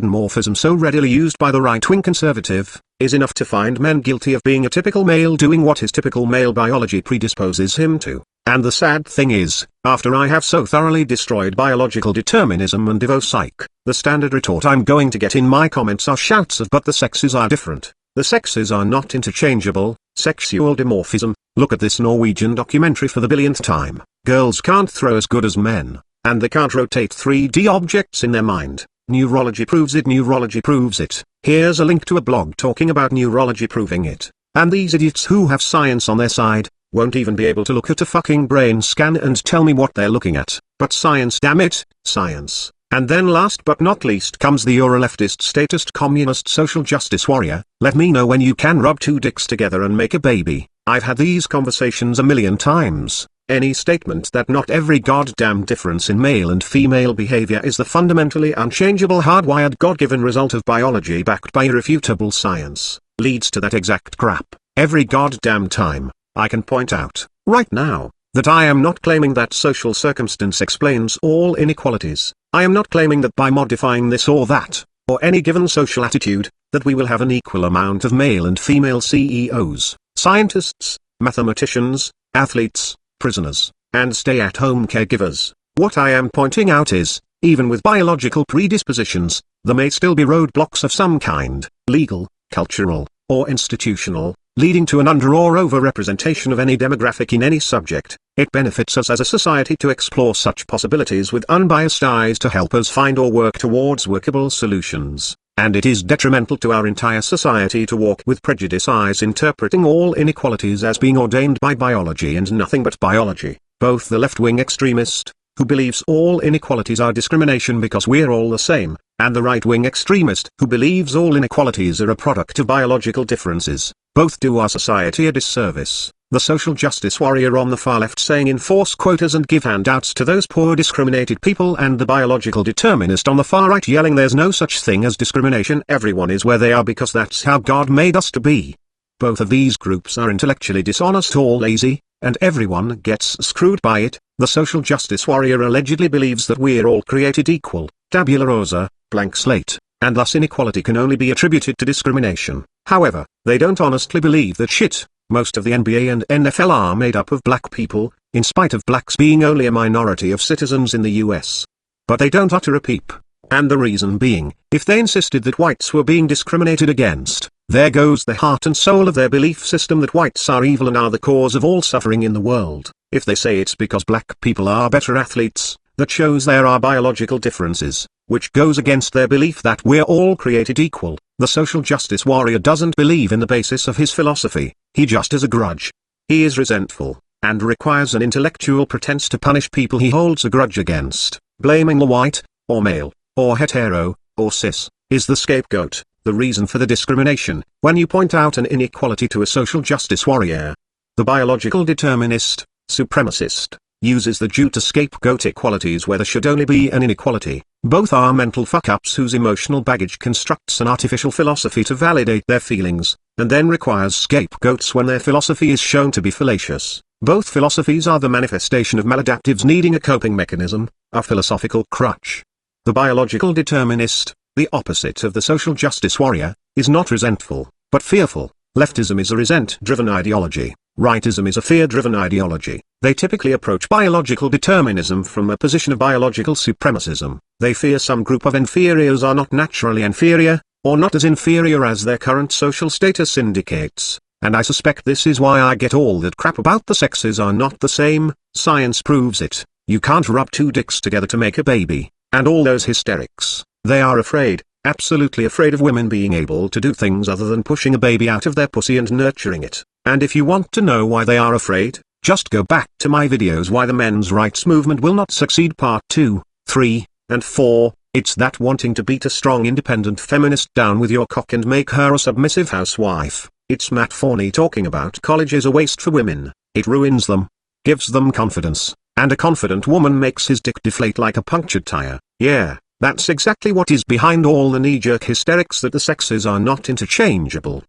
dimorphism so readily used by the right-wing conservative, is enough to find men guilty of being a typical male doing what his typical male biology predisposes him to. And the sad thing is, after I have so thoroughly destroyed biological determinism and divopsych, the standard retort I'm going to get in my comments are shouts of "but the sexes are different. The sexes are not interchangeable, sexual dimorphism, look at this Norwegian documentary for the billionth time, girls can't throw as good as men, and they can't rotate 3D objects in their mind, neurology proves it, neurology proves it, here's a link to a blog talking about neurology proving it, and these idiots who have science on their side, won't even be able to look at a fucking brain scan and tell me what they're looking at, but science, damn it, science. And then last but not least comes the Euro-leftist statist communist social justice warrior, let me know when you can rub two dicks together and make a baby. I've had these conversations a million times. Any statement that not every goddamn difference in male and female behavior is the fundamentally unchangeable hardwired God-given result of biology backed by irrefutable science, leads to that exact crap, every goddamn time. I can point out, right now, that I am not claiming that social circumstance explains all inequalities. I am not claiming that by modifying this or that, or any given social attitude, that we will have an equal amount of male and female CEOs, scientists, mathematicians, athletes, prisoners, and stay-at-home caregivers. What I am pointing out is, even with biological predispositions, there may still be roadblocks of some kind, legal, cultural, or institutional, leading to an under or over-representation of any demographic in any subject. It benefits us as a society to explore such possibilities with unbiased eyes to help us find or work towards workable solutions. And it is detrimental to our entire society to walk with prejudice eyes interpreting all inequalities as being ordained by biology and nothing but biology. Both the left-wing extremist, who believes all inequalities are discrimination because we're all the same, and the right-wing extremist, who believes all inequalities are a product of biological differences, both do our society a disservice. The social justice warrior on the far left saying enforce quotas and give handouts to those poor discriminated people, and the biological determinist on the far right yelling there's no such thing as discrimination, everyone is where they are because that's how God made us to be. Both of these groups are intellectually dishonest or lazy, and everyone gets screwed by it. The social justice warrior allegedly believes that we're all created equal, tabula rasa, blank slate, and thus inequality can only be attributed to discrimination. However, they don't honestly believe that shit. Most of the NBA and NFL are made up of black people, in spite of blacks being only a minority of citizens in the US. But they don't utter a peep. And the reason being, if they insisted that whites were being discriminated against, there goes the heart and soul of their belief system that whites are evil and are the cause of all suffering in the world. If they say it's because black people are better athletes, that shows there are biological differences, which goes against their belief that we're all created equal. The social justice warrior doesn't believe in the basis of his philosophy, he just has a grudge. He is resentful, and requires an intellectual pretense to punish people he holds a grudge against. Blaming the white, or male, or hetero, or cis, is the scapegoat, the reason for the discrimination. When you point out an inequality to a social justice warrior, the biological determinist, supremacist, uses the Jew to scapegoat equalities where there should only be an inequality. Both are mental fuck-ups whose emotional baggage constructs an artificial philosophy to validate their feelings, and then requires scapegoats when their philosophy is shown to be fallacious. Both philosophies are the manifestation of maladaptives needing a coping mechanism, a philosophical crutch. The biological determinist, the opposite of the social justice warrior, is not resentful, but fearful. Leftism is a resent-driven ideology. Rightism is a fear-driven ideology. They typically approach biological determinism from a position of biological supremacism. They fear some group of inferiors are not naturally inferior, or not as inferior as their current social status indicates. And I suspect this is why I get all that crap about the sexes are not the same. Science proves it. You can't rub two dicks together to make a baby. And all those hysterics. They are afraid, absolutely afraid of women being able to do things other than pushing a baby out of their pussy and nurturing it. And if you want to know why they are afraid, just go back to my videos Why the Men's Rights Movement Will Not Succeed Part 2, 3, and 4. It's that wanting to beat a strong independent feminist down with your cock and make her a submissive housewife. It's Matt Forney talking about college is a waste for women. It ruins them, gives them confidence, and a confident woman makes his dick deflate like a punctured tire. Yeah, that's exactly what is behind all the knee-jerk hysterics that the sexes are not interchangeable.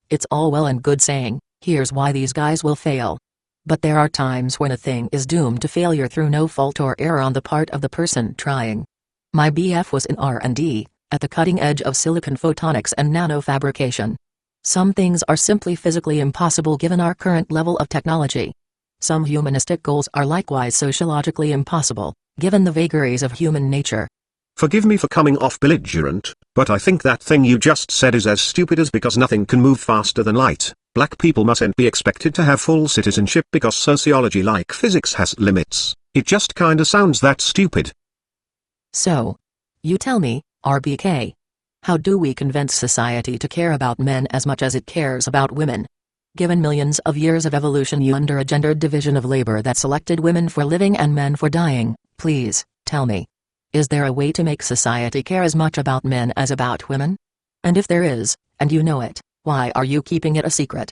It's all well and good saying, here's why these guys will fail. But there are times when a thing is doomed to failure through no fault or error on the part of the person trying. My BF was in R&D, at the cutting edge of silicon photonics and nanofabrication. Some things are simply physically impossible given our current level of technology. Some humanistic goals are likewise sociologically impossible, given the vagaries of human nature.
Forgive me for coming off belligerent, but I think that thing you just said is as stupid as because nothing can move faster than light. Black people mustn't be expected to have full citizenship because sociology like physics has limits. It just kinda sounds that stupid.
So, you tell me, RBK. How do we convince society to care about men as much as it cares about women? Given millions of years of evolution under a gendered division of labor that selected women for living and men for dying, please, tell me. Is there a way to make society care as much about men as about women? And if there is, and you know it, why are you keeping it a secret?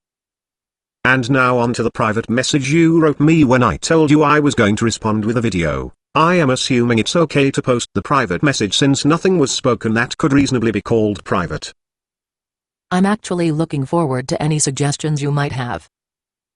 And now on to the private message you wrote me when I told you I was going to respond with a video. I am assuming it's okay to post the private message since nothing was spoken that could reasonably be called private.
I'm actually looking forward to any suggestions you might have.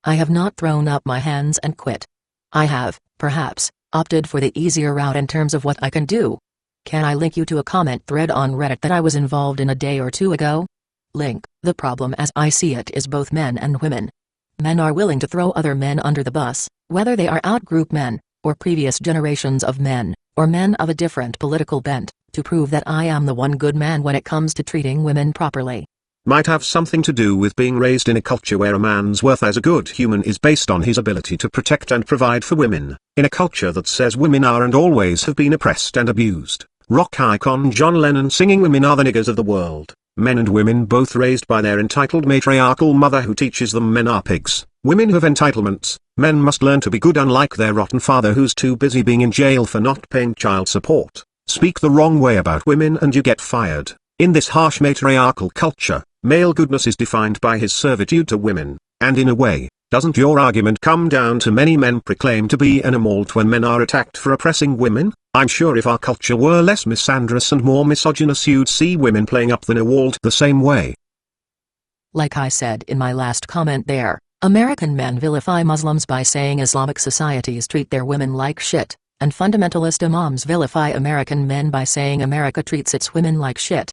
I have not thrown up my hands and quit. I have, perhaps, opted for the easier route in terms of what I can do. Can I link you to a comment thread on Reddit that I was involved in a day or two ago? Link. The problem as I see it is both men and women. Men are willing to throw other men under the bus, whether they are outgroup men, or previous generations of men, or men of a different political bent, to prove that I am the one good man when it comes to treating women properly.
might have something to do with being raised in a culture where a man's worth as a good human is based on his ability to protect and provide for women, in a culture that says women are and always have been oppressed and abused. Rock icon John Lennon singing "Women are the niggers of the world." Men and women both raised by their entitled matriarchal mother who teaches them men are pigs. Women have entitlements. Men must learn to be good unlike their rotten father who's too busy being in jail for not paying child support. Speak the wrong way about women and you get fired. In this harsh matriarchal culture, male goodness is defined by his servitude to women, and in a way, doesn't your argument come down to many men proclaim to be animals when men are attacked for oppressing women? I'm sure if our culture were less misandrous and more misogynous you'd see women playing up the Nawalt the same way.
Like I said in my last comment there, American men vilify Muslims by saying Islamic societies treat their women like shit, and fundamentalist imams vilify American men by saying America treats its women like shit.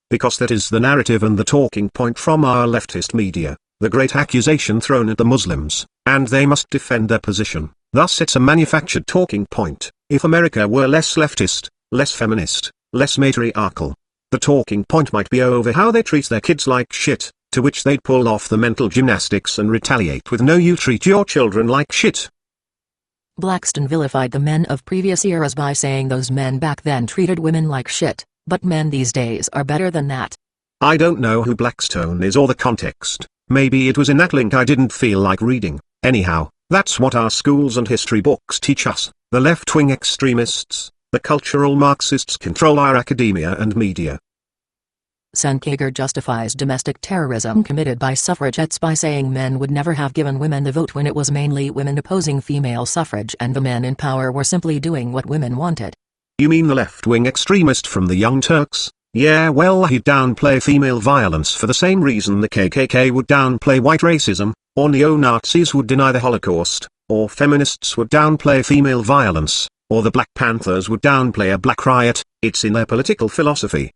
Because that is the narrative and the talking point from our leftist media, the great accusation thrown at the Muslims, and they must defend their position. Thus it's a manufactured talking point. If America were less leftist, less feminist, less matriarchal, the talking point might be over how they treat their kids like shit, to which they'd pull off the mental gymnastics and retaliate with "No, you treat your children like shit."
Blackstone vilified the men of previous eras by saying those men back then treated women like shit, but men these days are better than that.
I don't know who Blackstone is or the context. Maybe it was in that link I didn't feel like reading. Anyhow, that's what our schools and history books teach us. The left-wing extremists, the cultural Marxists control our academia and media.
Senkager justifies domestic terrorism committed by suffragettes by saying men would never have given women the vote when it was mainly women opposing female suffrage and the men in power were simply doing what women wanted.
You mean the left-wing extremist from the Young Turks? Yeah, well, he'd downplay female violence for the same reason the KKK would downplay white racism, or neo-Nazis would deny the Holocaust, or feminists would downplay female violence, or the Black Panthers would downplay a black riot. It's in their political philosophy.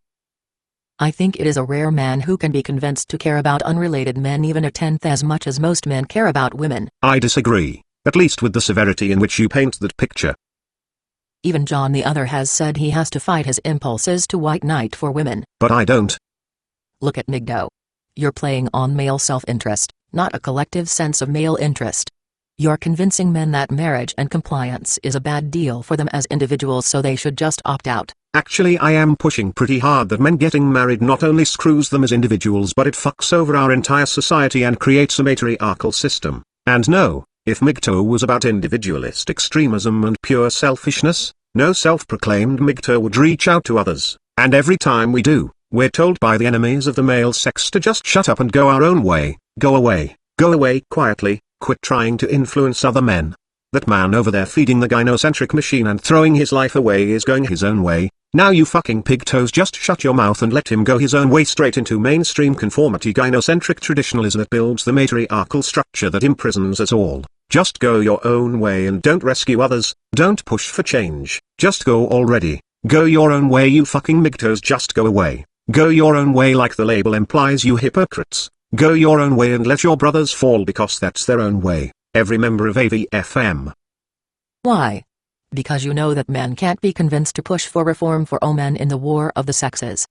I think it is a rare man who can be convinced to care about unrelated men even a tenth as much as most men care about women.
I disagree, at least with the severity in which you paint that picture.
Even John the Other has said he has to fight his impulses to white knight for women.
But I don't.
Look at Migdo. You're playing on male self-interest, not a collective sense of male interest. You're convincing men that marriage and compliance is a bad deal for them as individuals so they should just opt out.
Actually, I am pushing pretty hard that men getting married not only screws them as individuals but it fucks over our entire society and creates a matriarchal system. And no, if MGTOW was about individualist extremism and pure selfishness, no self-proclaimed MGTOW would reach out to others, and every time we do, we're told by the enemies of the male sex to just shut up and go our own way, go away quietly, quit trying to influence other men. That man over there feeding the gynocentric machine and throwing his life away is going his own way. Now you fucking pigtoes just shut your mouth and let him go his own way straight into mainstream conformity gynocentric traditionalism that builds the matriarchal structure that imprisons us all. Just go your own way and don't rescue others, don't push for change, just go already. Go your own way you fucking migtos, just go away. Go your own way like the label implies, you hypocrites. Go your own way and let your brothers fall because that's their own way. Every member of AVFM.
Why? Because you know that men can't be convinced to push for reform for all men in the war of the sexes.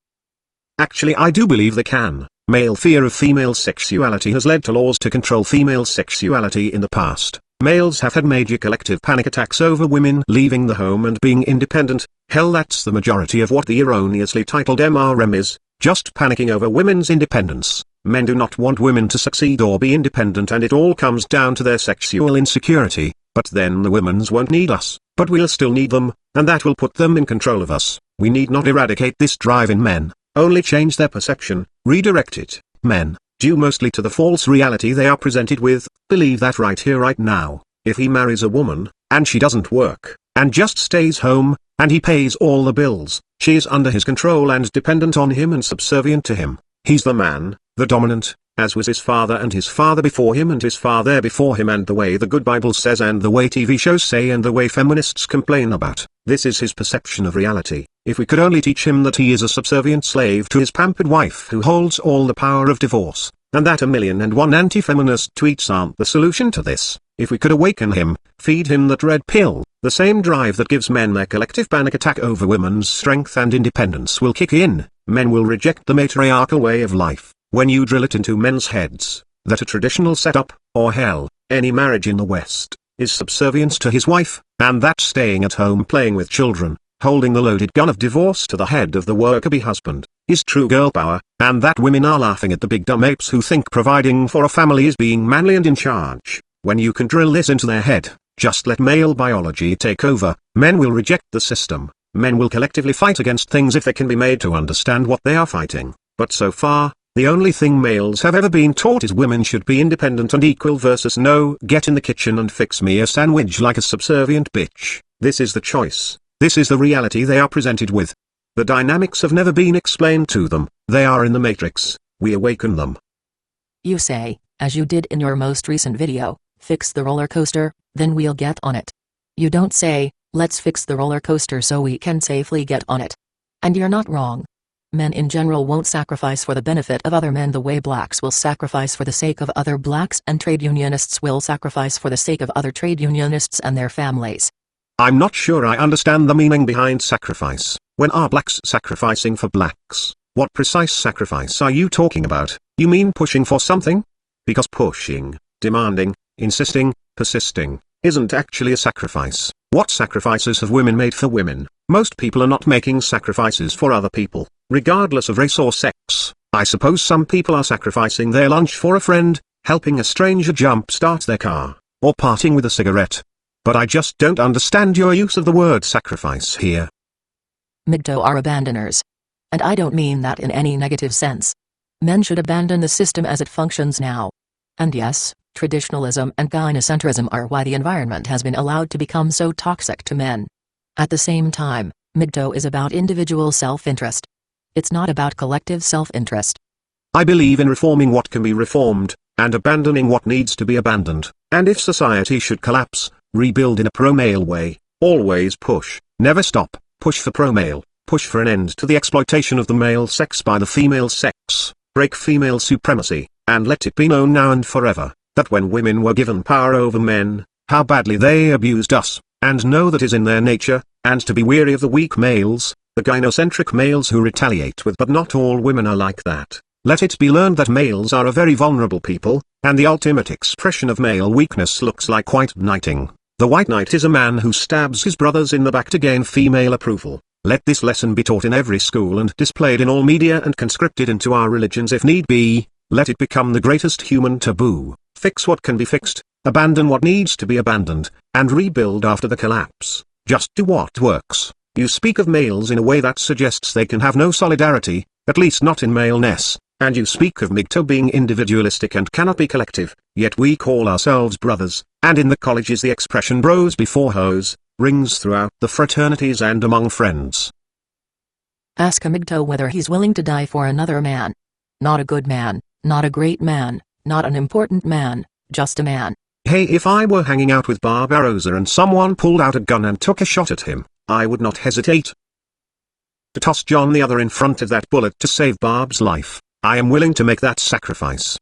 Actually, I do believe they can. Male fear of female sexuality has led to laws to control female sexuality in the past. Males have had major collective panic attacks over women leaving the home and being independent. Hell, that's the majority of what the erroneously titled MRM is, just panicking over women's independence. Men do not want women to succeed or be independent, and it all comes down to their sexual insecurity. But then the women's won't need us, but we'll still need them, and that will put them in control of us. We need not eradicate this drive in men, only change their perception, redirect it. Men, due mostly to the false reality they are presented with, believe that right here right now, if he marries a woman, and she doesn't work, and just stays home, and he pays all the bills, she is under his control and dependent on him and subservient to him. He's the man, the dominant, as was his father and his father before him and his father before him, and the way the good Bible says and the way TV shows say and the way feminists complain about. This is his perception of reality. If we could only teach him that he is a subservient slave to his pampered wife who holds all the power of divorce, and that 1,000,001 anti-feminist tweets aren't the solution to this. If we could awaken him, feed him that red pill, the same drive that gives men their collective panic attack over women's strength and independence will kick in. Men will reject the matriarchal way of life. when you drill it into men's heads, that a traditional setup, or hell, any marriage in the West, is subservience to his wife, and that staying at home playing with children, holding the loaded gun of divorce to the head of the worker-bee husband, is true girl power, and that women are laughing at the big dumb apes who think providing for a family is being manly and in charge. When you can drill this into their head, just let male biology take over, men will reject the system, men will collectively fight against things if they can be made to understand what they are fighting, but so far, the only thing males have ever been taught is women should be independent and equal versus no, get in the kitchen and fix me a sandwich like a subservient bitch. This is the choice. This is the reality they are presented with. The dynamics have never been explained to them, they are in the matrix, we awaken them.
You say, as you did in your most recent video, fix the roller coaster, then we'll get on it. You don't say, let's fix the roller coaster so we can safely get on it. And you're not wrong. Men in general won't sacrifice for the benefit of other men the way blacks will sacrifice for the sake of other blacks, and trade unionists will sacrifice for the sake of other trade unionists and their families.
I'm not sure I understand the meaning behind sacrifice. When are blacks sacrificing for blacks? What precise sacrifice are you talking about? You mean pushing for something? Because pushing, demanding, insisting, persisting, isn't actually a sacrifice. What sacrifices have women made for women? Most people are not making sacrifices for other people, regardless of race or sex. I suppose some people are sacrificing their lunch for a friend, helping a stranger jump-start their car, or parting with a cigarette. But I just don't understand your use of the word sacrifice here.
MGTOW are abandoners. And I don't mean that in any negative sense. Men should abandon the system as it functions now. And yes, traditionalism and gynocentrism are why the environment has been allowed to become so toxic to men. At the same time, MGTOW is about individual self-interest. It's not about collective self-interest.
I believe in reforming what can be reformed, and abandoning what needs to be abandoned, and if society should collapse, rebuild in a pro-male way, always push, never stop, push for pro-male, push for an end to the exploitation of the male sex by the female sex, break female supremacy, and let it be known now and forever, that when women were given power over men, how badly they abused us, and know that is in their nature, and to be weary of the weak males, the gynocentric males who retaliate with. But not all women are like that. Let it be learned that males are a very vulnerable people, and the ultimate expression of male weakness looks like white knighting. The white knight is a man who stabs his brothers in the back to gain female approval. Let this lesson be taught in every school and displayed in all media and conscripted into our religions if need be. Let it become the greatest human taboo. Fix what can be fixed, abandon what needs to be abandoned, and rebuild after the collapse. Just do what works. You speak of males in a way that suggests they can have no solidarity, at least not in maleness, and you speak of MGTOW being individualistic and cannot be collective, yet we call ourselves brothers, and in the colleges the expression bros before hoes rings throughout the fraternities and among friends.
Ask a MGTOW whether he's willing to die for another man. Not a good man, not a great man, not an important man, just a man.
Hey, if I were hanging out with Barbarossa and someone pulled out a gun and took a shot at him, I would not hesitate to toss John the other in front of that bullet to save Barb's life. I am willing to make that sacrifice.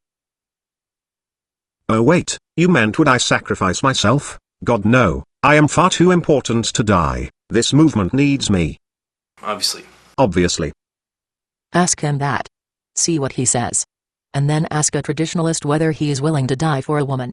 Oh wait, you meant would I sacrifice myself? God no, I am far too important to die. This movement needs me. Obviously.
Ask him that. See what he says. And then ask a traditionalist whether he is willing to die for a woman.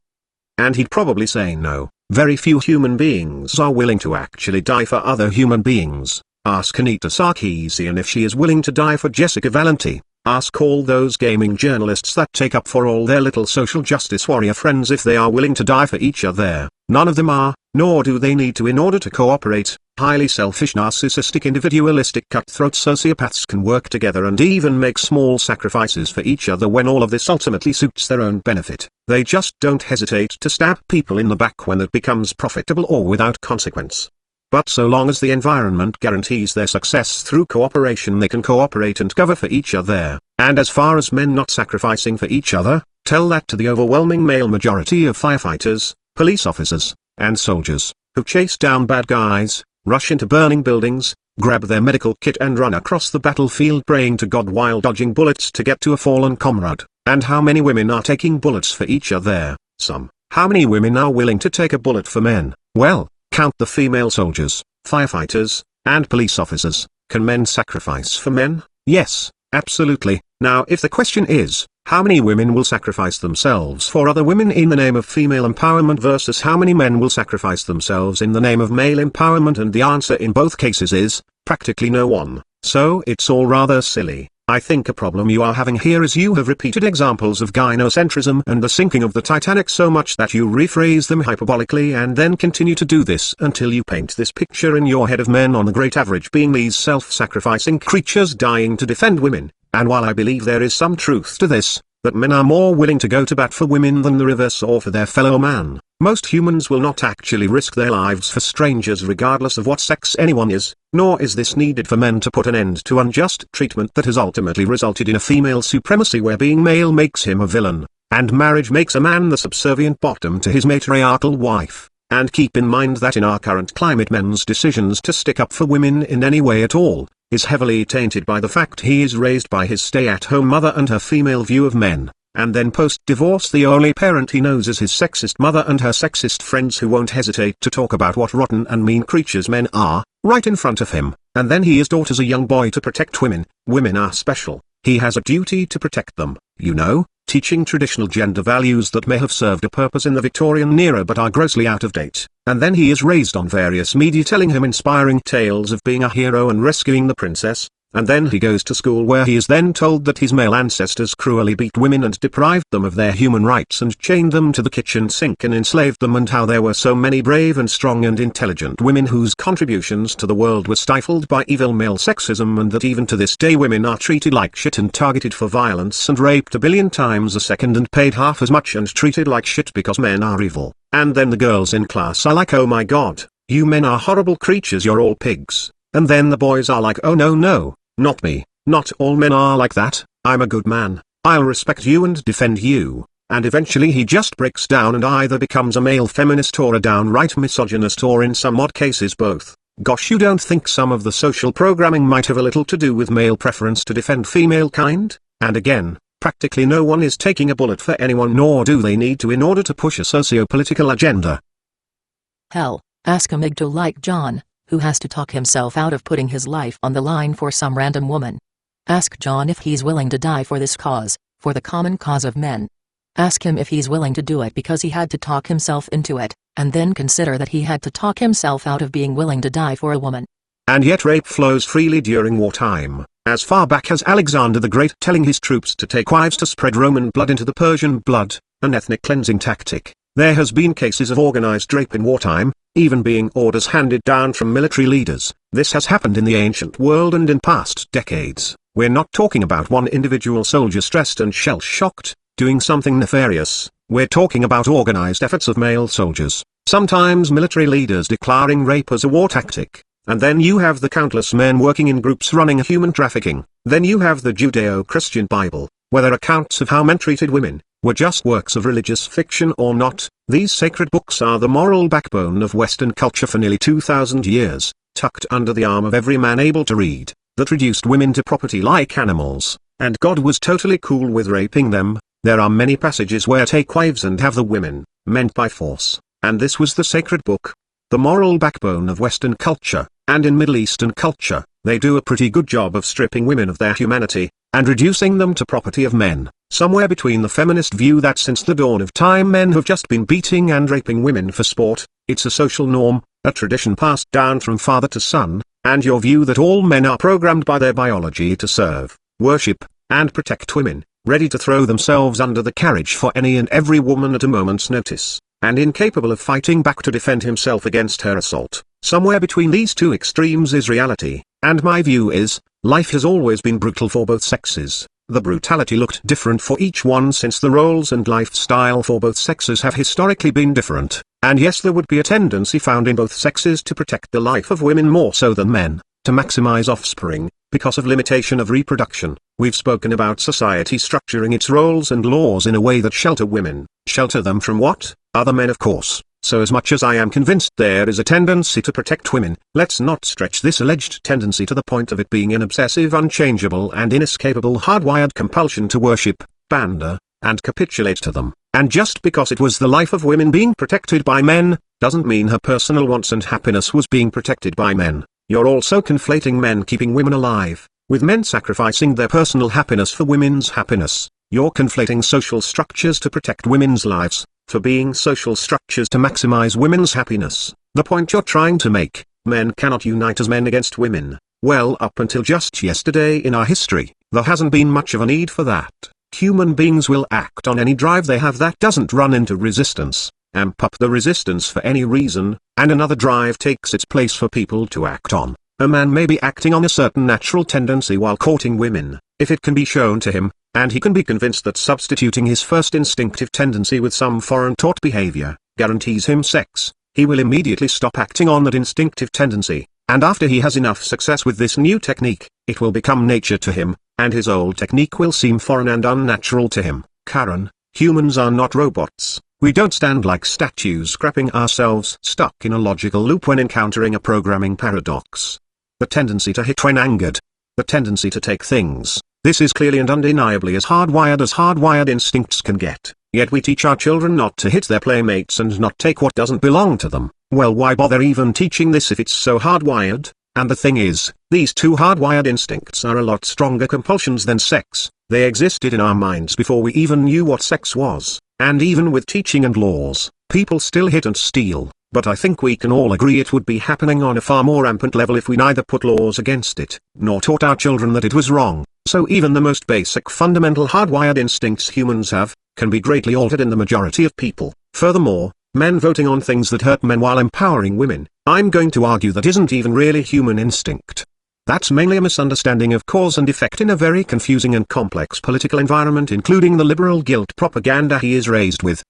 And he'd probably say no. Very few human beings are willing to actually die for other human beings. Ask Anita Sarkeesian if she is willing to die for Jessica Valenti. Ask all those gaming journalists that take up for all their little social justice warrior friends if they are willing to die for each other. None of them are, nor do they need to in order to cooperate. Highly selfish, narcissistic, individualistic, cutthroat sociopaths can work together and even make small sacrifices for each other when all of this ultimately suits their own benefit. They just don't hesitate to stab people in the back when it becomes profitable or without consequence. But so long as the environment guarantees their success through cooperation, they can cooperate and cover for each other. And as far as men not sacrificing for each other, tell that to the overwhelming male majority of firefighters, police officers, and soldiers, who chase down bad guys, rush into burning buildings, grab their medical kit and run across the battlefield praying to God while dodging bullets to get to a fallen comrade. And how many women are taking bullets for each other? Some. How many women are willing to take a bullet for men? Well, count the female soldiers, firefighters, and police officers. Can men sacrifice for men? Yes, Absolutely. Now if the question is, how many women will sacrifice themselves for other women in the name of female empowerment versus how many men will sacrifice themselves in the name of male empowerment, and the answer in both cases is, practically no one. So it's all rather silly. I think a problem you are having here is you have repeated examples of gynocentrism and the sinking of the Titanic so much that you rephrase them hyperbolically and then continue to do this until you paint this picture in your head of men on the great average being these self-sacrificing creatures dying to defend women. And while I believe there is some truth to this, that men are more willing to go to bat for women than the reverse or for their fellow man, most humans will not actually risk their lives for strangers regardless of what sex anyone is, nor is this needed for men to put an end to unjust treatment that has ultimately resulted in a female supremacy where being male makes him a villain, and marriage makes a man the subservient bottom to his matriarchal wife. And keep in mind that in our current climate men's decisions to stick up for women in any way at all, is heavily tainted by the fact he is raised by his stay-at-home mother and her female view of men, and then post-divorce the only parent he knows is his sexist mother and her sexist friends who won't hesitate to talk about what rotten and mean creatures men are, right in front of him, and then he is taught as a young boy to protect women. Women are special, he has a duty to protect them, you know, teaching traditional gender values that may have served a purpose in the Victorian era but are grossly out of date. And then he is raised on various media telling him inspiring tales of being a hero and rescuing the princess, and then he goes to school where he is then told that his male ancestors cruelly beat women and deprived them of their human rights and chained them to the kitchen sink and enslaved them, and how there were so many brave and strong and intelligent women whose contributions to the world were stifled by evil male sexism, and that even to this day women are treated like shit and targeted for violence and raped a billion times a second and paid half as much and treated like shit because men are evil. And then the girls in class are like, oh my god, you men are horrible creatures, you're all pigs. And then the boys are like, oh no no, not me, not all men are like that, I'm a good man, I'll respect you and defend you. And eventually he just breaks down and either becomes a male feminist or a downright misogynist, or in some odd cases both. Gosh, you don't think some of the social programming might have a little to do with male preference to defend female kind? And again, practically no one is taking a bullet for anyone, nor do they need to in order to push a socio-political agenda.
Hell, ask a migto like John, who has to talk himself out of putting his life on the line for some random woman. Ask John if he's willing to die for this cause, for the common cause of men. Ask him if he's willing to do it because he had to talk himself into it, and then consider that he had to talk himself out of being willing to die for a woman.
And yet rape flows freely during wartime, as far back as Alexander the Great telling his troops to take wives to spread Roman blood into the Persian blood, an ethnic cleansing tactic. There has been cases of organized rape in wartime, even being orders handed down from military leaders. This has happened in the ancient world and in past decades. We're not talking about one individual soldier stressed and shell-shocked, doing something nefarious. We're talking about organized efforts of male soldiers, sometimes military leaders declaring rape as a war tactic. And then you have the countless men working in groups running human trafficking. Then you have the Judeo-Christian Bible, where there are accounts of how men treated women, were just works of religious fiction or not. These sacred books are the moral backbone of Western culture for nearly 2,000 years, tucked under the arm of every man able to read, that reduced women to property like animals, and God was totally cool with raping them. There are many passages where take wives and have the women, meant by force, and this was the sacred book. The moral backbone of Western culture, and in Middle Eastern culture, they do a pretty good job of stripping women of their humanity, and reducing them to property of men, somewhere between the feminist view that since the dawn of time men have just been beating and raping women for sport, it's a social norm, a tradition passed down from father to son, and your view that all men are programmed by their biology to serve, worship, and protect women, ready to throw themselves under the carriage for any and every woman at a moment's notice, and incapable of fighting back to defend himself against her assault. Somewhere between these two extremes is reality, and my view is, life has always been brutal for both sexes. The brutality looked different for each one since the roles and lifestyle for both sexes have historically been different, and yes, there would be a tendency found in both sexes to protect the life of women more so than men, to maximize offspring, because of limitation of reproduction. We've spoken about society structuring its roles and laws in a way that shelter women. Shelter them from what? Other men, of course. So as much as I am convinced there is a tendency to protect women, let's not stretch this alleged tendency to the point of it being an obsessive, unchangeable and inescapable hardwired compulsion to worship, pander, and capitulate to them. And just because it was the life of women being protected by men, doesn't mean her personal wants and happiness was being protected by men. You're also conflating men keeping women alive, with men sacrificing their personal happiness for women's happiness. You're conflating social structures to protect women's lives, for being social structures to maximize women's happiness. The point you're trying to make, men cannot unite as men against women. Well, up until just yesterday in our history, there hasn't been much of a need for that. Human beings will act on any drive they have that doesn't run into resistance, amp up the resistance for any reason, and another drive takes its place for people to act on. A man may be acting on a certain natural tendency while courting women, if it can be shown to him, and he can be convinced that substituting his first instinctive tendency with some foreign taught behavior guarantees him sex, he will immediately stop acting on that instinctive tendency, and after he has enough success with this new technique, it will become nature to him, and his old technique will seem foreign and unnatural to him. Karen, humans are not robots. We don't stand like statues scrapping ourselves stuck in a logical loop when encountering a programming paradox. The tendency to hit when angered. The tendency to take things. This is clearly and undeniably as hardwired instincts can get. Yet we teach our children not to hit their playmates and not take what doesn't belong to them. Well, why bother even teaching this if it's so hardwired? And the thing is, these two hardwired instincts are a lot stronger compulsions than sex. They existed in our minds before we even knew what sex was. And even with teaching and laws, people still hit and steal. But I think we can all agree it would be happening on a far more rampant level if we neither put laws against it, nor taught our children that it was wrong. So even the most basic fundamental hardwired instincts humans have, can be greatly altered in the majority of people. Furthermore, men voting on things that hurt men while empowering women, I'm going to argue that isn't even really human instinct. That's mainly a misunderstanding of cause and effect in a very confusing and complex political environment, including the liberal guilt propaganda he is raised with.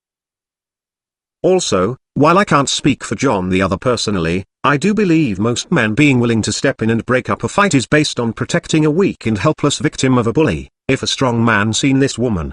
Also, while I can't speak for John the other personally, I do believe most men being willing to step in and break up a fight is based on protecting a weak and helpless victim of a bully. If a strong man seen this woman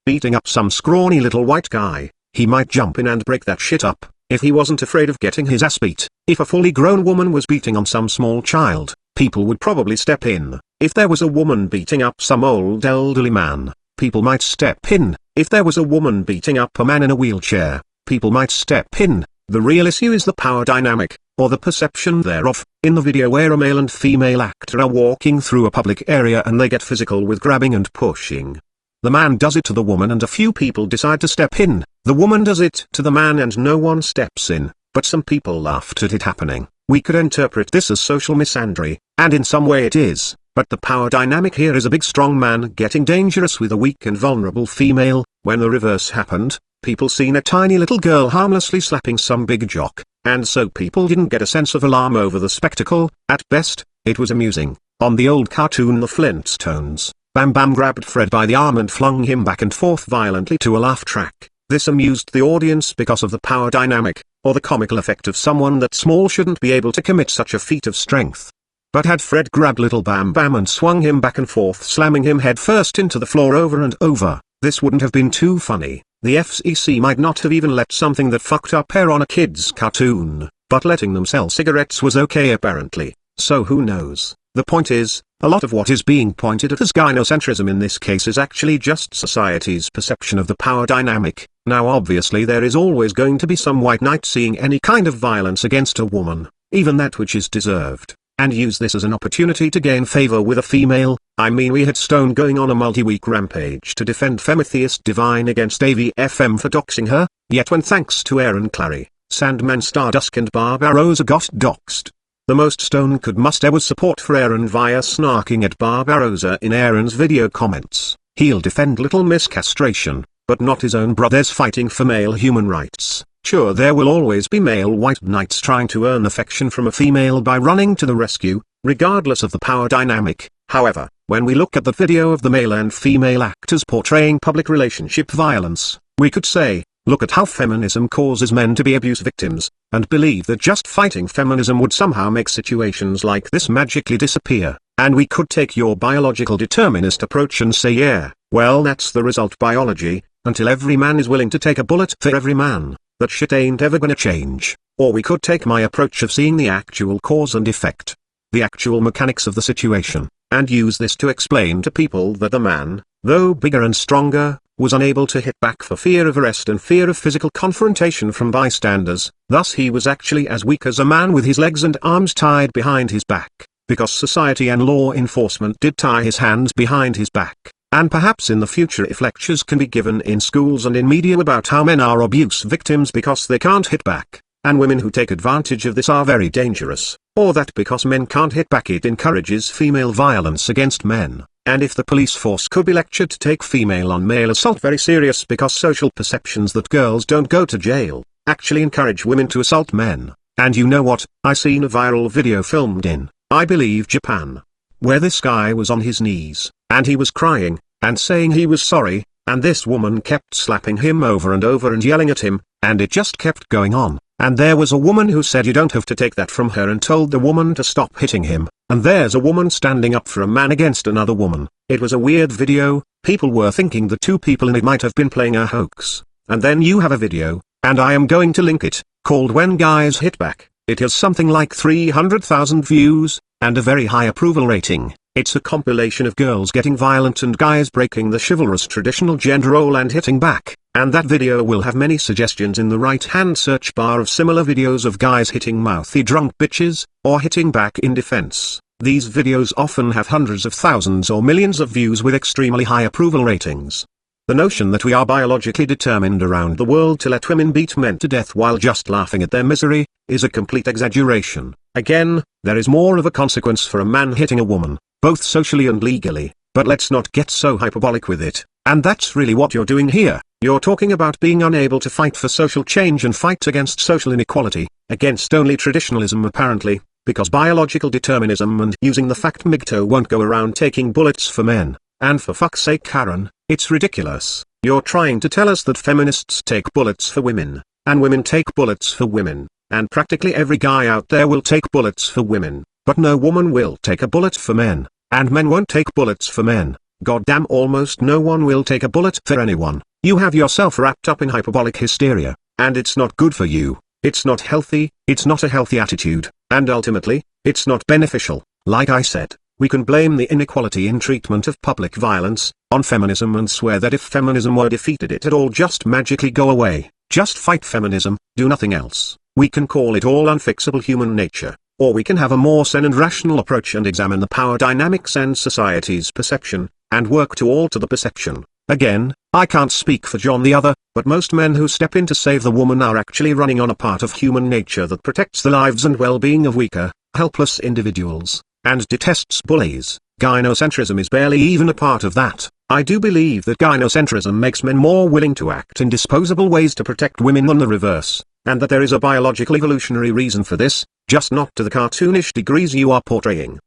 beating up some scrawny little white guy, he might jump in and break that shit up, if he wasn't afraid of getting his ass beat. If a fully grown woman was beating on some small child, people would probably step in. If there was a woman beating up some old elderly man, people might step in. If there was a woman beating up a man in a wheelchair, people might step in. The real issue is the power dynamic, or the perception thereof. In the video where a male and female actor are walking through a public area and they get physical with grabbing and pushing. The man does it to the woman and a few people decide to step in. The woman does it to the man and no one steps in, but some people laughed at it happening. We could interpret this as social misandry, and in some way it is, but the power dynamic here is a big strong man getting dangerous with a weak and vulnerable female. When the reverse happened, people seen a tiny little girl harmlessly slapping some big jock, and so people didn't get a sense of alarm over the spectacle. At best, it was amusing. On the old cartoon The Flintstones, Bam Bam grabbed Fred by the arm and flung him back and forth violently to a laugh track. This amused the audience because of the power dynamic, or the comical effect of someone that small shouldn't be able to commit such a feat of strength. But had Fred grabbed little Bam Bam and swung him back and forth, slamming him head first into the floor over and over, this wouldn't have been too funny. The FCC might not have even let something that fucked up air on a kid's cartoon, but letting them sell cigarettes was okay apparently, so who knows. The point is, a lot of what is being pointed at as gynocentrism in this case is actually just society's perception of the power dynamic. Now obviously there is always going to be some white knight seeing any kind of violence against a woman, even that which is deserved, and use this as an opportunity to gain favor with a female. I mean, we had Stone going on a multi-week rampage to defend Femitheist Divine against AVFM for doxing her, yet when thanks to Aaron Clary, Sandman Stardust and Barbarossa got doxed, the most Stone could muster was support for Aaron via snarking at Barbarossa in Aaron's video comments. He'll defend Little Miss Castration, but not his own brothers fighting for male human rights. Sure, there will always be male white knights trying to earn affection from a female by running to the rescue, regardless of the power dynamic. However, when we look at the video of the male and female actors portraying public relationship violence, we could say, look at how feminism causes men to be abuse victims, and believe that just fighting feminism would somehow make situations like this magically disappear. And we could take your biological determinist approach and say, yeah, well, that's the result biology, until every man is willing to take a bullet for every man, that shit ain't ever gonna change. Or we could take my approach of seeing the actual cause and effect, the actual mechanics of the situation, and use this to explain to people that the man, though bigger and stronger, was unable to hit back for fear of arrest and fear of physical confrontation from bystanders. Thus he was actually as weak as a man with his legs and arms tied behind his back. because society and law enforcement did tie his hands behind his back. And perhaps in the future if lectures can be given in schools and in media about how men are abuse victims because they can't hit back, and women who take advantage of this are very dangerous, or that because men can't hit back it encourages female violence against men, and if the police force could be lectured to take female on male assault very serious because social perceptions that girls don't go to jail, actually encourage women to assault men. And you know what, I seen a viral video filmed in, I believe Japan, where this guy was on his knees, and he was crying, and saying he was sorry, and this woman kept slapping him over and over and yelling at him, and it just kept going on, and there was a woman who said you don't have to take that from her and told the woman to stop hitting him, and there's a woman standing up for a man against another woman. It was a weird video, people were thinking the two people in it might have been playing a hoax, and then you have a video, and I am going to link it, called When Guys Hit Back. It has something like 300,000 views, and a very high approval rating. It's a compilation of girls getting violent and guys breaking the chivalrous traditional gender role and hitting back, and that video will have many suggestions in the right-hand search bar of similar videos of guys hitting mouthy drunk bitches, or hitting back in defense. These videos often have hundreds of thousands or millions of views with extremely high approval ratings. The notion that we are biologically determined around the world to let women beat men to death while just laughing at their misery, is a complete exaggeration. Again, there is more of a consequence for a man hitting a woman, both socially and legally, but let's not get so hyperbolic with it, and that's really what you're doing here. You're talking about being unable to fight for social change and fight against social inequality, against only traditionalism apparently, because biological determinism and using the fact MGTOW won't go around taking bullets for men. And for fuck's sake Karen, it's ridiculous. You're trying to tell us that feminists take bullets for women, and women take bullets for women, and practically every guy out there will take bullets for women, but no woman will take a bullet for men, and men won't take bullets for men. Goddamn, almost no one will take a bullet for anyone. You have yourself wrapped up in hyperbolic hysteria, and it's not good for you. It's not healthy, it's not a healthy attitude, and ultimately, it's not beneficial. Like I said, we can blame the inequality in treatment of public violence on feminism and swear that if feminism were defeated it'd all just magically go away. Just fight feminism, do nothing else. We can call it all unfixable human nature, or we can have a more sane and rational approach and examine the power dynamics and society's perception, and work to alter the perception. Again, I can't speak for John the other, but most men who step in to save the woman are actually running on a part of human nature that protects the lives and well-being of weaker, helpless individuals, and detests bullies. Gynocentrism is barely even a part of that. I do believe that gynocentrism makes men more willing to act in disposable ways to protect women than the reverse, and that there is a biological evolutionary reason for this, just not to the cartoonish degrees you are portraying.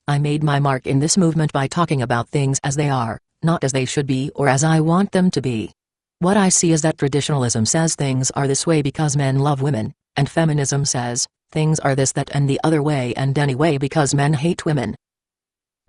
I made my mark in this movement by talking about things as they are, not as they should be or as I want them to be. What I see is that traditionalism says things are this way because men love women, and feminism says, things are this that and the other way and anyway because men hate women.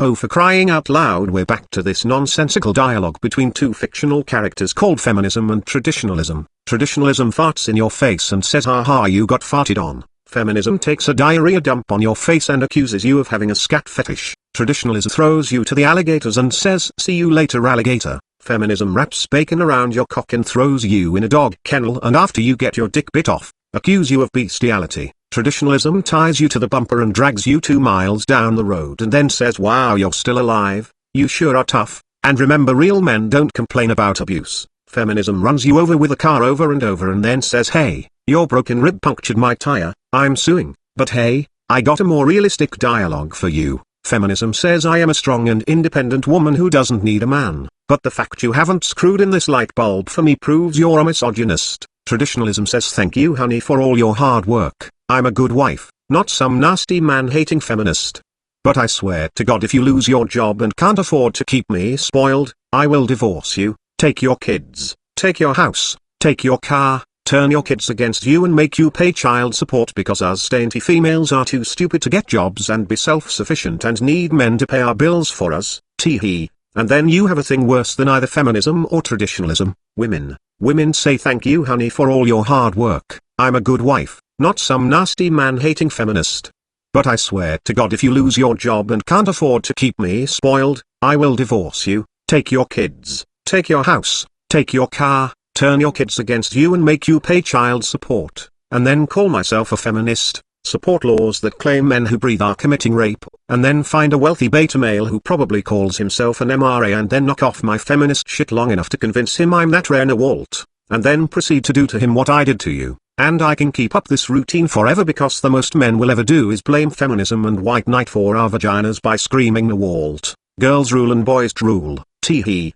Oh, for crying out loud, we're back to this nonsensical dialogue between two fictional characters called feminism and traditionalism. Traditionalism farts in your face and says haha you got farted on. Feminism takes a diarrhea dump on your face and accuses you of having a scat fetish. Traditionalism throws you to the alligators and says see you later alligator. Feminism wraps bacon around your cock and throws you in a dog kennel and after you get your dick bit off, accuse you of bestiality. Traditionalism ties you to the bumper and drags you 2 miles down the road and then says wow you're still alive, you sure are tough, and remember real men don't complain about abuse. Feminism runs you over with a car over and over and then says hey, your broken rib punctured my tire, I'm suing, but hey, I got a more realistic dialogue for you. Feminism says I am a strong and independent woman who doesn't need a man, but the fact you haven't screwed in this light bulb for me proves you're a misogynist. Traditionalism says thank you honey for all your hard work. I'm a good wife, not some nasty man-hating feminist. But I swear to God if you lose your job and can't afford to keep me spoiled, I will divorce you, take your kids, take your house, take your car, turn your kids against you and make you pay child support because us dainty females are too stupid to get jobs and be self-sufficient and need men to pay our bills for us, tee-hee. And then you have a thing worse than either feminism or traditionalism, women. Women say thank you honey for all your hard work, I'm a good wife, not some nasty man-hating feminist. But I swear to God if you lose your job and can't afford to keep me spoiled, I will divorce you, take your kids, take your house, take your car, turn your kids against you and make you pay child support, and then call myself a feminist. support laws that claim men who breathe are committing rape, and then find a wealthy beta male who probably calls himself an MRA and then knock off my feminist shit long enough to convince him I'm that Rena Walt, and then proceed to do to him what I did to you. And I can keep up this routine forever because the most men will ever do is blame feminism and white knight for our vaginas by screaming "No Walt, girls rule and boys rule, tee-hee."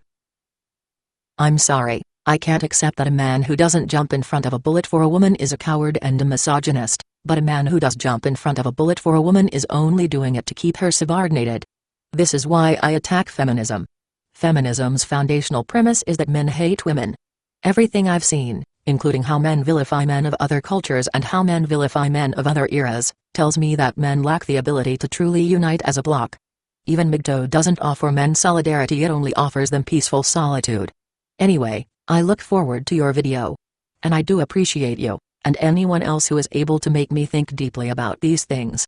I'm sorry, I can't accept that a man who doesn't jump in front of a bullet for a woman is a coward and a misogynist, but a man who does jump in front of a bullet for a woman is only doing it to keep her subordinated. This is why I attack feminism. Feminism's foundational premise is that men hate women. Everything I've seen, including how men vilify men of other cultures and how men vilify men of other eras, tells me that men lack the ability to truly unite as a bloc. Even MGTOW doesn't offer men solidarity, it only offers them peaceful solitude. Anyway, I look forward to your video. And I do appreciate you, and anyone else who is able to make me think deeply about these things.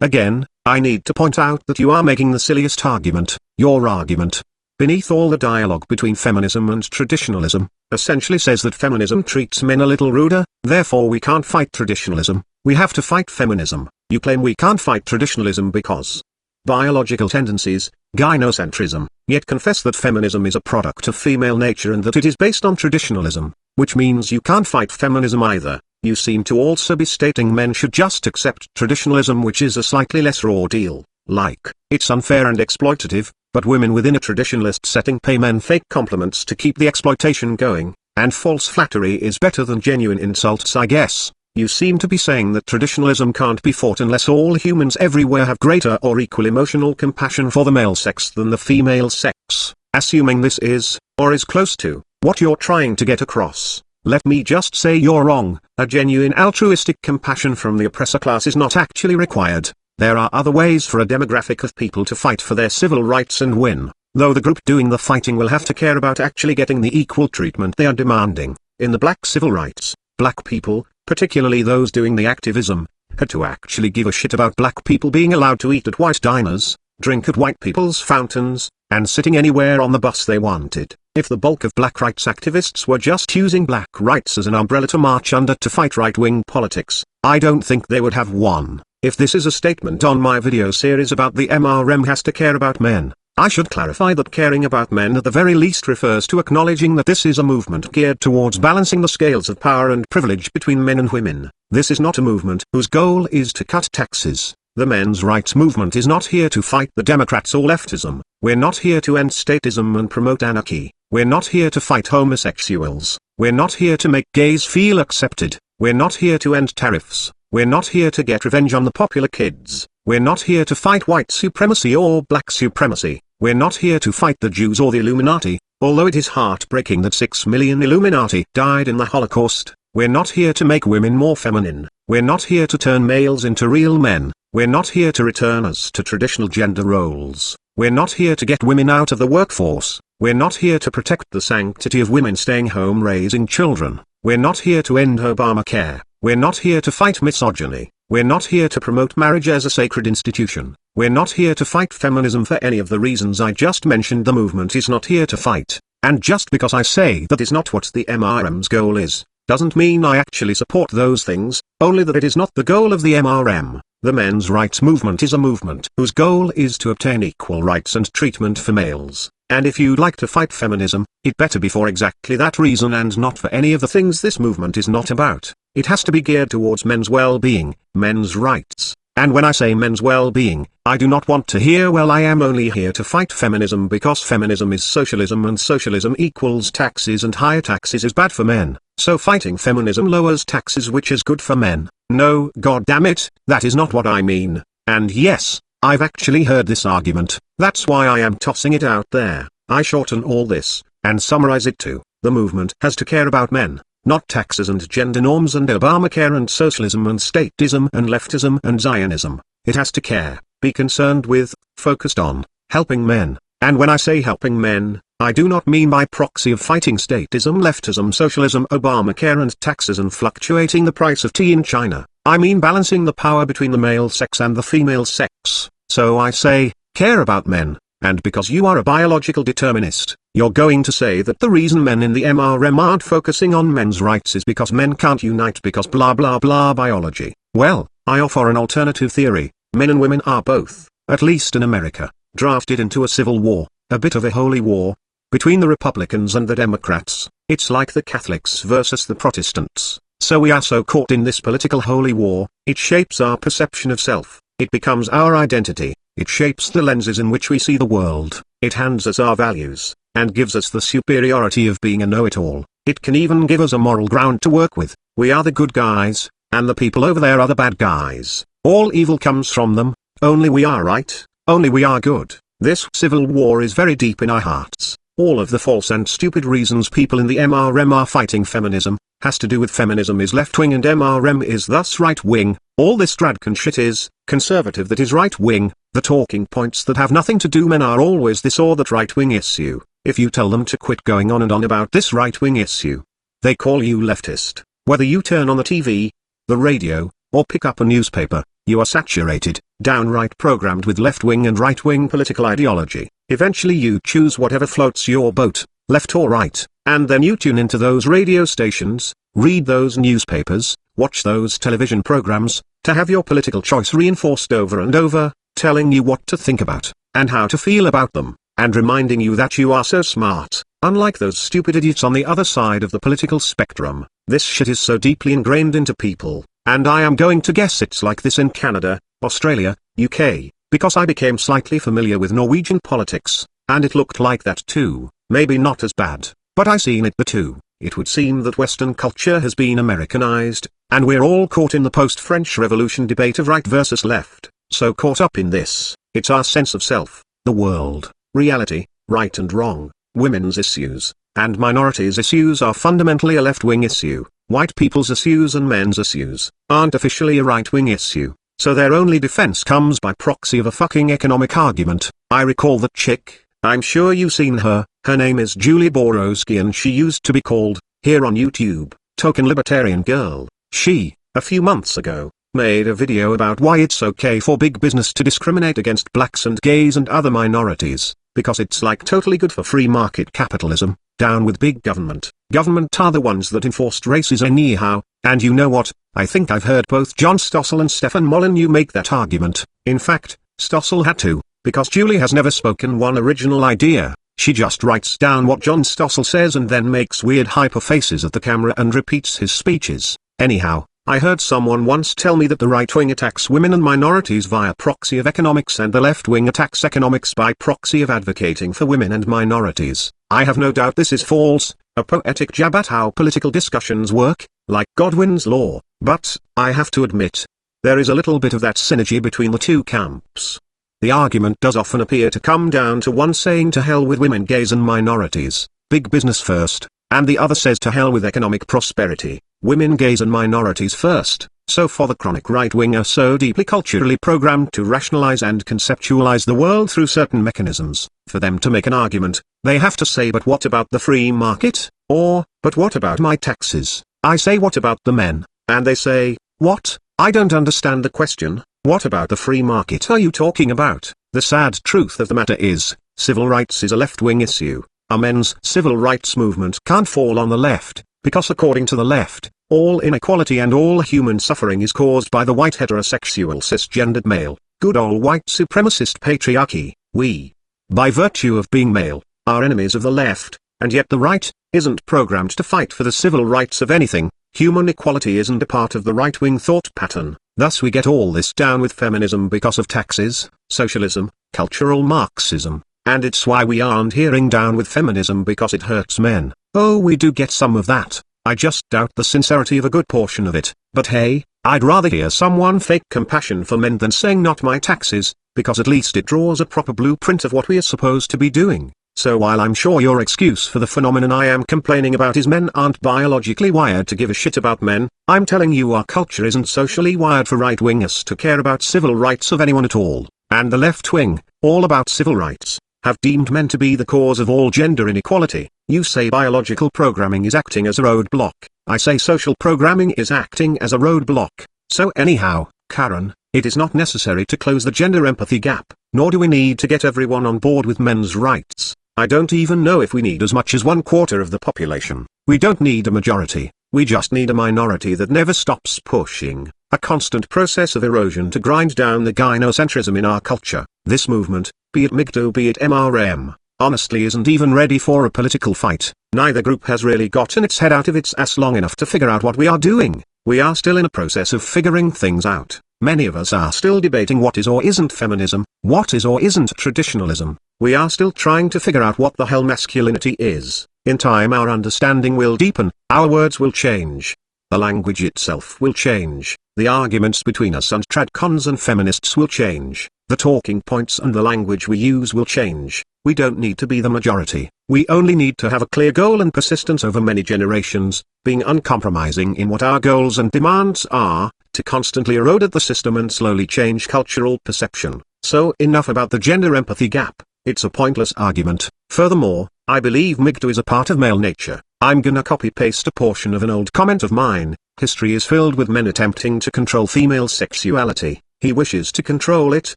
Again, I need to point out that you are making the silliest argument, your argument. Beneath all the dialogue between feminism and traditionalism, essentially says that feminism treats men a little ruder, therefore we can't fight traditionalism, we have to fight feminism. You claim we can't fight traditionalism because biological tendencies, gynocentrism, yet confess that feminism is a product of female nature and that it is based on traditionalism, which means you can't fight feminism either. You seem to also be stating men should just accept traditionalism, which is a slightly lesser ordeal, like, it's unfair and exploitative, but women within a traditionalist setting pay men fake compliments to keep the exploitation going, and false flattery is better than genuine insults, I guess. You seem to be saying that traditionalism can't be fought unless all humans everywhere have greater or equal emotional compassion for the male sex than the female sex, assuming this is, or is close to, what you're trying to get across. Let me just say you're wrong. A genuine altruistic compassion from the oppressor class is not actually required. There are other ways for a demographic of people to fight for their civil rights and win, though the group doing the fighting will have to care about actually getting the equal treatment they are demanding. In the black civil rights, black people, particularly those doing the activism, had to actually give a shit about black people being allowed to eat at white diners, drink at white people's fountains, and sitting anywhere on the bus they wanted. If the bulk of black rights activists were just using black rights as an umbrella to march under to fight right-wing politics, I don't think they would have won. If this is a statement on my video series about the MRM has to care about men, I should clarify that caring about men at the very least refers to acknowledging that this is a movement geared towards balancing the scales of power and privilege between men and women. This is not a movement whose goal is to cut taxes. The men's rights movement is not here to fight the Democrats or leftism. We're not here to end statism and promote anarchy. We're not here to fight homosexuals. We're not here to make gays feel accepted. We're not here to end tariffs. We're not here to get revenge on the popular kids. We're not here to fight white supremacy or black supremacy. We're not here to fight the Jews or the Illuminati, although it is heartbreaking that 6 million Illuminati died in the Holocaust. We're not here to make women more feminine. We're not here to turn males into real men. We're not here to return us to traditional gender roles. We're not here to get women out of the workforce. We're not here to protect the sanctity of women staying home raising children. We're not here to end Obamacare. We're not here to fight misogyny. We're not here to promote marriage as a sacred institution. We're not here to fight feminism for any of the reasons I just mentioned. The movement is not here to fight. And just because I say that is not what the MRM's goal is, doesn't mean I actually support those things, only that it is not the goal of the MRM. The men's rights movement is a movement whose goal is to obtain equal rights and treatment for males. And if you'd like to fight feminism, it better be for exactly that reason and not for any of the things this movement is not about. It has to be geared towards men's well-being, men's rights. And when I say men's well-being, I do not want to hear, well, I am only here to fight feminism because feminism is socialism and socialism equals taxes and higher taxes is bad for men. So fighting feminism lowers taxes, which is good for men. No, goddammit, that is not what I mean. And yes, I've actually heard this argument. That's why I am tossing it out there. I shorten all this, and summarize it to, the movement has to care about men, not taxes and gender norms and Obamacare and socialism and statism and leftism and Zionism. It has to care, be concerned with, focused on, helping men. And when I say helping men, I do not mean by proxy of fighting statism, leftism, socialism, Obamacare and taxes and fluctuating the price of tea in China. I mean balancing the power between the male sex and the female sex. So I say, care about men, and because you are a biological determinist, you're going to say that the reason men in the MRM aren't focusing on men's rights is because men can't unite because blah blah blah biology. Well, I offer an alternative theory. Men and women are both, at least in America, drafted into a civil war, a bit of a holy war, between the Republicans and the Democrats. It's like the Catholics versus the Protestants. So we are so caught in this political holy war, it shapes our perception of self, it becomes our identity, it shapes the lenses in which we see the world, it hands us our values, and gives us the superiority of being a know-it-all. It can even give us a moral ground to work with. We are the good guys, and the people over there are the bad guys. All evil comes from them, only we are right, only we are good. This civil war is very deep in our hearts. All of the false and stupid reasons people in the MRM are fighting feminism, has to do with feminism is left-wing and MRM is thus right-wing. All this Stradcan shit is conservative that is right-wing. The talking points that have nothing to do men are always this or that right-wing issue. If you tell them to quit going on and on about this right-wing issue, they call you leftist. Whether you turn on the TV, the radio, or pick up a newspaper, you are saturated, downright programmed with left-wing and right-wing political ideology. Eventually you choose whatever floats your boat, left or right, and then you tune into those radio stations, read those newspapers, watch those television programs, to have your political choice reinforced over and over, telling you what to think about, and how to feel about them, and reminding you that you are so smart, unlike those stupid idiots on the other side of the political spectrum. This shit is so deeply ingrained into people, and I am going to guess it's like this in Canada, Australia, UK, because I became slightly familiar with Norwegian politics, and it looked like that too. Maybe not as bad, but I seen it too. It would seem that Western culture has been Americanized, and we're all caught in the post-French Revolution debate of right versus left, so caught up in this. It's our sense of self, the world, reality, right and wrong, women's issues, and minorities' issues are fundamentally a left-wing issue. White people's issues and men's issues aren't officially a right-wing issue, so their only defense comes by proxy of a fucking economic argument. I recall that chick, I'm sure you've seen her name is Julie Borowski and she used to be called, here on YouTube, Token Libertarian Girl. She, a few months ago, made a video about why it's okay for big business to discriminate against blacks and gays and other minorities, because it's like totally good for free market capitalism. Down with big government. Government are the ones that enforced racism anyhow, and you know what, I think I've heard both John Stossel and Stefan Molyneux make that argument. In fact, Stossel had to, because Julie has never spoken one original idea. She just writes down what John Stossel says and then makes weird hyper faces at the camera and repeats his speeches. Anyhow, I heard someone once tell me that the right wing attacks women and minorities via proxy of economics and the left wing attacks economics by proxy of advocating for women and minorities. I have no doubt this is false, a poetic jab at how political discussions work, like Godwin's law, but, I have to admit, there is a little bit of that synergy between the two camps. The argument does often appear to come down to one saying to hell with women, gays and minorities, big business first, and the other says to hell with economic prosperity, women, gays and minorities first. So for the chronic right-winger so deeply culturally programmed to rationalize and conceptualize the world through certain mechanisms, for them to make an argument, they have to say, but what about the free market? Or, but what about my taxes? I say, what about the men? And they say, what? I don't understand the question. What about the free market are you talking about? The sad truth of the matter is, civil rights is a left-wing issue. A men's civil rights movement can't fall on the left, because according to the left, all inequality and all human suffering is caused by the white heterosexual cisgendered male, good old white supremacist patriarchy. We, by virtue of being male, are enemies of the left, and yet the right isn't programmed to fight for the civil rights of anything. Human equality isn't a part of the right-wing thought pattern. Thus we get all this down with feminism because of taxes, socialism, cultural Marxism, and it's why we aren't hearing down with feminism because it hurts men. Oh, we do get some of that. I just doubt the sincerity of a good portion of it, but hey, I'd rather hear someone fake compassion for men than saying not my taxes, because at least it draws a proper blueprint of what we are supposed to be doing. So while I'm sure your excuse for the phenomenon I am complaining about is men aren't biologically wired to give a shit about men, I'm telling you our culture isn't socially wired for right-wingers to care about civil rights of anyone at all, and the left wing, all about civil rights, have deemed men to be the cause of all gender inequality. You say biological programming is acting as a roadblock, I say social programming is acting as a roadblock. So anyhow, Karen, it is not necessary to close the gender empathy gap, nor do we need to get everyone on board with men's rights. I don't even know if we need as much as 1/4 of the population. We don't need a majority. We just need a minority that never stops pushing, a constant process of erosion to grind down the gynocentrism in our culture. This movement, be it MGTOW be it MRM, honestly isn't even ready for a political fight. Neither group has really gotten its head out of its ass long enough to figure out what we are doing. We are still in a process of figuring things out. Many of us are still debating what is or isn't feminism, what is or isn't traditionalism. We are still trying to figure out what the hell masculinity is. In time our understanding will deepen, our words will change. The language itself will change. The arguments between us and tradcons and feminists will change. The talking points and the language we use will change. We don't need to be the majority. We only need to have a clear goal and persistence over many generations, being uncompromising in what our goals and demands are, to constantly erode at the system and slowly change cultural perception. So enough about the gender empathy gap. It's a pointless argument. Furthermore, I believe MGTOW is a part of male nature. I'm gonna copy-paste a portion of an old comment of mine. History is filled with men attempting to control female sexuality. He wishes to control it,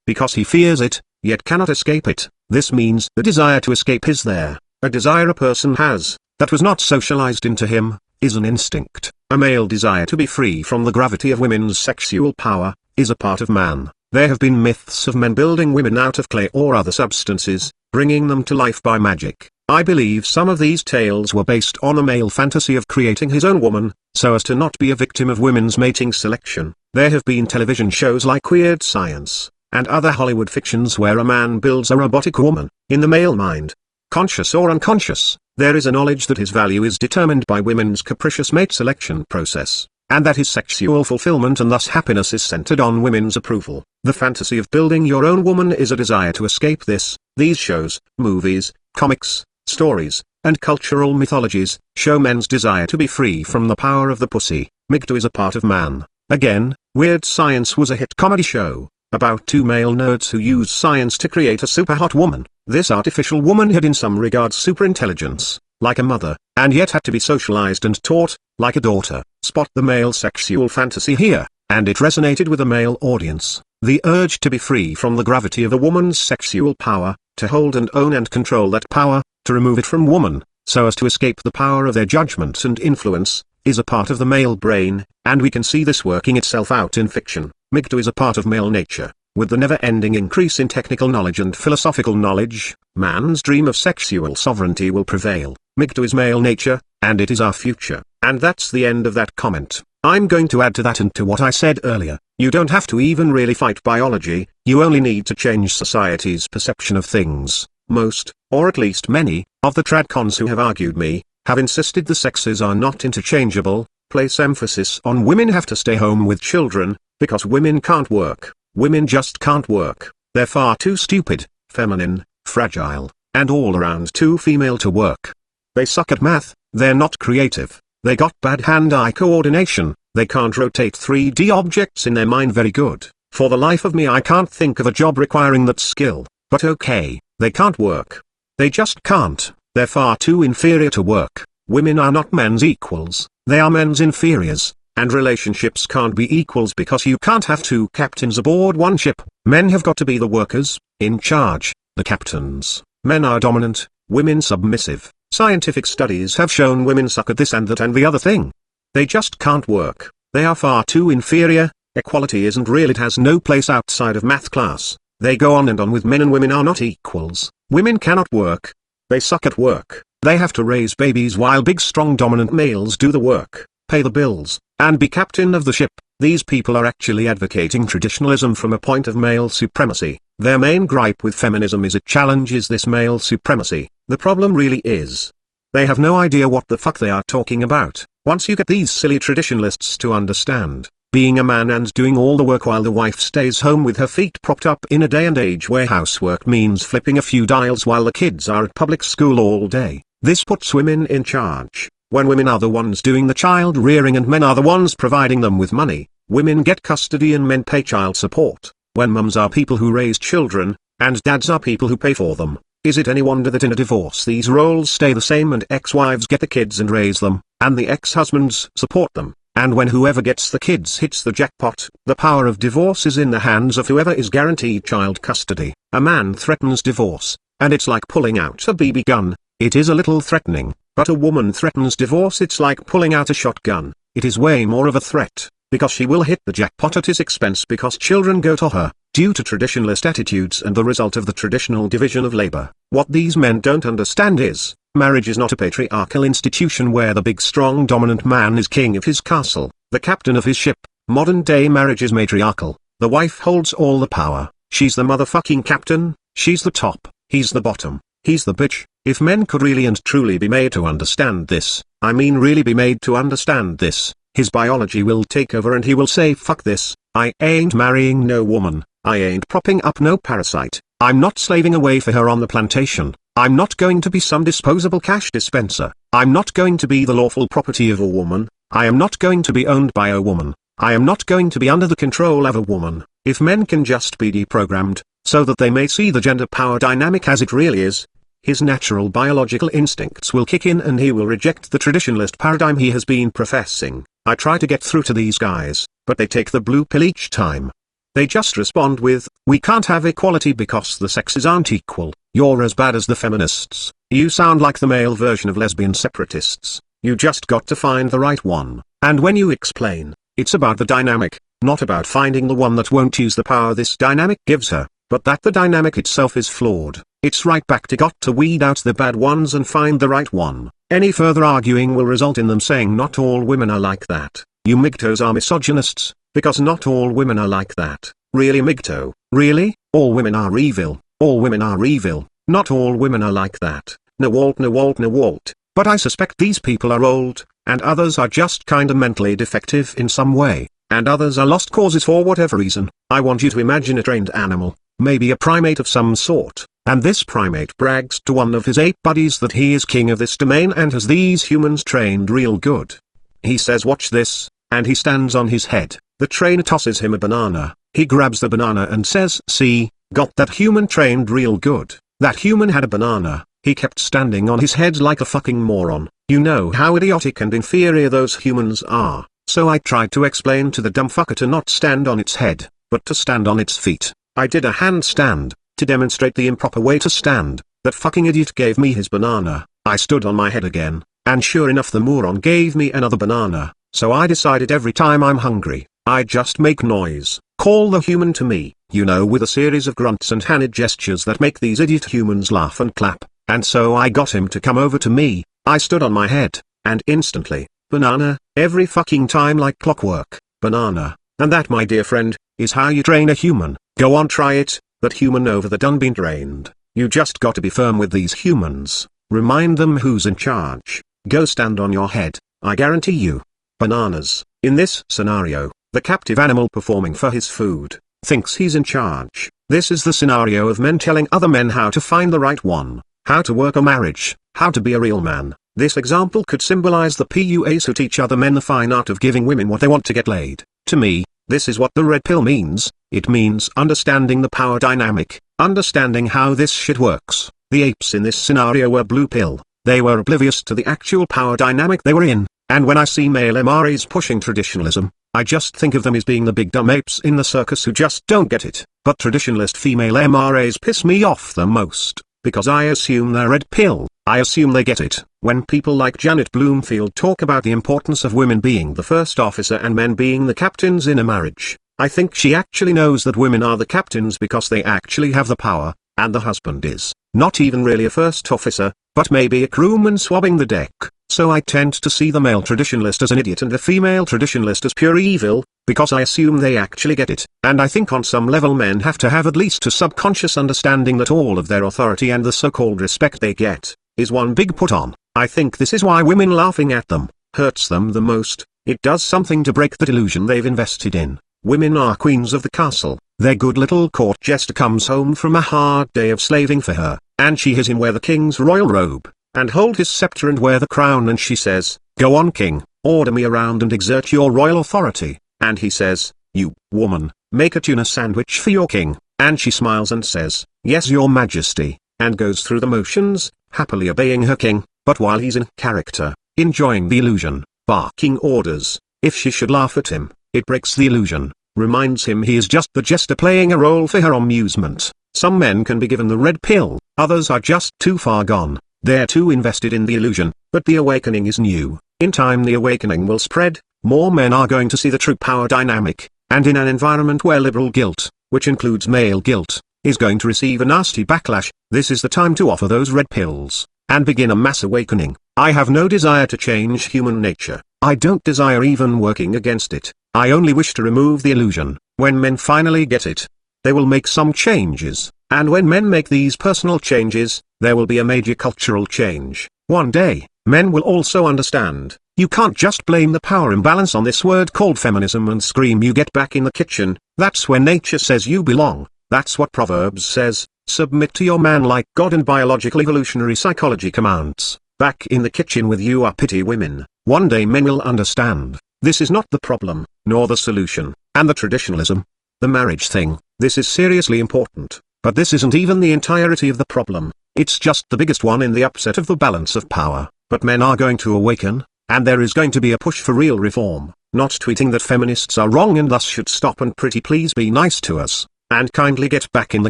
because he fears it, yet cannot escape it. This means the desire to escape is there. A desire a person has, that was not socialized into him, is an instinct. A male desire to be free from the gravity of women's sexual power, is a part of man. There have been myths of men building women out of clay or other substances, bringing them to life by magic. I believe some of these tales were based on a male fantasy of creating his own woman, so as to not be a victim of women's mating selection. There have been television shows like Weird Science, and other Hollywood fictions where a man builds a robotic woman. In the male mind, conscious or unconscious, there is a knowledge that his value is determined by women's capricious mate selection process, and that his sexual fulfillment and thus happiness is centered on women's approval. The fantasy of building your own woman is a desire to escape this. These shows, movies, comics, stories, and cultural mythologies show men's desire to be free from the power of the pussy. MGTOW is a part of man. Again, Weird Science was a hit comedy show about two male nerds who used science to create a super hot woman. This artificial woman had in some regards superintelligence, like a mother, and yet had to be socialized and taught, like a daughter. Spot the male sexual fantasy here, and it resonated with a male audience. The urge to be free from the gravity of a woman's sexual power, to hold and own and control that power, to remove it from woman, so as to escape the power of their judgment and influence, is a part of the male brain, and we can see this working itself out in fiction. MGTOW is a part of male nature. With the never-ending increase in technical knowledge and philosophical knowledge, man's dream of sexual sovereignty will prevail. MGTOW is male nature, and it is our future. And that's the end of that comment. I'm going to add to that and to what I said earlier. You don't have to even really fight biology, you only need to change society's perception of things. Most, or at least many, of the tradcons who have argued me, have insisted the sexes are not interchangeable, place emphasis on women have to stay home with children, because women can't work. Women just can't work. They're far too stupid, feminine, fragile, and all around too female to work. They suck at math, they're not creative, they got bad hand-eye coordination, they can't rotate 3D objects in their mind very good. For the life of me I can't think of a job requiring that skill, but okay, they can't work. They just can't, they're far too inferior to work. Women are not men's equals, they are men's inferiors. And relationships can't be equals because you can't have two captains aboard one ship. Men have got to be the workers, in charge, the captains. Men are dominant, women submissive. Scientific studies have shown women suck at this and that and the other thing. They just can't work. They are far too inferior. Equality isn't real, it has no place outside of math class. They go on and on with men and women are not equals. Women cannot work. They suck at work. They have to raise babies while big strong dominant males do the work, pay the bills, and be captain of the ship. These people are actually advocating traditionalism from a point of male supremacy. Their main gripe with feminism is it challenges this male supremacy. The problem really is, they have no idea what the fuck they are talking about. Once you get these silly traditionalists to understand, being a man and doing all the work while the wife stays home with her feet propped up in a day and age where housework means flipping a few dials while the kids are at public school all day, this puts women in charge. When women are the ones doing the child rearing and men are the ones providing them with money, women get custody and men pay child support. When mums are people who raise children, and dads are people who pay for them, is it any wonder that in a divorce these roles stay the same and ex-wives get the kids and raise them, and the ex-husbands support them, and when whoever gets the kids hits the jackpot, the power of divorce is in the hands of whoever is guaranteed child custody. A man threatens divorce, and it's like pulling out a BB gun, it is a little threatening. But a woman threatens divorce, it's like pulling out a shotgun. It is way more of a threat, because she will hit the jackpot at his expense because children go to her, due to traditionalist attitudes and the result of the traditional division of labor. What these men don't understand is, marriage is not a patriarchal institution where the big strong dominant man is king of his castle, the captain of his ship. Modern day marriage is matriarchal. The wife holds all the power. She's the motherfucking captain, she's the top, he's the bottom, he's the bitch. If men could really and truly be made to understand this, I mean really be made to understand this, his biology will take over and he will say fuck this, I ain't marrying no woman, I ain't propping up no parasite, I'm not slaving away for her on the plantation, I'm not going to be some disposable cash dispenser, I'm not going to be the lawful property of a woman, I am not going to be owned by a woman, I am not going to be under the control of a woman. If men can just be deprogrammed, so that they may see the gender power dynamic as it really is, his natural biological instincts will kick in and he will reject the traditionalist paradigm he has been professing. I try to get through to these guys, but they take the blue pill each time. They just respond with, we can't have equality because the sexes aren't equal, you're as bad as the feminists, you sound like the male version of lesbian separatists, you just got to find the right one. And when you explain, it's about the dynamic, not about finding the one that won't use the power this dynamic gives her, but that the dynamic itself is flawed. It's right back to got to weed out the bad ones and find the right one. Any further arguing will result in them saying not all women are like that. You migtos are misogynists, because not all women are like that. Really migto? Really? All women are evil. All women are evil. Not all women are like that. No Walt, no Walt, no Walt. But I suspect these people are old, and others are just kinda mentally defective in some way, and others are lost causes for whatever reason. I want you to imagine a trained animal, maybe a primate of some sort, and this primate brags to one of his ape buddies that he is king of this domain and has these humans trained real good. He says watch this, and he stands on his head. The trainer tosses him a banana, he grabs the banana and says see, got that human trained real good. That human had a banana, he kept standing on his head like a fucking moron. You know how idiotic and inferior those humans are, so I tried to explain to the dumb fucker to not stand on its head, but to stand on its feet. I did a handstand, to demonstrate the improper way to stand. That fucking idiot gave me his banana, I stood on my head again, and sure enough the moron gave me another banana, so I decided every time I'm hungry, I just make noise, call the human to me, you know, with a series of grunts and hand gestures that make these idiot humans laugh and clap, and so I got him to come over to me. I stood on my head, and instantly, banana, every fucking time like clockwork, banana, and that, my dear friend, is how you train a human. Go on, try it. That human over the done been trained. You just got to be firm with these humans, remind them who's in charge, go stand on your head, I guarantee you. Bananas. In this scenario, the captive animal performing for his food, thinks he's in charge. This is the scenario of men telling other men how to find the right one, how to work a marriage, how to be a real man. This example could symbolize the PUAs who teach other men the fine art of giving women what they want to get laid. To me, this is what the red pill means. It means understanding the power dynamic, understanding how this shit works. The apes in this scenario were blue pill. They were oblivious to the actual power dynamic they were in. And when I see male MRAs pushing traditionalism, I just think of them as being the big dumb apes in the circus who just don't get it. But traditionalist female MRAs piss me off the most, because I assume they're red pill. I assume they get it. When people like Janet Bloomfield talk about the importance of women being the first officer and men being the captains in a marriage, I think she actually knows that women are the captains because they actually have the power, and the husband is not even really a first officer, but maybe a crewman swabbing the deck. So I tend to see the male traditionalist as an idiot and the female traditionalist as pure evil, because I assume they actually get it. And I think on some level men have to have at least a subconscious understanding that all of their authority and the so-called respect they get is one big put on. I think this is why women laughing at them hurts them the most. It does something to break the delusion they've invested in. Women are queens of the castle. Their good little court jester comes home from a hard day of slaving for her, and she has him wear the king's royal robe, and hold his scepter and wear the crown, and she says, "Go on, king, order me around and exert your royal authority." And he says, "You, woman, make a tuna sandwich for your king." And she smiles and says, "Yes, your majesty," and goes through the motions, happily obeying her king, but while he's in character, enjoying the illusion, barking orders. If she should laugh at him, it breaks the illusion, reminds him he is just the jester playing a role for her amusement. Some men can be given the red pill, others are just too far gone. They're too invested in the illusion, but the awakening is new. In time the awakening will spread, more men are going to see the true power dynamic, and in an environment where liberal guilt, which includes male guilt, is going to receive a nasty backlash, this is the time to offer those red pills, and begin a mass awakening. I have no desire to change human nature. I don't desire even working against it. I only wish to remove the illusion. When men finally get it, they will make some changes, and when men make these personal changes, there will be a major cultural change. One day, men will also understand, you can't just blame the power imbalance on this word called feminism and scream you get back in the kitchen. That's where nature says you belong. That's what Proverbs says, submit to your man like God, and biological evolutionary psychology commands, back in the kitchen with you are pity women. One day men will understand, this is not the problem, nor the solution. And the traditionalism, the marriage thing, this is seriously important, but this isn't even the entirety of the problem. It's just the biggest one in the upset of the balance of power. But men are going to awaken, and there is going to be a push for real reform, not tweeting that feminists are wrong and thus should stop and pretty please be nice to us, and kindly get back in the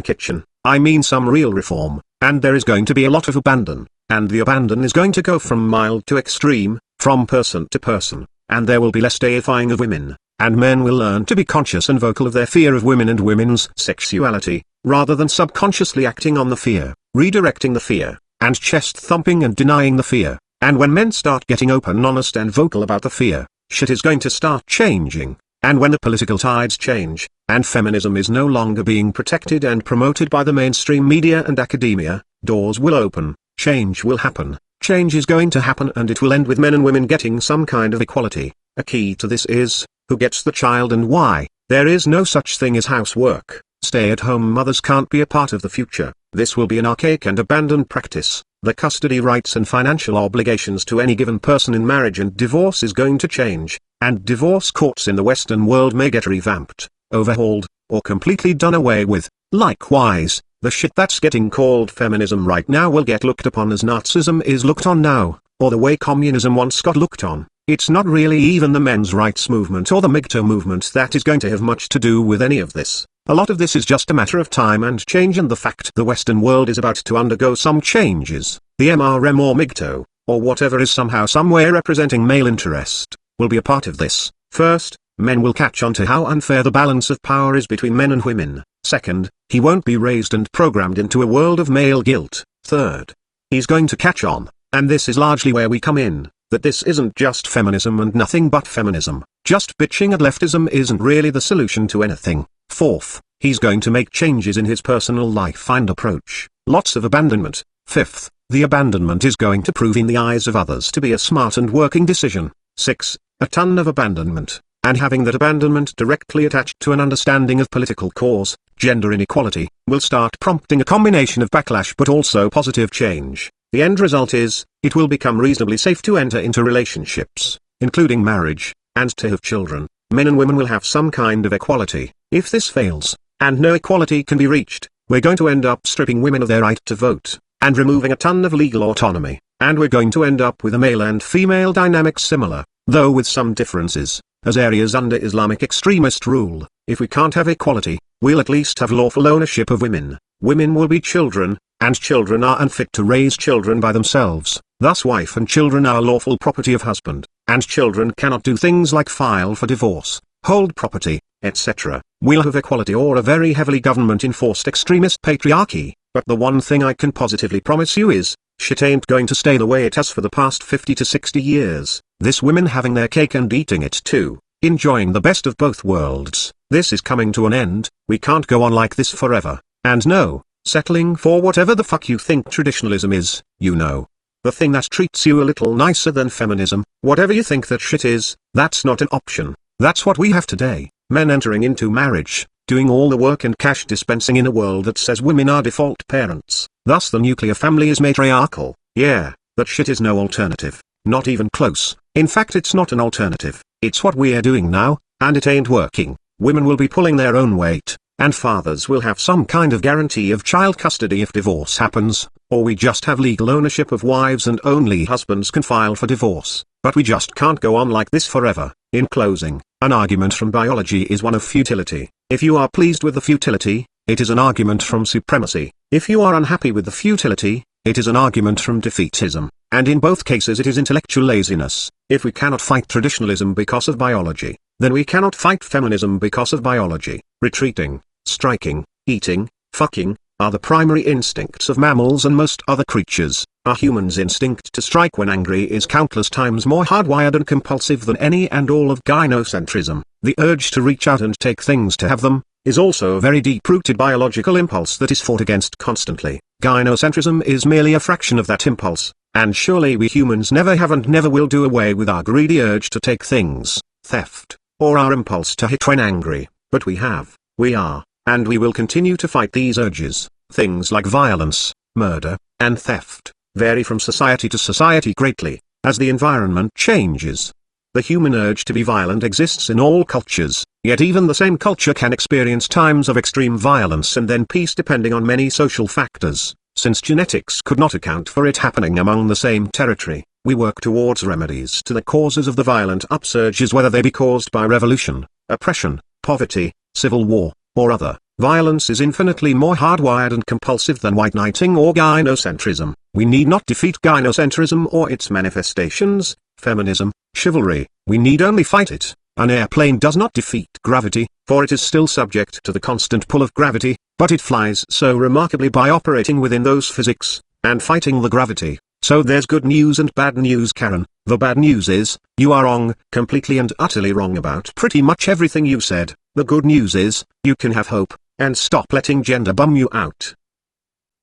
kitchen. I mean some real reform, and there is going to be a lot of abandon, and the abandon is going to go from mild to extreme, from person to person, and there will be less deifying of women, and men will learn to be conscious and vocal of their fear of women and women's sexuality, rather than subconsciously acting on the fear, redirecting the fear, and chest thumping and denying the fear. And when men start getting open, honest and vocal about the fear, shit is going to start changing. And when the political tides change, and feminism is no longer being protected and promoted by the mainstream media and academia, doors will open, change will happen. Change is going to happen, and it will end with men and women getting some kind of equality. A key to this is, who gets the child and why. There is no such thing as housework. Stay-at-home mothers can't be a part of the future. This will be an archaic and abandoned practice. The custody rights and financial obligations to any given person in marriage and divorce is going to change, and divorce courts in the Western world may get revamped, overhauled, or completely done away with. Likewise, the shit that's getting called feminism right now will get looked upon as Nazism is looked on now, or the way communism once got looked on. It's not really even the men's rights movement or the MGTOW movement that is going to have much to do with any of this. A lot of this is just a matter of time and change, and the fact the Western world is about to undergo some changes. The MRM or MGTOW, or whatever is somehow somewhere representing male interest, will be a part of this. First, men will catch on to how unfair the balance of power is between men and women. Second, he won't be raised and programmed into a world of male guilt. Third, he's going to catch on, and this is largely where we come in, that this isn't just feminism and nothing but feminism. Just bitching at leftism isn't really the solution to anything. Fourth, he's going to make changes in his personal life and approach. Lots of abandonment. Fifth, the abandonment is going to prove in the eyes of others to be a smart and working decision. 6. A ton of abandonment, and having that abandonment directly attached to an understanding of political cause, gender inequality, will start prompting a combination of backlash but also positive change. The end result is, it will become reasonably safe to enter into relationships, including marriage, and to have children. Men and women will have some kind of equality. If this fails, and no equality can be reached, we're going to end up stripping women of their right to vote, and removing a ton of legal autonomy, and we're going to end up with a male and female dynamic similar, though with some differences, as areas under Islamic extremist rule. If we can't have equality, we'll at least have lawful ownership of women. Women will be children, and children are unfit to raise children by themselves. Thus wife and children are lawful property of husband, and children cannot do things like file for divorce, hold property, etc. We'll have equality or a very heavily government-enforced extremist patriarchy, but the one thing I can positively promise you is, shit ain't going to stay the way it has for the past 50 to 60 years. This women having their cake and eating it too, enjoying the best of both worlds. This is coming to an end. We can't go on like this forever. And no, settling for whatever the fuck you think traditionalism is, you know. The thing that treats you a little nicer than feminism, whatever you think that shit is, that's not an option. That's what we have today. Men entering into marriage, doing all the work and cash dispensing in a world that says women are default parents. Thus the nuclear family is matriarchal. Yeah, that shit is no alternative. Not even close. In fact, it's not an alternative. It's what we're doing now, and it ain't working. Women will be pulling their own weight, and fathers will have some kind of guarantee of child custody if divorce happens, or we just have legal ownership of wives and only husbands can file for divorce. But we just can't go on like this forever. In closing, an argument from biology is one of futility. If you are pleased with the futility, it is an argument from supremacy. If you are unhappy with the futility, it is an argument from defeatism, and in both cases it is intellectual laziness. If we cannot fight traditionalism because of biology, then we cannot fight feminism because of biology. Retreating, striking, eating, fucking, are the primary instincts of mammals and most other creatures. A human's instinct to strike when angry is countless times more hardwired and compulsive than any and all of gynocentrism. The urge to reach out and take things to have them, is also a very deep-rooted biological impulse that is fought against constantly. Gynocentrism is merely a fraction of that impulse, and surely we humans never have and never will do away with our greedy urge to take things, theft, or our impulse to hit when angry, but we have, we are, and we will continue to fight these urges. Things like violence, murder, and theft vary from society to society greatly, as the environment changes. The human urge to be violent exists in all cultures, yet even the same culture can experience times of extreme violence and then peace depending on many social factors. Since genetics could not account for it happening among the same territory, we work towards remedies to the causes of the violent upsurges, whether they be caused by revolution, oppression, poverty, civil war, or other. Violence is infinitely more hardwired and compulsive than white knighting or gynocentrism. We need not defeat gynocentrism or its manifestations, feminism, chivalry, we need only fight it. An airplane does not defeat gravity, for it is still subject to the constant pull of gravity, but it flies so remarkably by operating within those physics, and fighting the gravity. So there's good news and bad news, Karen. The bad news is, you are wrong, completely and utterly wrong about pretty much everything you said. The good news is, you can have hope, and stop letting gender bum you out.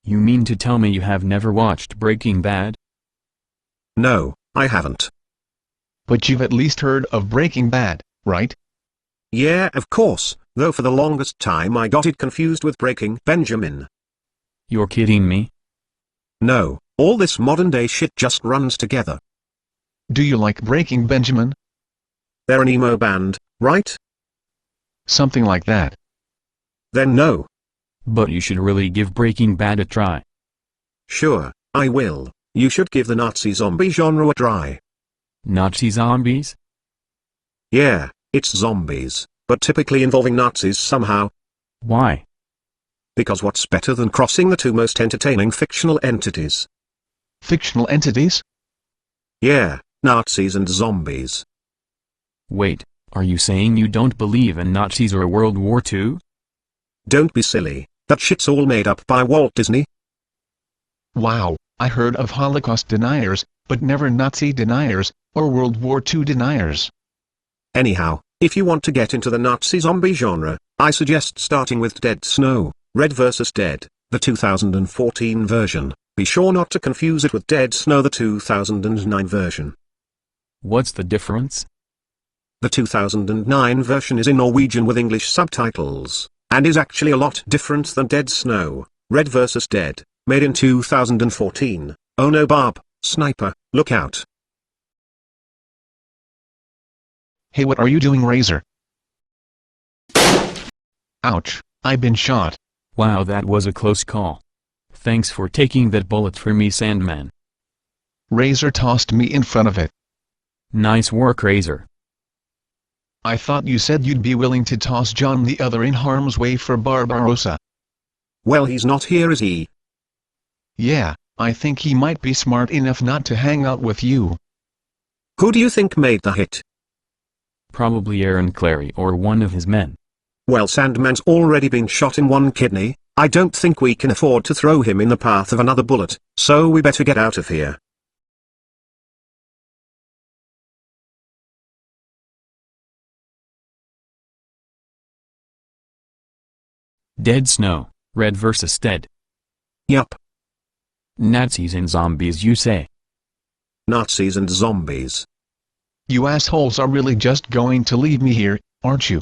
You mean to tell me you have never watched Breaking Bad?
No, I haven't.
But you've at least heard of Breaking Bad, right?
Yeah, of course, though for the longest time I got it confused with Breaking Benjamin.
You're kidding me?
No, all this modern day shit just runs together.
Do you like Breaking Benjamin?
They're an emo band, right?
Something like that.
Then no.
But you should really give Breaking Bad a try.
Sure, I will. You should give the Nazi zombie genre a try.
Nazi zombies?
Yeah, it's zombies, but typically involving Nazis somehow.
Why?
Because what's better than crossing the two most entertaining fictional entities?
Fictional entities?
Yeah, Nazis and zombies.
Wait, are you saying you don't believe in Nazis or World War II?
Don't be silly, that shit's all made up by Walt Disney.
Wow, I heard of Holocaust deniers, but never Nazi deniers, or World War II deniers.
Anyhow, if you want to get into the Nazi zombie genre, I suggest starting with Dead Snow, Red vs. Dead, the 2014 version. Be sure not to confuse it with Dead Snow, the 2009 version.
What's the difference?
The 2009 version is in Norwegian with English subtitles, and is actually a lot different than Dead Snow, Red vs. Dead, made in 2014. Oh no, Bob, sniper, look out.
Hey, what are you doing, Razor? Ouch, I've been shot.
Wow, that was a close call. Thanks for taking that bullet for me, Sandman.
Razor tossed me in front of it.
Nice work, Razor.
I thought you said you'd be willing to toss John the other in harm's way for Barbarossa.
Well, he's not here, is he?
Yeah, I think he might be smart enough not to hang out with you.
Who do you think made the hit?
Probably Aaron Clary or one of his men.
Well, Sandman's already been shot in one kidney. I don't think we can afford to throw him in the path of another bullet, so we better get out of here.
Dead Snow, Red vs. Dead.
Yup.
Nazis and zombies, you say?
Nazis and zombies.
You assholes are really just going to leave me here, aren't you?